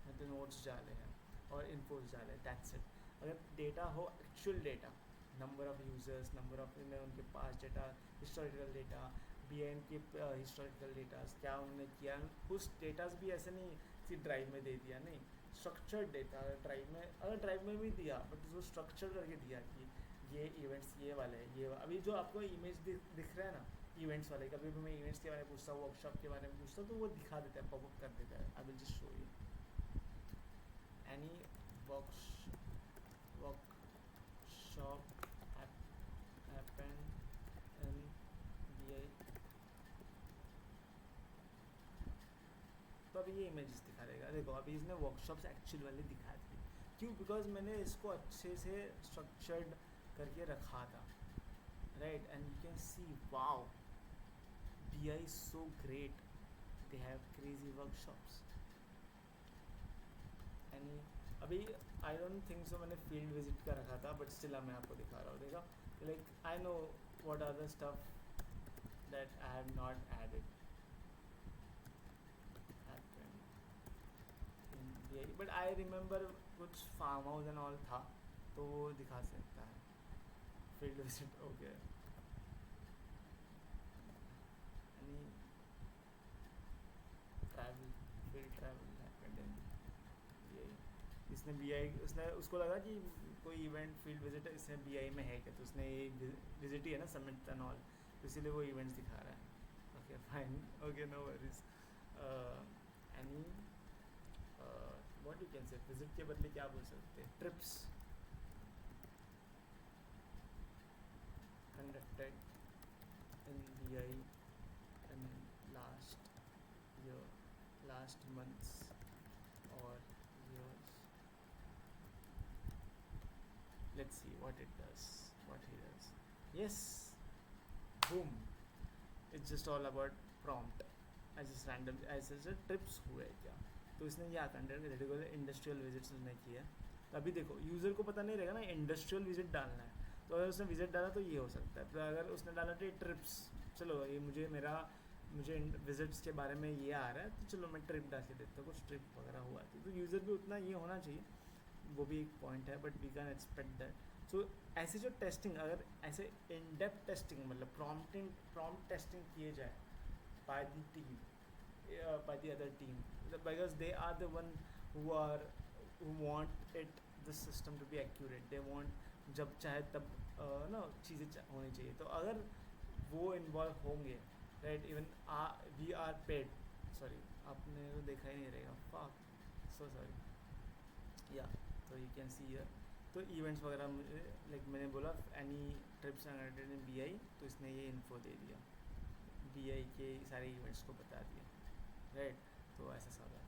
मतलब नोट्स डाले हैं और इन्फोज डाले हैं, दैट्स इट। अगर डेटा हो, actual data, number of users, number of उनके पास data, historical data, B N K historical datas, क्या उन्होंने किया, उस डेटाज भी ऐसे नहीं सिर्फ ड्राइव में दे दिया, नहीं, स्ट्रक्चर्ड डेटा। अगर ड्राइव में भी दिया बट उसको स्ट्रक्चर करके दिया कि ये इवेंट्स ये वाले हैं, अभी जो आपको इमेज दिख रहा है ना इवेंट्स वाले, कभी भी मैं इवेंट्स के बारे में पूछता हूँ, वर्कशॉप के बारे में पूछता हूँ, तो वो दिखा देता है, पॉपअप कर देता है। I will just show you any workshop happen in BI. तो अभी ये इमेजेस दिखा देगा, देखो अभी इसने वर्कशॉप्स एक्चुअल वाले दिखा दी। क्यों? बिकॉज मैंने इसको अच्छे से स्ट्रक्चर्ड करके रखा था, right. And you can see wow, B I so great, they have crazy workshops. Any, अभी आई डोंट थिंक सो मैंने फील्ड विजिट का रखा था, बट स्टिल मैं आपको दिखा रहा हूँ, देखा। Like I know what are the stuff that I have not added, but I remember कुछ फार्म हाउस एंड ऑल था, तो वो दिखा सकता है। फील्ड विजिट हो गया, travel, field travel happened in BI. इसने बीआई, उसने उसको लगा कि कोई इवेंट फील्ड विजिट इसने बीआई में है क्या, तो उसने ये विजिट ही है ना, समिट एंड ऑल, तो इसीलिए वो इवेंट्स दिखा रहा है। Okay fine, okay no worries. Any what you can say, visit के बदले क्या बोल सकते हैं, trips conducted in BI in last year, last months or years. Let's see what it does, what he does. Yes, boom. It's just all about prompt. I just random, I just trips हुए क्या, तो इसने क्या conduct industrial visits उसने किया। तो अभी देखो यूज़र को पता नहीं रहेगा ना इंडस्ट्रियल विजिट डालना है, तो अगर उसने विजिट डाला तो ये हो सकता है। पर अगर उसने डाला तो ट्रिप्स, चलो ये मुझे विजिट्स के बारे में ये आ रहा है, तो चलो मैं ट्रिप डाल के देता हूँ, कुछ ट्रिप वगैरह हुआ है, तो यूज़र भी उतना ये होना चाहिए, वो भी एक पॉइंट है, but we can expect that. So ऐसे जो टेस्टिंग, अगर ऐसे इन डेप्थ टेस्टिंग, मतलब प्रॉम्प्ट टेस्टिंग किए जाए by the team, by the other team, because they are the one who want it, the system to be accurate, they want जब चाहे तब ना चीज़ें होनी चाहिए। तो अगर वो इन्वॉल्व होंगे, right, even we are paid, sorry आपने तो देखा ही नहीं रहेगा, फक, सो सॉरी, या। तो यू कैन सी हियर तो इवेंट्स वगैरह मुझे लाइक मैंने बोला any trips and in B I, तो इसने ये इन्फो दे दिया, बी आई के सारे इवेंट्स को बता दिया, राइट। तो ऐसा सब है।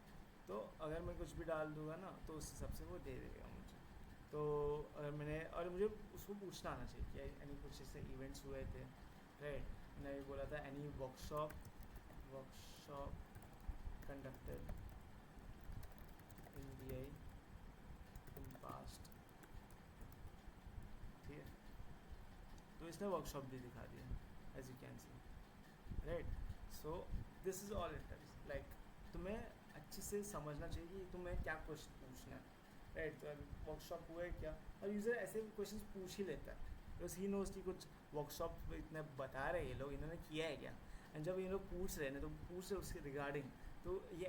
तो अगर मैं कुछ भी डाल दूंगा ना तो उस हिसाब से वो दे देगा मुझे। तो अगर मैंने और मुझे उसको पूछना आना चाहिए कि एनी कुछ ऐसे इवेंट्स हुए थे, राइट। मैंने भी बोला था any workshop conducted in B I in past, ठीक है। तो इसने वर्कशॉप भी दिखा दिया as you can see, right. So this is all it is, like तुम्हें अच्छे से समझना चाहिए कि तुम्हें क्या क्वेश्चन पूछना है, राइट। तो अभी वर्कशॉप हुआ है क्या, और यूज़र ऐसे क्वेश्चन पूछ ही लेता है बिकॉज ही नोज कि कुछ वर्कशॉप इतने बता रहे हैं ये लोग, इन्होंने किया है क्या। एंड जब ये लोग पूछ रहे हैं तो पूछ रहे उसके रिगार्डिंग, तो ये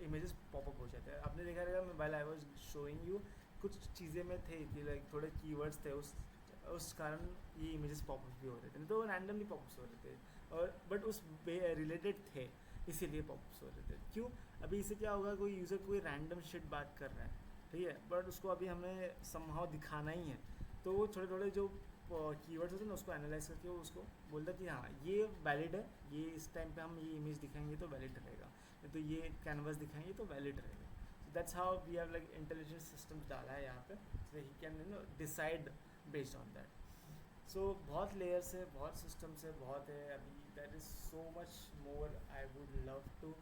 इमेजेस पॉपअप हो जाते हैं। आपने देखा रहेगा mobile I was showing you, कुछ चीज़ें में थे कि लाइक थोड़े कीवर्ड्स थे, उस कारण ये इमेजेस पॉपअप भी हो रहे थे, नहीं तो रैंडमली पॉपअप्स हो रहे थे, और बट उस रिलेटेड थे इसीलिए पॉपअप्स हो रहे थे। क्यों, अभी इससे क्या होगा, कोई यूज़र कोई रैंडम शिट बात कर रहा है, ठीक है, बट उसको अभी हमें समहाउ दिखाना ही है, तो वो थोड़े थोड़े जो कीवर्ड्स होते हैं ना उसको एनालाइज करके वो उसको बोलता है कि हाँ ये वैलिड है, ये इस टाइम पे हम ये इमेज दिखाएंगे तो वैलिड रहेगा, तो ये कैनवास दिखाएंगे तो वैलिड रहेगा। So that's how we have like intelligent systems डाला है यहाँ पे, so he can decide based on that. So बहुत लेयर्स है, बहुत सिस्टम्स है, बहुत है अभी। That is so much more I would love to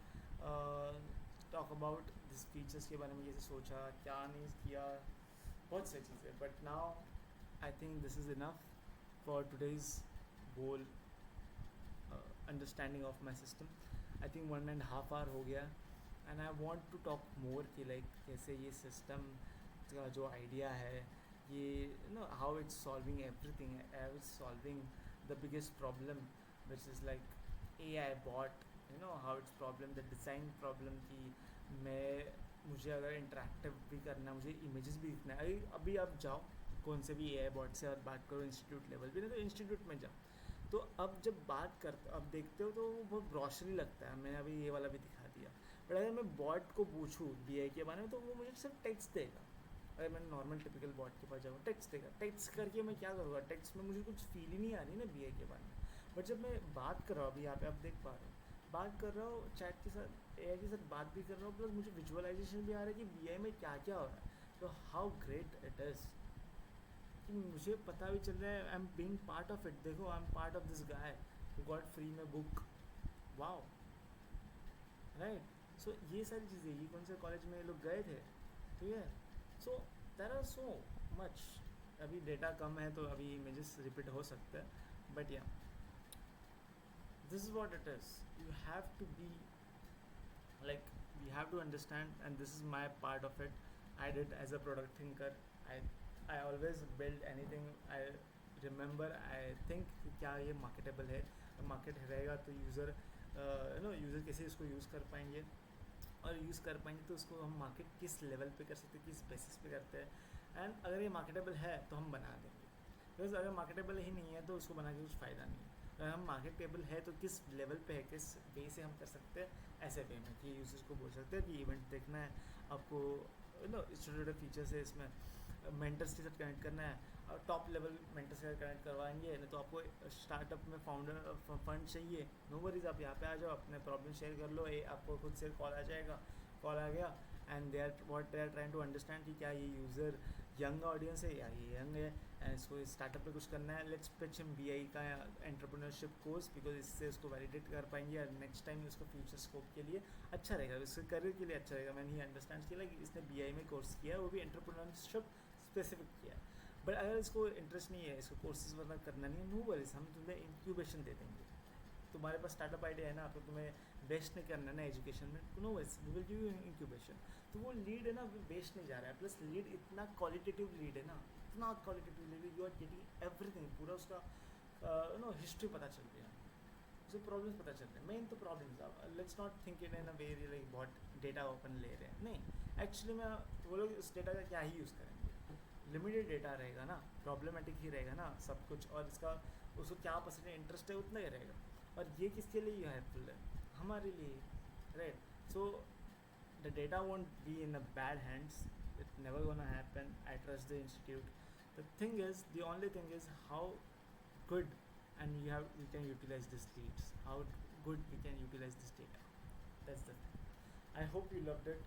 talk about this features के बारे में, कैसे सोचा, क्या नहीं किया, बहुत सारी चीज़ें, but now I think this is enough for today's whole understanding of my system. I think 1.5 hour हो गया, and I want to talk more कि लाइक कैसे ये सिस्टम का जो आइडिया है, ये know how it's solving everything, how it's solving the biggest problem which is like a I bought, how it's problem the design problem की मैं, मुझे अगर इंटरेक्टिव भी करना, मुझे इमेजेस भी दिखना है। अभी आप जाओ कौन से भी ए आई बॉट से और बात करो इंस्टीट्यूट लेवल पे, नहीं तो इंस्टीट्यूट में जाओ, तो अब जब बात करते अब देखते हो तो वो बहुत ब्रॉशरी लगता है। मैंने अभी ये वाला भी दिखा दिया, बट अगर मैं बॉट को पूछूँ बी आई के बारे में तो वो मुझे सिर्फ टेक्स्ट देगा। अगर मैं नॉर्मल टिपिकल बॉट के पास जाऊँ टेक्स्ट देगा, टेक्स्ट करके मैं क्या करूँगा, टेक्स्ट में मुझे कुछ फील ही नहीं आ रही ना बी आई के बारे में। बट जब मैं बात कर रहा हूँ, अभी यहाँ पे आप देख पा रहे हो, बात कर रहा हूँ चैट के साथ, ए आई के साथ बात भी कर रहा हूँ, प्लस मुझे विजुअलाइजेशन भी आ रहा है कि बी आई में क्या क्या हो रहा है। तो हाउ ग्रेट इट इज़ कि मुझे पता भी चल रहा है, I am being part of it. देखो I am part of this guy who got free में बुक, वाओ, राइट। सो ये सारी चीज़ें, ये कौन से कॉलेज में ये लोग गए थे, ठीक है। So there are so much, अभी डेटा कम है तो अभी इमेजेस रिपीट हो सकते हैं, but yeah this is what it is, you have to be like we have to understand, and this is my part of it. I did as a product thinker, I always build anything I remember, I think कि क्या ये marketable है, market रहेगा तो user user कैसे इसको use कर पाएंगे, और यूज़ कर पाएंगे तो उसको हम मार्केट किस लेवल पे कर सकते हैं, किस बेसिस पे करते हैं, एंड अगर ये मार्केटेबल है तो हम बना देंगे, बिकॉज अगर मार्केटेबल ही नहीं है तो उसको बना के कुछ फ़ायदा नहीं है। अगर हम मार्केटेबल है तो किस लेवल पे है, किस वे से हम कर सकते हैं, ऐसे वे में कि यूजर्स को बोल सकते हैं कि इवेंट देखना है आपको, छोटे छोटे फीचर्स है इसमें, मेंटर्स के साथ कनेक्ट करना है, और टॉप लेवल मेंटर्स के साथ कनेक्ट करवाएंगे, नहीं तो आपको स्टार्टअप में फाउंडर फंड चाहिए, नो वरीज, आप यहाँ पे आ जाओ, अपने प्रॉब्लम शेयर कर लो, आपको खुद से कॉल आ जाएगा, कॉल आ गया, and they are trying to understand कि क्या ये यूज़र यंग ऑडियंस है या ये यंग है, एंड इसको स्टार्टअप पे कुछ करना है, let's pitch him B I का एंटरप्रेन्योरशिप कोर्स, बिकॉज इससे उसको वैलिडेट कर पाएंगे, और नेक्स्ट टाइम उसको फ्यूचर स्कोप के लिए अच्छा रहेगा, उसके करियर के लिए अच्छा रहेगा। मैंने ही अंडरस्टैंड किया कि इसने बी आई में कोर्स किया है, वो भी एंटरप्रेन्योरशिप स्पेसिफिक किया है, बट अगर इसको इंटरेस्ट नहीं है, इसको कोर्सेज वगैरह करना नहीं है, नो वरीज, हम तुम्हें इंक्यूबेशन दे देंगे। तुम्हारे पास स्टार्टअप आइडिया है ना, तो तुम्हें वेस्ट नहीं करना है ना एजुकेशन में, no worries, we will give you incubation. तो वो लीड है ना, वेस्ट नहीं जा रहा है, प्लस लीड इतना क्वालिटेटिव लीड है ना, इतना qualitative lead, you are getting everything, पूरा उसका हिस्ट्री पता चल रही है, उसे प्रॉब्लम्स पता चल रहे हैं, मेन तो प्रॉब्लम्स। अब let's not think it in a way like बहुत डेटा ओपन ले रहे हैं, नहीं, एक्चुअली में वो लोग उस डेटा का क्या ही यूज़ करेंगे, लिमिटेड डेटा रहेगा ना, प्रॉब्लमेटिक ही रहेगा ना सब कुछ, और इसका उसको क्या परसेंटेज इंटरेस्ट है उतना ही रहेगा, और ये किसके लिए हेल्पफुल है, हमारे लिए, right. So the data won't be in a bad hands, It's never gonna happen. I trust the institute. The thing is, the only thing is how good and we can utilize these leads. How good we can utilize this data. That's the thing. I hope you loved it.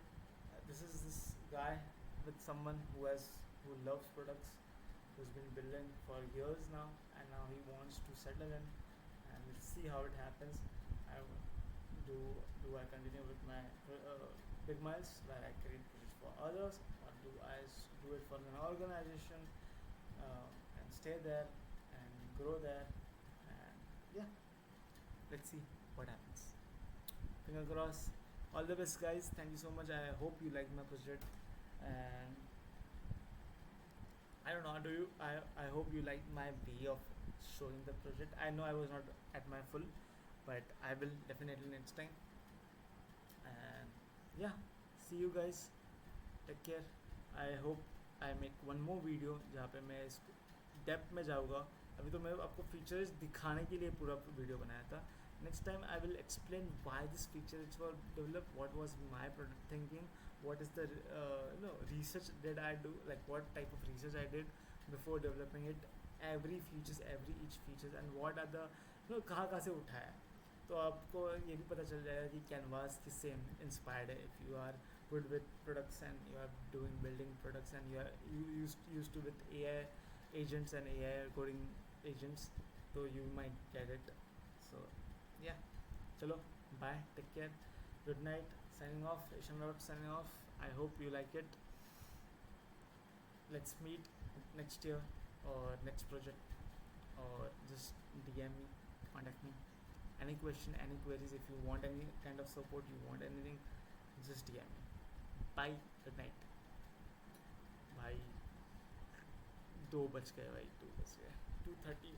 This is this guy with someone who loves products, who's been building for years now, and now he wants to settle in. And let's see how it happens. I do do I continue with my big miles where I create projects for others, or do I do it for an organization and stay there and grow there? And yeah, let's see what happens. Finger cross. All the best, guys. Thank you so much. I hope you liked my project, and I don't know. Do you? I hope you liked my way of showing the project. I know I was not at my full, but I will definitely next time. And yeah, see you guys. Take care. I hope I make one more video जहाँ पे मैं इस depth में जाऊँगा. अभी तो मैं आपको फीचर्स दिखाने के लिए पूरा वीडियो बनाया था. Next time I will explain why this feature is for developed, what was my product thinking, what is the research did I do, like what type of research I did before developing it, every each features, and what are the कहाँ से उठाया. तो आपको ये भी पता चल जाएगा कि कैनवास किससे इंस्पायर्ड है. If you are good with products and you are doing building products and you used to with AI agents and AI coding agents, so you might get it. So yeah, chalo, bye, take care, good night, signing off. Ishan Raut signing off. I hope you like it. Let's meet next year or next project, or just DM me, contact me. Any question, any queries, if you want any kind of support, you want anything, just DM me. Bye, good night. भाई 2 बज गए भाई, 2 बज गए, 2:30.